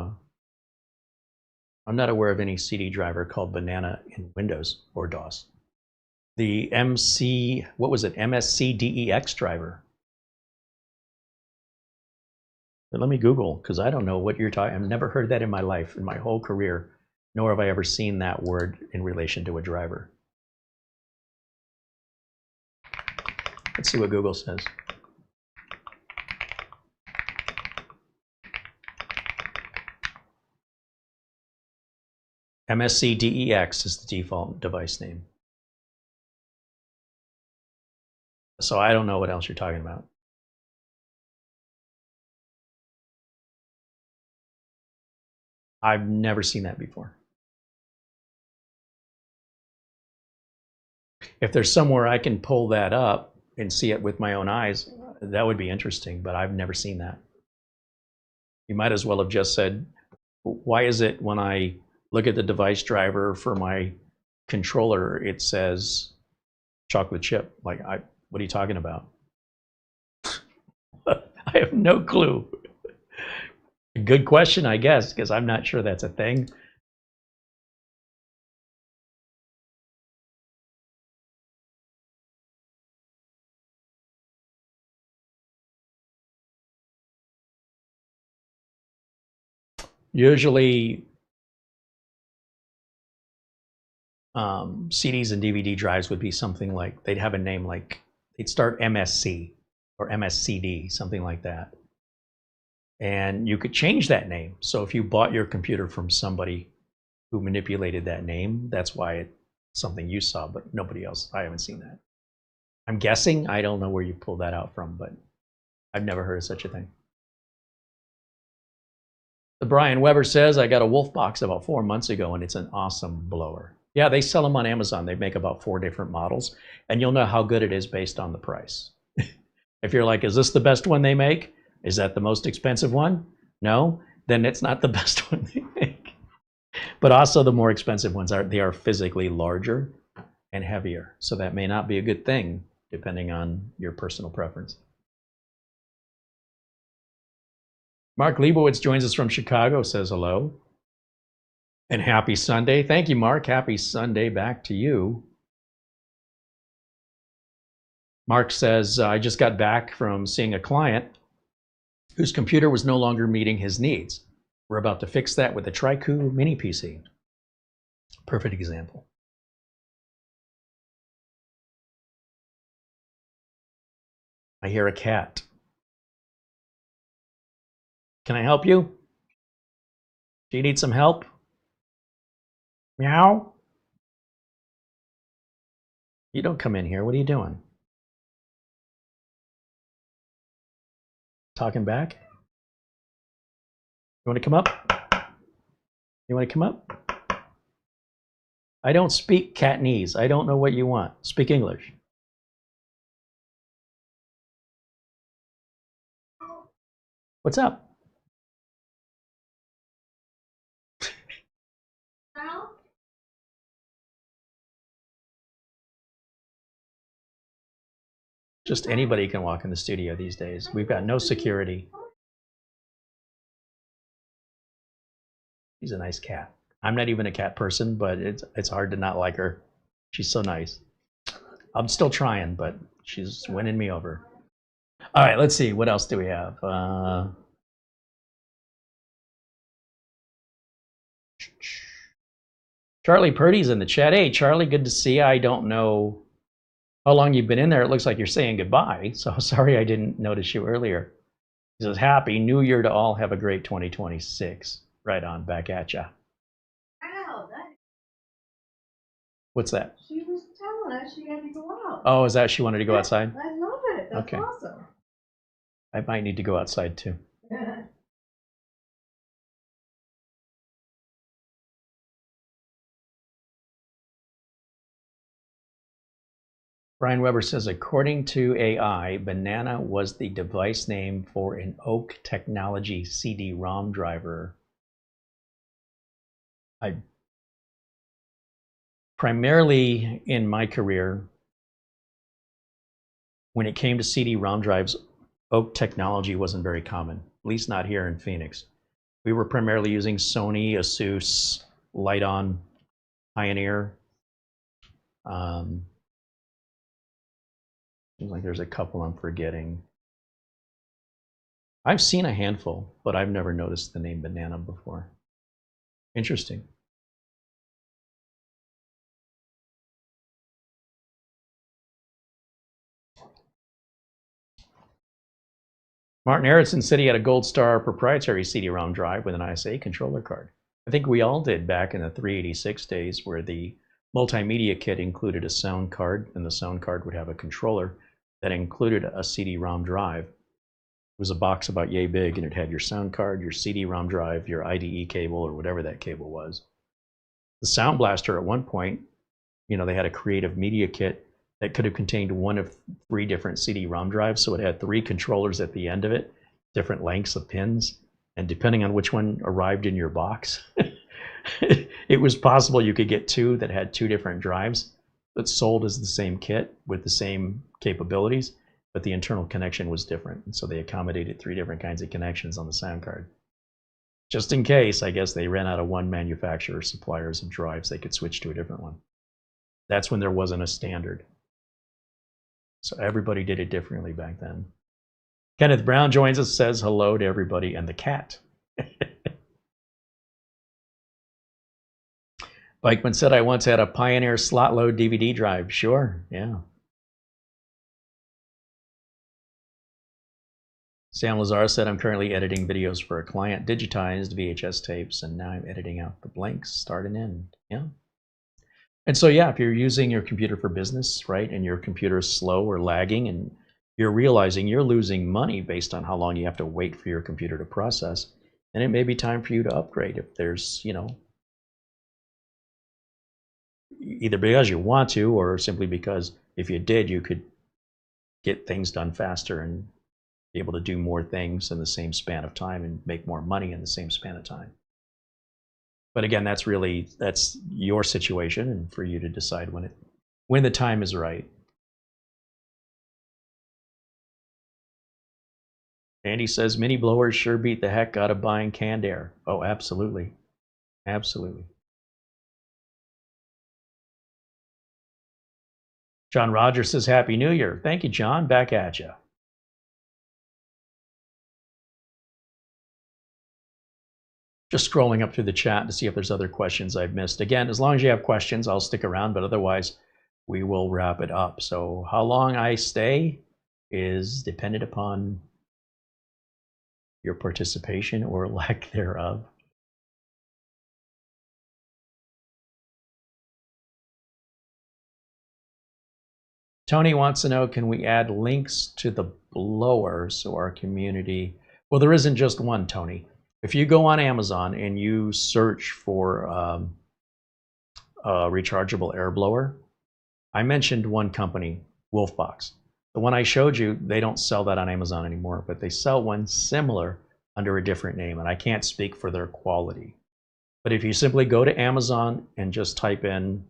any CD driver called Banana in Windows or DOS. The MSCDEX driver. But let me Google, because I don't know what you're talking. I've never heard that in my life, in my whole career, nor have I ever seen that word in relation to a driver. Let's see what Google says. MSCDEX is the default device name. So I don't know what else you're talking about. I've never seen that before. If there's somewhere I can pull that up and see it with my own eyes, that would be interesting, but I've never seen that. You might as well have just said, why is it when I look at the device driver for my controller, it says chocolate chip? Like, what are you talking about? I have no clue. Good question, I guess, because I'm not sure that's a thing. Usually, CDs and DVD drives would be something like, they'd have a name like, they'd start MSC or MSCD, something like that. And you could change that name. So if you bought your computer from somebody who manipulated that name, that's why it's something you saw, but nobody else. I haven't seen that. I'm guessing. I don't know where you pulled that out from, but I've never heard of such a thing. The Brian Weber says, I got a Wolf box about 4 months ago, and it's an awesome blower. Yeah, they sell them on Amazon. They make about 4 different models, and you'll know how good it is based on the price. If you're like, is this the best one they make? Is that the most expensive one? No, then it's not the best one they make. But also the more expensive ones are physically larger and heavier. So that may not be a good thing depending on your personal preference. Mark Leibowitz joins us from Chicago, says hello. And happy Sunday. Thank you, Mark. Happy Sunday back to you. Mark says, I just got back from seeing a client whose computer was no longer meeting his needs. We're about to fix that with a Triku mini PC. Perfect example. I hear a cat. Can I help you? Do you need some help? Meow? You don't come in here. What are you doing? Talking back? You want to come up? You want to come up? I don't speak Cantonese. I don't know what you want. Speak English. What's up? Just anybody can walk in the studio these days. We've got no security. She's a nice cat. I'm not even a cat person, but it's hard to not like her. She's so nice. I'm still trying, but she's winning me over. All right, let's see. What else do we have? Charlie Purdy's in the chat. Hey, Charlie, good to see you. I don't know how long you've been in there. It looks like you're saying goodbye, so sorry I didn't notice you earlier. He says, Happy New Year to all. Have a great 2026. Right on, back at ya. Wow, What's that? she was telling us she had to go out. Oh, is that she wanted to go outside? I love it. That's okay. Awesome. I might need to go outside too. Brian Weber says, according to AI, Banana was the device name for an Oak Technology CD-ROM driver. Primarily in my career, when it came to CD-ROM drives, Oak Technology wasn't very common, at least not here in Phoenix. We were primarily using Sony, Asus, Lite-On, Pioneer. Seems like there's a couple I'm forgetting. I've seen a handful, but I've never noticed the name Banana before. Interesting. Martin Erickson said he had a Gold Star proprietary CD-ROM drive with an ISA controller card. I think we all did back in the 386 days, where the multimedia kit included a sound card, and the sound card would have a controller that included a CD-ROM drive. It was a box about yay big, and it had your sound card, your CD-ROM drive, your IDE cable, or whatever that cable was. The Sound Blaster, at one point, you know, they had a creative media kit that could have contained one of 3 different CD-ROM drives, so it had 3 controllers at the end of it, different lengths of pins, and depending on which one arrived in your box, it was possible you could get 2 that had 2 different drives that sold as the same kit with the same capabilities, but the internal connection was different. And so they accommodated 3 different kinds of connections on the sound card. Just in case, I guess, they ran out of one manufacturer suppliers of drives, they could switch to a different one. That's when there wasn't a standard. So everybody did it differently back then. Kenneth Brown joins us, says hello to everybody and the cat. Bikeman said, I once had a Pioneer slot load DVD drive. Sure, yeah. Sam Lazar said, I'm currently editing videos for a client, digitized VHS tapes, and now I'm editing out the blanks, start and end. Yeah. And so, yeah, if you're using your computer for business, right, and your computer is slow or lagging, and you're realizing you're losing money based on how long you have to wait for your computer to process, then it may be time for you to upgrade if there's, you know, either because you want to, or simply because if you did, you could get things done faster and be able to do more things in the same span of time and make more money in the same span of time. But again, that's your situation, and for you to decide when the time is right. Andy says, mini blowers sure beat the heck out of buying canned air. Oh, absolutely. Absolutely. John Rogers says, Happy New Year. Thank you, John. Back at you. Just scrolling up through the chat to see if there's other questions I've missed. Again, as long as you have questions, I'll stick around, but otherwise we will wrap it up. So how long I stay is dependent upon your participation or lack thereof. Tony wants to know, can we add links to the blower so our community... Well, there isn't just one, Tony. If you go on Amazon and you search for a rechargeable air blower, I mentioned one company, Wolfbox. The one I showed you, they don't sell that on Amazon anymore, but they sell one similar under a different name, and I can't speak for their quality. But if you simply go to Amazon and just type in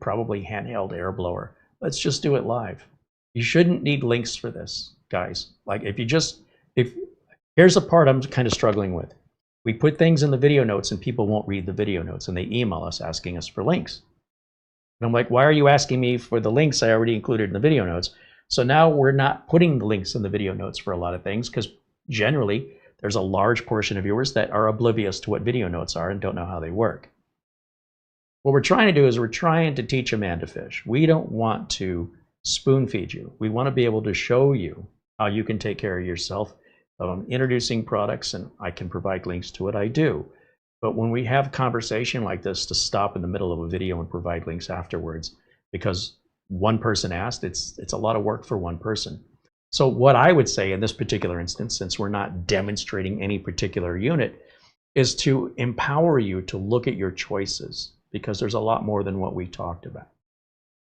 probably handheld air blower, let's just do it live. You shouldn't need links for this, guys. Like here's a part I'm kind of struggling with. We put things in the video notes and people won't read the video notes, and they email us asking us for links. And I'm like, why are you asking me for the links I already included in the video notes? So now we're not putting the links in the video notes for a lot of things, because generally there's a large portion of viewers that are oblivious to what video notes are and don't know how they work. What we're trying to do is we're trying to teach a man to fish. We don't want to spoon feed you. We want to be able to show you how you can take care of yourself. Introducing products, and I can provide links to it, I do. But when we have a conversation like this, to stop in the middle of a video and provide links afterwards because one person asked, it's a lot of work for one person. So what I would say in this particular instance, since we're not demonstrating any particular unit, is to empower you to look at your choices, because there's a lot more than what we talked about.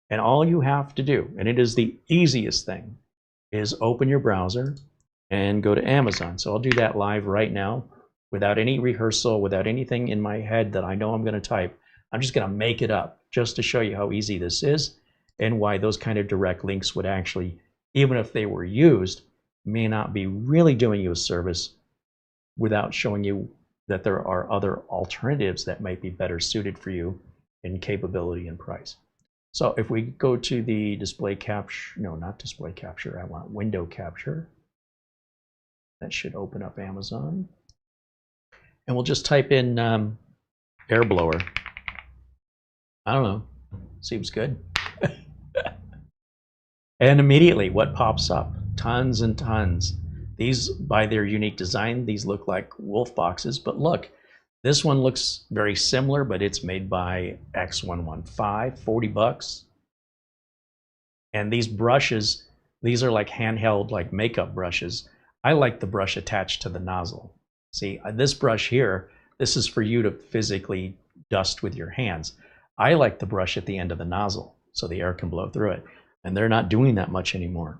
And all you have to do, and it is the easiest thing, is open your browser and go to Amazon. So I'll do that live right now without any rehearsal, without anything in my head that I know I'm going to type. I'm just going to make it up just to show you how easy this is and why those kind of direct links would actually, even if they were used, may not be really doing you a service without showing you that there are other alternatives that might be better suited for you in capability and price. So if we go to the display capture, no, not display capture, I want window capture. That should open up Amazon. And we'll just type in air blower. I don't know, seems good. And immediately what pops up? Tons and tons These, by their unique design, these look like wolf boxes, but look, this one looks very similar, but it's made by X115, 40 bucks. And these brushes, these are like handheld, like makeup brushes. I like the brush attached to the nozzle. See, this brush here, this is for you to physically dust with your hands. I like the brush at the end of the nozzle so the air can blow through it. And they're not doing that much anymore.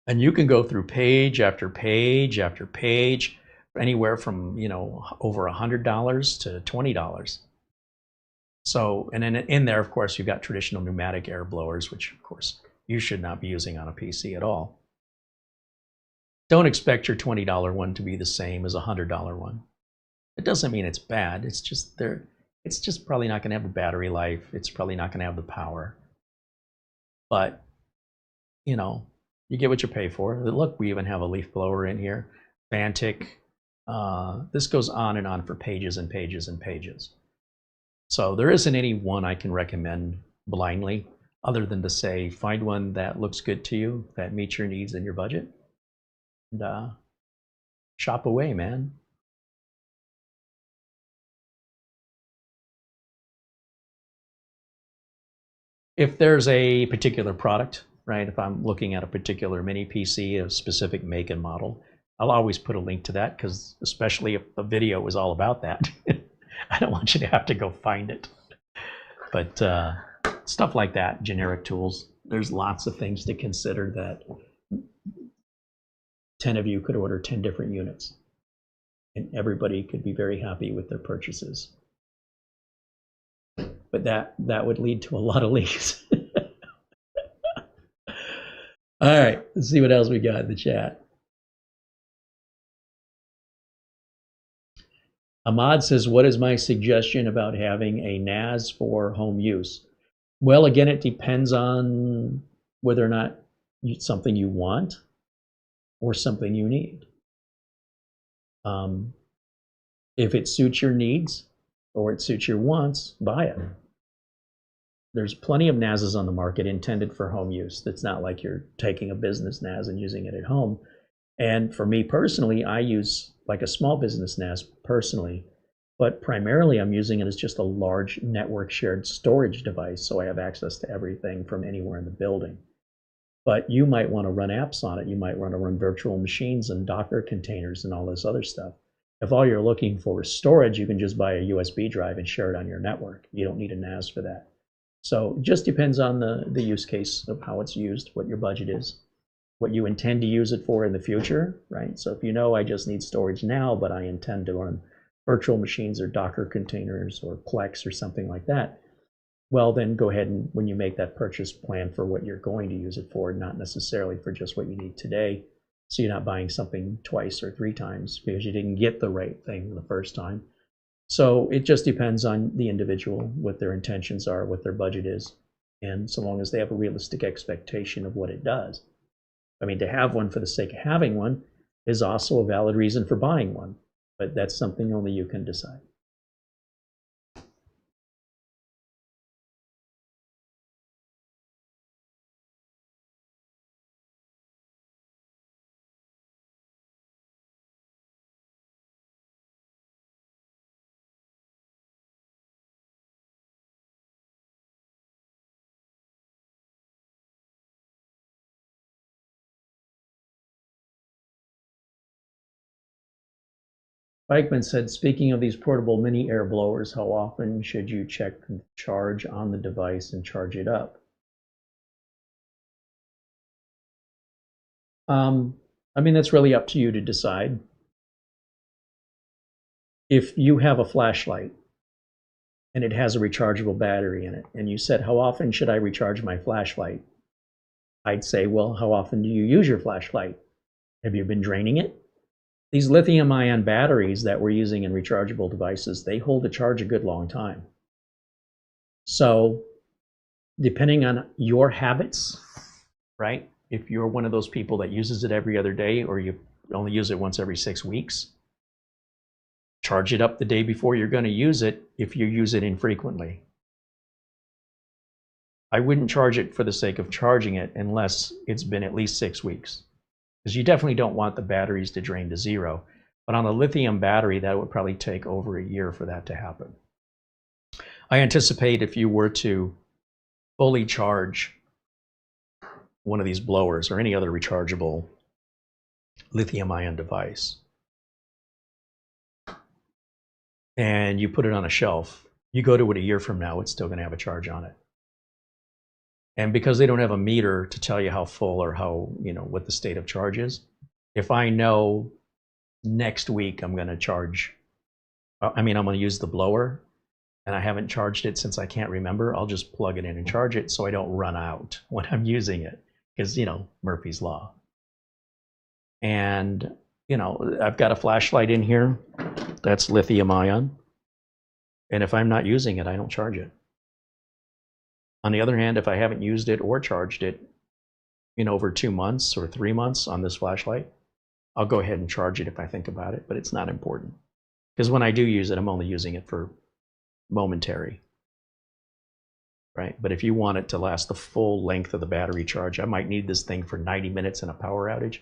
And you can go through page after page after page, anywhere from, you know, over $100 to $20. So, and then in there, of course, you've got traditional pneumatic air blowers, which of course you should not be using on a PC at all. Don't expect your $20 one to be the same as a $100 one. It doesn't mean it's bad. It's just probably not going to have the battery life. It's probably not going to have the power. But, you know, you get what you pay for. Look, we even have a leaf blower in here. Fantic. This goes on and on for pages and pages and pages. So there isn't any one I can recommend blindly, other than to say, find one that looks good to you, that meets your needs and your budget, and shop away, man. If there's a particular product, right, if I'm looking at a particular mini PC, a specific make and model, I'll always put a link to that, because especially if the video is all about that, I don't want you to have to go find it. But stuff like that, generic tools, there's lots of things to consider that 10 of you could order 10 different units, and everybody could be very happy with their purchases. But that would lead to a lot of leaks. All right, let's see what else we got in the chat. Ahmad says, what is my suggestion about having a NAS for home use? Well, again, it depends on whether or not it's something you want or something you need. If it suits your needs or it suits your wants, buy it. There's plenty of NASs on the market intended for home use. It's not like you're taking a business NAS and using it at home. And for me personally, I use like a small business NAS personally, but primarily I'm using it as just a large network shared storage device, so I have access to everything from anywhere in the building. But you might want to run apps on it. You might want to run virtual machines and Docker containers and all this other stuff. If all you're looking for is storage, you can just buy a USB drive and share it on your network. You don't need a NAS for that. So it just depends on the use case of how it's used, what your budget is, what you intend to use it for in the future, right? So if you know I just need storage now, but I intend to run virtual machines or Docker containers or Plex or something like that, well, then go ahead and when you make that purchase, plan for what you're going to use it for, not necessarily for just what you need today. So you're not buying something twice or three times because you didn't get the right thing the first time. So it just depends on the individual, what their intentions are, what their budget is, and so long as they have a realistic expectation of what it does. I mean, to have one for the sake of having one is also a valid reason for buying one, but that's something only you can decide. Bikeman said, speaking of these portable mini air blowers, how often should you check the charge on the device and charge it up? I mean, that's really up to you to decide. If you have a flashlight and it has a rechargeable battery in it, and you said, how often should I recharge my flashlight? I'd say, well, how often do you use your flashlight? Have you been draining it? These lithium-ion batteries that we're using in rechargeable devices, they hold a charge a good long time. So depending on your habits, right? If you're one of those people that uses it every other day, or you only use it once every 6 weeks, charge it up the day before you're going to use it if you use it infrequently. I wouldn't charge it for the sake of charging it unless it's been at least 6 weeks. because you definitely don't want the batteries to drain to zero. But on a lithium battery, that would probably take over a year for that to happen. I anticipate if you were to fully charge one of these blowers or any other rechargeable lithium-ion device, and you put it on a shelf, you go to it a year from now, it's still going to have a charge on it. And because they don't have a meter to tell you how full or how, what the state of charge is, if I know next week I'm going to charge, I'm going to use the blower, and I haven't charged it since I can't remember, I'll just plug it in and charge it so I don't run out when I'm using it, because, Murphy's Law. And, I've got a flashlight in here that's lithium ion. And if I'm not using it, I don't charge it. On the other hand, if I haven't used it or charged it in over 2 months or 3 months on this flashlight, I'll go ahead and charge it if I think about it, but it's not important. Because when I do use it, I'm only using it for momentary, right? But if you want it to last the full length of the battery charge, I might need this thing for 90 minutes in a power outage.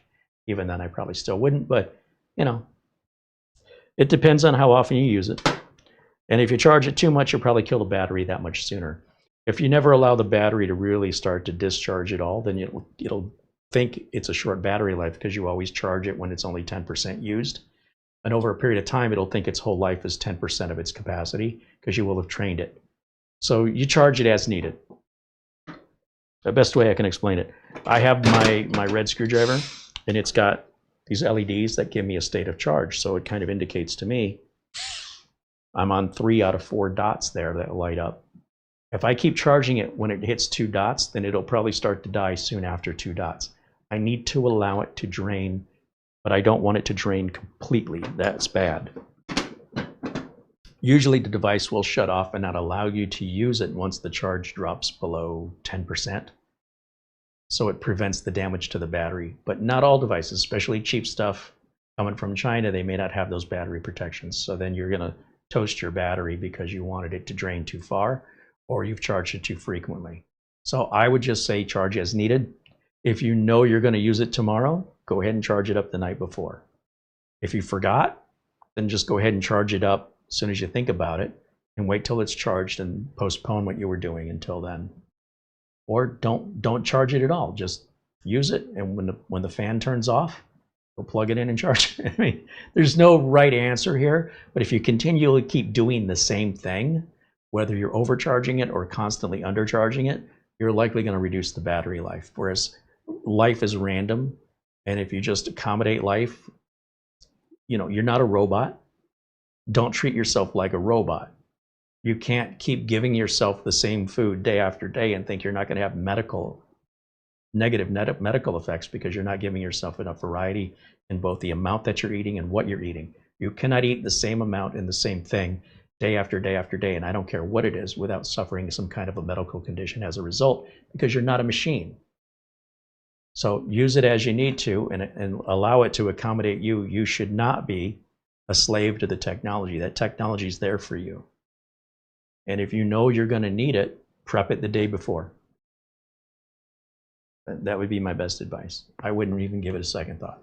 Even then, I probably still wouldn't, but, it depends on how often you use it. And if you charge it too much, you'll probably kill the battery that much sooner. If you never allow the battery to really start to discharge at all, then it'll think it's a short battery life because you always charge it when it's only 10% used. And over a period of time, it'll think its whole life is 10% of its capacity because you will have trained it. So you charge it as needed. The best way I can explain it. I have my red screwdriver, and it's got these LEDs that give me a state of charge. So it kind of indicates to me I'm on 3 out of 4 dots there that light up. If I keep charging it when it hits 2 dots, then it'll probably start to die soon after 2 dots. I need to allow it to drain, but I don't want it to drain completely. That's bad. Usually the device will shut off and not allow you to use it once the charge drops below 10%. So it prevents the damage to the battery. But not all devices, especially cheap stuff coming from China, they may not have those battery protections. So then you're going to toast your battery because you wanted it to drain too far, or you've charged it too frequently. So I would just say charge as needed. If you know you're going to use it tomorrow, go ahead and charge it up the night before. If you forgot, then just go ahead and charge it up as soon as you think about it, and wait till it's charged and postpone what you were doing until then. Or don't charge it at all. Just use it, and when the fan turns off, go plug it in and charge it. I mean, there's no right answer here, but if you continually keep doing the same thing, whether you're overcharging it or constantly undercharging it, you're likely going to reduce the battery life. Whereas life is random, and if you just accommodate life, you're not a robot. Don't treat yourself like a robot. You can't keep giving yourself the same food day after day and think you're not going to have negative medical effects because you're not giving yourself enough variety in both the amount that you're eating and what you're eating. You cannot eat the same amount and the same thing day after day after day, and I don't care what it is, without suffering some kind of a medical condition as a result, because you're not a machine. So use it as you need to and allow it to accommodate you. You should not be a slave to the technology. That technology is there for you. And if you know you're going to need it, prep it the day before. That would be my best advice. I wouldn't even give it a second thought.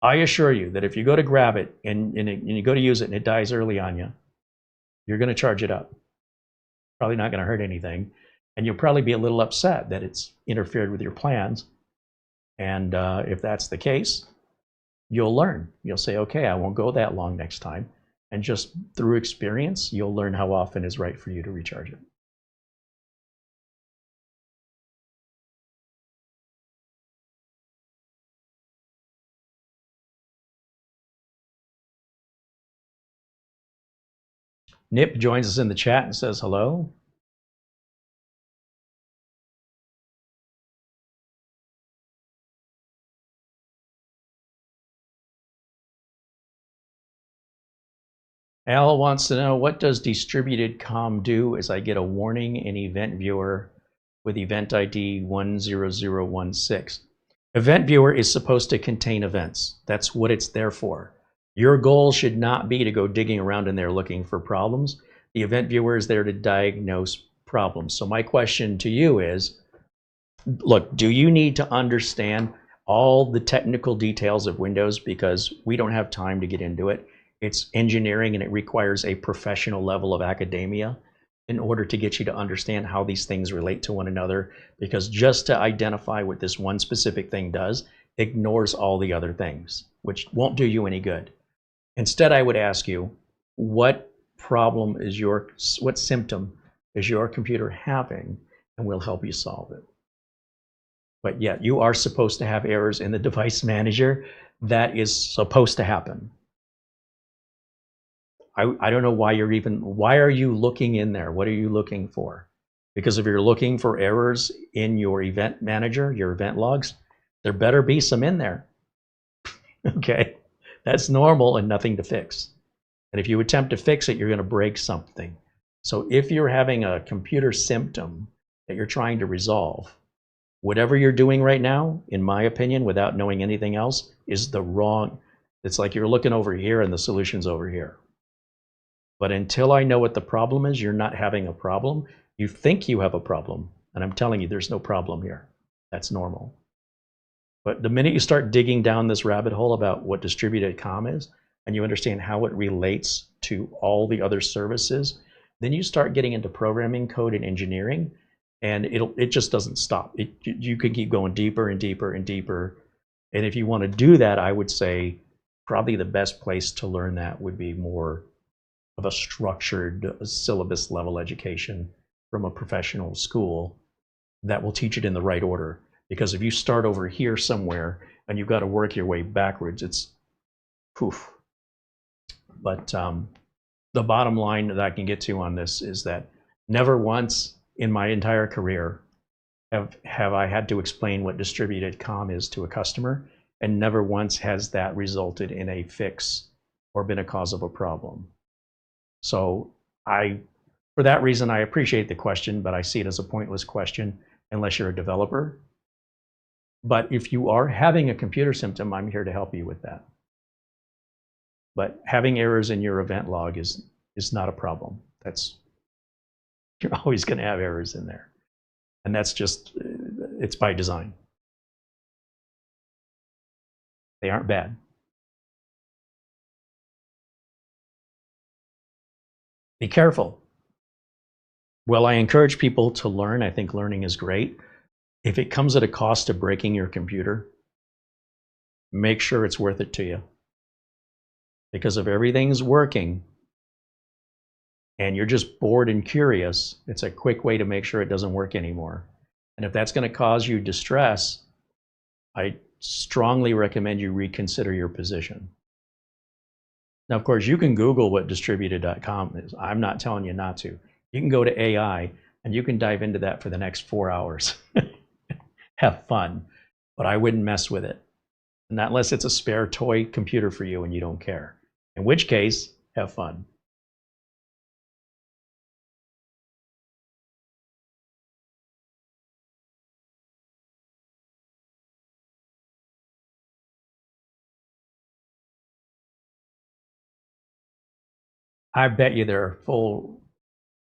I assure you that if you go to grab it and you go to use it and it dies early on you, you're going to charge it up. Probably not going to hurt anything. And you'll probably be a little upset that it's interfered with your plans. And if that's the case, you'll learn. You'll say, okay, I won't go that long next time. And just through experience, you'll learn how often is right for you to recharge it. Nip joins us in the chat and says hello. Al wants to know, what does distributed COM do as I get a warning in Event Viewer with event ID 10016? Event Viewer is supposed to contain events. That's what it's there for. Your goal should not be to go digging around in there looking for problems. The Event Viewer is there to diagnose problems. So my question to you is, look, do you need to understand all the technical details of Windows? Because we don't have time to get into it. It's engineering and it requires a professional level of academia in order to get you to understand how these things relate to one another. Because just to identify what this one specific thing does ignores all the other things, which won't do you any good. Instead, I would ask you, what symptom is your computer having, and we'll help you solve it. But yet, you are supposed to have errors in the device manager. That is supposed to happen. I don't know why why are you looking in there? What are you looking for? Because if you're looking for errors in your event manager, your event logs, there better be some in there. Okay, that's normal and nothing to fix. And if you attempt to fix it, you're going to break something. So if you're having a computer symptom that you're trying to resolve, whatever you're doing right now, in my opinion, without knowing anything else, is the wrong. It's like you're looking over here and the solution's over here. But until I know what the problem is, you're not having a problem. You think you have a problem, and I'm telling you, there's no problem here. That's normal. But the minute you start digging down this rabbit hole about what distributed COM is, and you understand how it relates to all the other services, then you start getting into programming code and engineering, and it just doesn't stop. You can keep going deeper and deeper and deeper. And if you want to do that, I would say probably the best place to learn that would be more of a structured syllabus level education from a professional school that will teach it in the right order. Because if you start over here somewhere and you've got to work your way backwards, it's poof. But the bottom line that I can get to on this is that never once in my entire career have I had to explain what distributed COM is to a customer, and never once has that resulted in a fix or been a cause of a problem. So for that reason, I appreciate the question, but I see it as a pointless question unless you're a developer. But if you are having a computer symptom, I'm here to help you with that. But having errors in your event log is not a problem. You're always going to have errors in there. And that's just, it's by design. They aren't bad. Be careful. Well, I encourage people to learn. I think learning is great. If it comes at a cost of breaking your computer, make sure it's worth it to you. Because if everything's working and you're just bored and curious, it's a quick way to make sure it doesn't work anymore. And if that's going to cause you distress, I strongly recommend you reconsider your position. Now, of course, you can Google what distributed.com is. I'm not telling you not to. You can go to AI and you can dive into that for the next 4 hours. Have fun, but I wouldn't mess with it. Not unless it's a spare toy computer for you and you don't care. In which case, have fun. I bet you there are full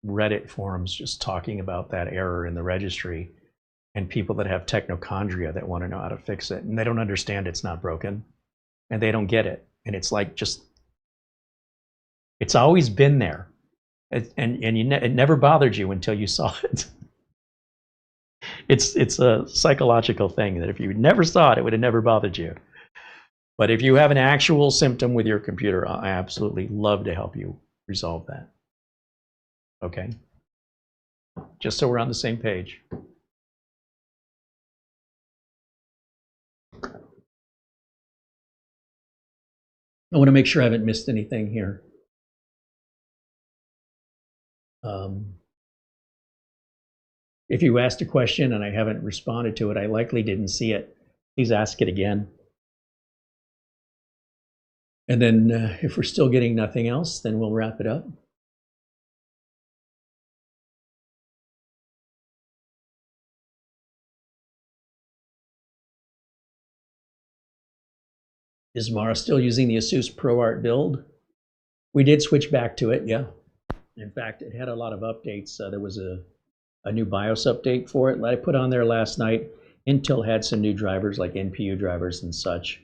Reddit forums just talking about that error in the registry, and people that have technochondria that want to know how to fix it, and they don't understand it's not broken, and they don't get it. And it's like, just, it's always been there, and it never bothered you until you saw it. It's a psychological thing that if you never saw it, it would have never bothered you. But if you have an actual symptom with your computer, I absolutely love to help you resolve that. Okay? Just so we're on the same page. I want to make sure I haven't missed anything here. If you asked a question and I haven't responded to it, I likely didn't see it. Please ask it again. And then if we're still getting nothing else, then we'll wrap it up. Is Mara still using the ASUS ProArt build? We did switch back to it, yeah. In fact, it had a lot of updates. There was a a new BIOS update for it. I put on there last night. Intel had some new drivers like NPU drivers and such,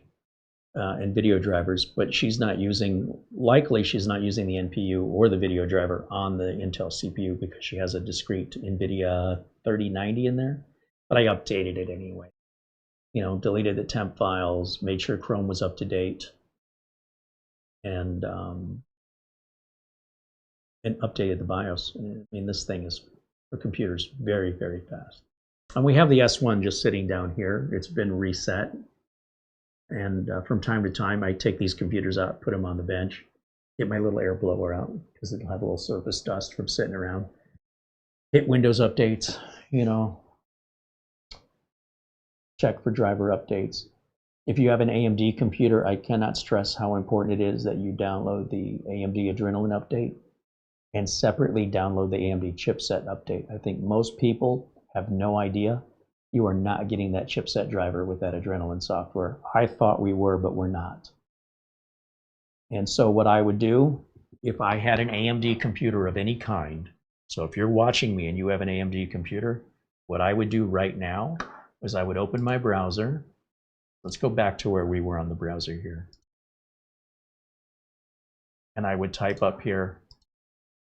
and video drivers, but she's not using, likely she's not using the NPU or the video driver on the Intel CPU because she has a discrete NVIDIA 3090 in there. But I updated it anyway. You know, deleted the temp files, made sure Chrome was up to date, and updated the BIOS. I mean, this thing is, for computers, very, very fast. And we have the S1 just sitting down here. It's been reset. And from time to time, I take these computers out, put them on the bench, get my little air blower out because it'll have a little surface dust from sitting around. Hit Windows updates, you know, check for driver updates. If you have an AMD computer, I cannot stress how important it is that you download the AMD Adrenalin update and separately download the AMD chipset update. I think most people have no idea. You are not getting that chipset driver with that Adrenalin software. I thought we were, but we're not. And so what I would do, if I had an AMD computer of any kind, so if you're watching me and you have an AMD computer, what I would do right now is I would open my browser. Let's go back to where we were on the browser here. And I would type up here,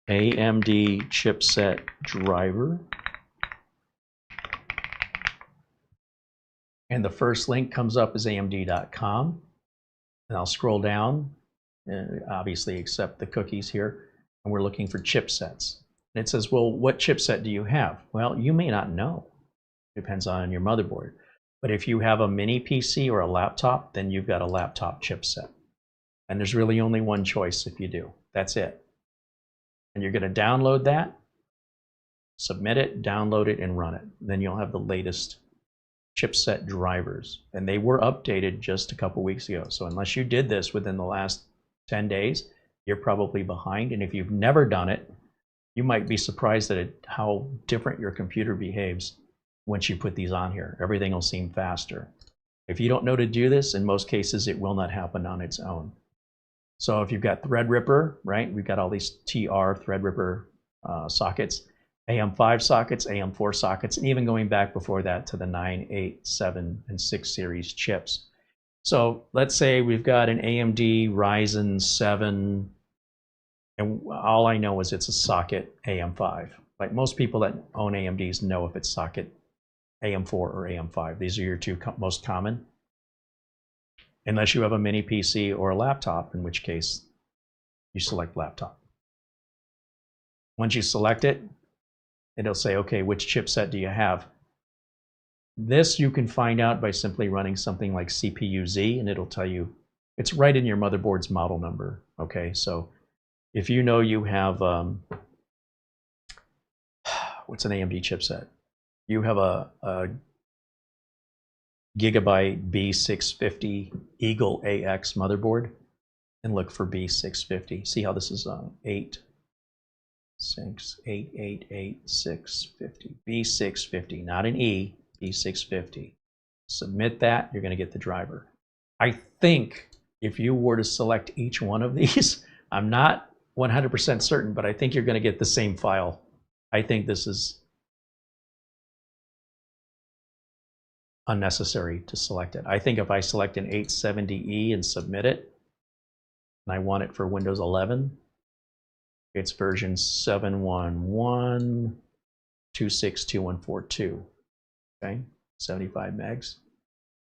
AMD chipset driver. And the first link comes up as amd.com. And I'll scroll down, and obviously accept the cookies here. And we're looking for chipsets. And it says, well, what chipset do you have? Well, you may not know. Depends on your motherboard. But if you have a mini PC or a laptop, then you've got a laptop chipset. And there's really only one choice if you do. That's it. And you're going to download that, submit it, download it, and run it. Then you'll have the latest chipset drivers. And they were updated just a couple weeks ago. So unless you did this within the last 10 days, you're probably behind. And if you've never done it, you might be surprised at how different your computer behaves once you put these on here. Everything will seem faster. If you don't know to do this, in most cases, it will not happen on its own. So if you've got Threadripper, right? We've got all these TR Threadripper sockets, AM5 sockets, AM4 sockets, and even going back before that to the 9, 8, 7, and 6 series chips. So let's say we've got an AMD Ryzen 7, and all I know is it's a socket AM5. Like most people that own AMDs know if it's socket AM4 or AM5. These are your two most common. Unless you have a mini PC or a laptop, in which case you select laptop. Once you select it, it'll say, okay, which chipset do you have? This you can find out by simply running something like CPU-Z, and it'll tell you, it's right in your motherboard's model number. Okay, so if you know you have, what's an AMD chipset? You have a Gigabyte B650 Eagle AX motherboard, and look for B650. See how this is 86888 B650, not an E, B650. Submit that, you're going to get the driver. I think if you were to select each one of these, I'm not 100% certain, but I think you're going to get the same file. I think this is unnecessary to select it. I think if I select an 870E and submit it, and I want it for Windows 11, it's version 711262142. Okay, 75 megs.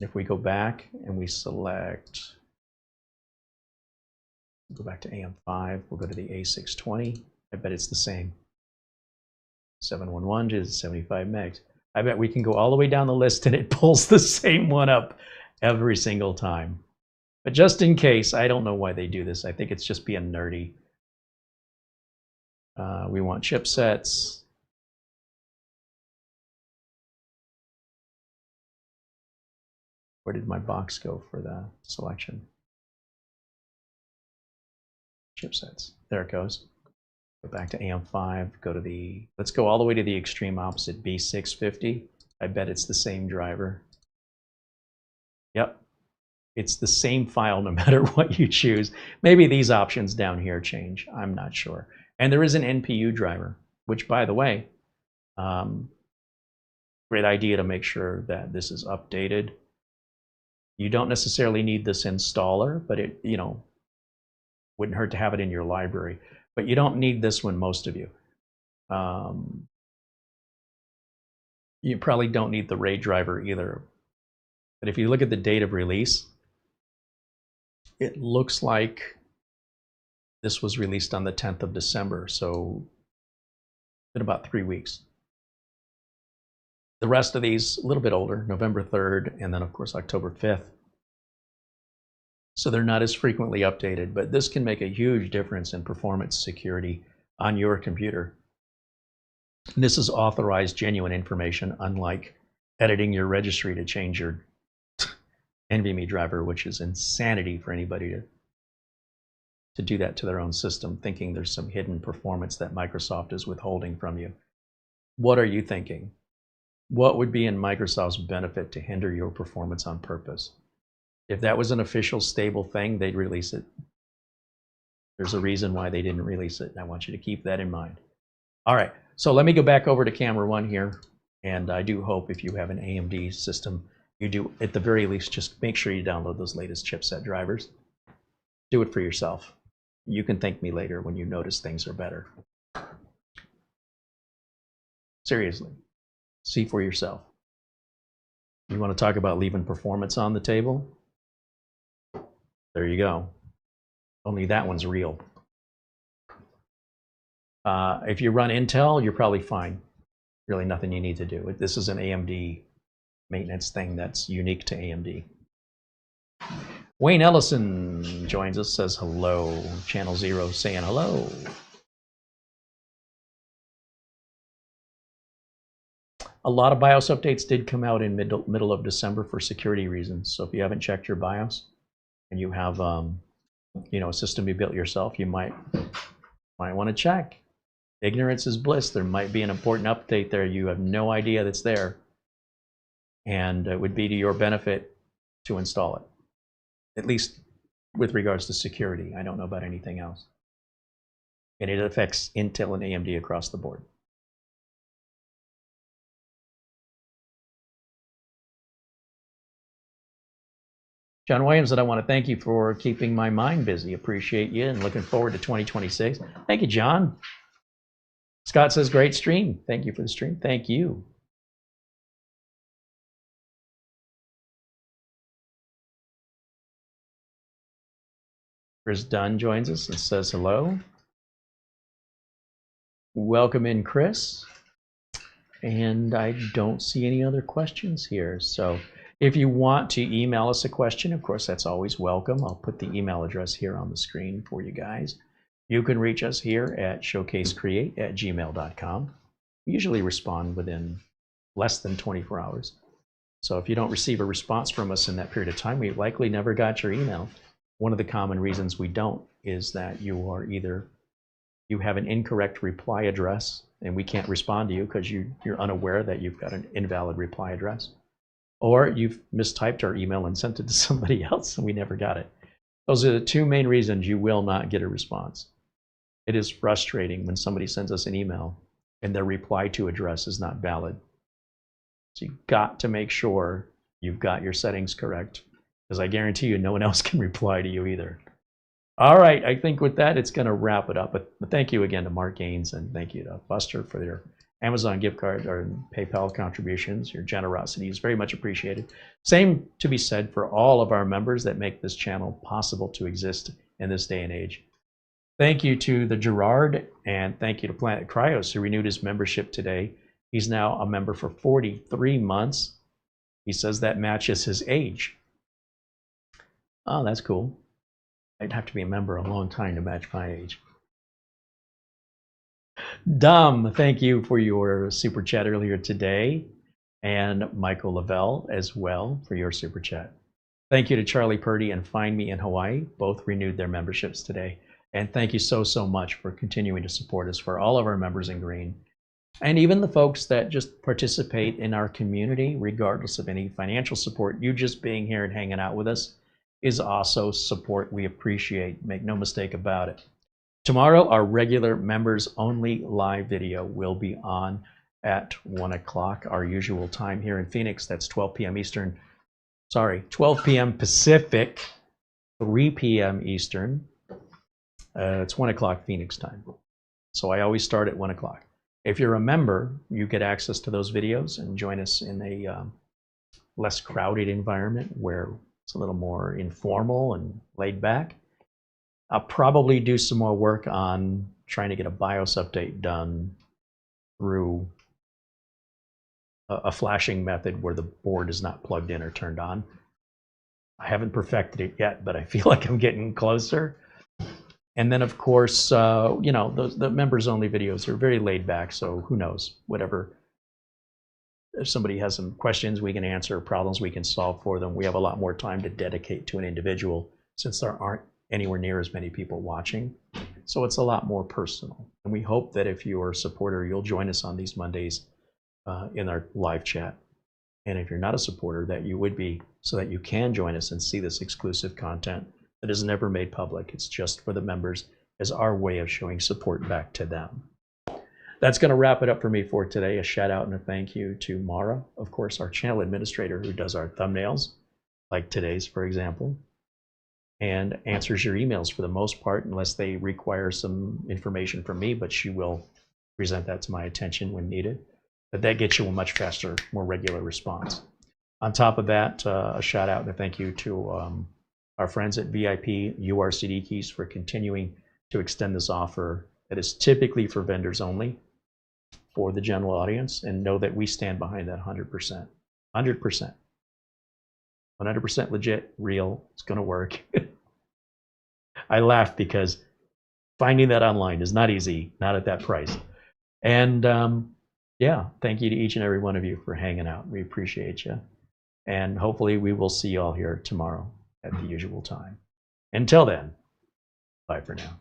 If we go back and we select, go back to AM5, we'll go to the A620. I bet it's the same. 711 to 75 megs. I bet we can go all the way down the list and it pulls the same one up every single time. But just in case, I don't know why they do this. I think it's just being nerdy. We want chipsets. Where did my box go for the selection? Chipsets. There it goes. Go back to AM5, go to the, let's go all the way to the extreme opposite, B650. I bet it's the same driver. Yep, it's the same file no matter what you choose. Maybe these options down here change, I'm not sure. And there is an NPU driver, which by the way, Great idea to make sure that this is updated. You don't necessarily need this installer, but it, wouldn't hurt to have it in your library. But you don't need this one, most of you. You probably don't need the RAID driver either. But if you look at the date of release, it looks like this was released on the 10th of December, so it's been about 3 weeks. The rest of these, a little bit older, November 3rd, and then of course October 5th. So they're not as frequently updated, but this can make a huge difference in performance security on your computer. And this is authorized genuine information, unlike editing your registry to change your NVMe driver, which is insanity for anybody to do that to their own system, thinking there's some hidden performance that Microsoft is withholding from you. What are you thinking? What would be in Microsoft's benefit to hinder your performance on purpose? If that was an official stable thing, they'd release it. There's a reason why they didn't release it, and I want you to keep that in mind. All right, so let me go back over to camera one here, and I do hope if you have an AMD system, you do, at the very least, just make sure you download those latest chipset drivers. Do it for yourself. You can thank me later when you notice things are better. Seriously, see for yourself. You want to talk about leaving performance on the table? There you go. Only that one's real. If you run Intel, you're probably fine. Really nothing you need to do. This is an AMD maintenance thing that's unique to AMD. Wayne Ellison joins us, says hello. Channel 0 saying hello. A lot of BIOS updates did come out in middle of December for security reasons. So if you haven't checked your BIOS and you have a system you built yourself, you might want to check. Ignorance is bliss. There might be an important update there you have no idea that's there, and it would be to your benefit to install it, at least with regards to security. I don't know about anything else. And it affects Intel and AMD across the board. John Williams said, I want to thank you for keeping my mind busy. Appreciate you and looking forward to 2026. Thank you, John. Scott says, great stream. Thank you for the stream. Thank you. Chris Dunn joins us and says hello. Welcome in, Chris. And I don't see any other questions here. So if you want to email us a question, of course, that's always welcome. I'll put the email address here on the screen for you guys. You can reach us here at showcasecreate@gmail.com. We usually respond within less than 24 hours. So if you don't receive a response from us in that period of time, we likely never got your email. One of the common reasons we don't is that you are either, you have an incorrect reply address and we can't respond to you because you're unaware that you've got an invalid reply address, or you've mistyped our email and sent it to somebody else and we never got it. Those are the two main reasons you will not get a response. It is frustrating when somebody sends us an email and their reply to address is not valid. So you've got to make sure you've got your settings correct, because I guarantee you no one else can reply to you either. All right, I think with that, it's going to wrap it up. But thank you again to Mark Gaines, and thank you to Buster for their Amazon gift card or PayPal contributions. Your generosity is very much appreciated. Same to be said for all of our members that make this channel possible to exist in this day and age. Thank you to the Gerard, and thank you to Planet Cryos, who renewed his membership today. He's now a member for 43 months. He says that matches his age. Oh, that's cool. I'd have to be a member a long time to match my age. Dom, thank you for your super chat earlier today. And Michael Lavelle as well for your super chat. Thank you to Charlie Purdy and Find Me in Hawaii. Both renewed their memberships today. And thank you so much for continuing to support us, for all of our members in green. And even the folks that just participate in our community, regardless of any financial support, you just being here and hanging out with us is also support we appreciate. Make no mistake about it. Tomorrow, our regular members only live video will be on at 1 o'clock, our usual time here in Phoenix. That's 12 p.m. Eastern. Sorry, 12 p.m. Pacific, 3 p.m. Eastern. It's 1 o'clock Phoenix time. So I always start at 1 o'clock. If you're a member, you get access to those videos and join us in a less crowded environment where it's a little more informal and laid back. I'll probably do some more work on trying to get a BIOS update done through a flashing method where the board is not plugged in or turned on. I haven't perfected it yet, but I feel like I'm getting closer. And then, of course, you know, the members-only videos are very laid back, so who knows, whatever. If somebody has some questions, we can answer, problems we can solve for them. We have a lot more time to dedicate to an individual since there aren't anywhere near as many people watching. So it's a lot more personal. And we hope that if you're a supporter, you'll join us on these Mondays in our live chat. And if you're not a supporter, that you would be, so that you can join us and see this exclusive content that is never made public. It's just for the members as our way of showing support back to them. That's going to wrap it up for me for today. A shout out and a thank you to Mara, of course, our channel administrator who does our thumbnails, like today's, for example, and answers your emails for the most part, unless they require some information from me, but she will present that to my attention when needed. But that gets you a much faster, more regular response. On top of that, a shout out and a thank you to our friends at VIP-URCDKEYs for continuing to extend this offer that is typically for vendors only for the general audience, and know that we stand behind that 100%. 100%. 100% legit, real, it's going to work. I laugh because finding that online is not easy, not at that price. And yeah, thank you to each and every one of you for hanging out. We appreciate you. And hopefully we will see you all here tomorrow at the usual time. Until then, bye for now.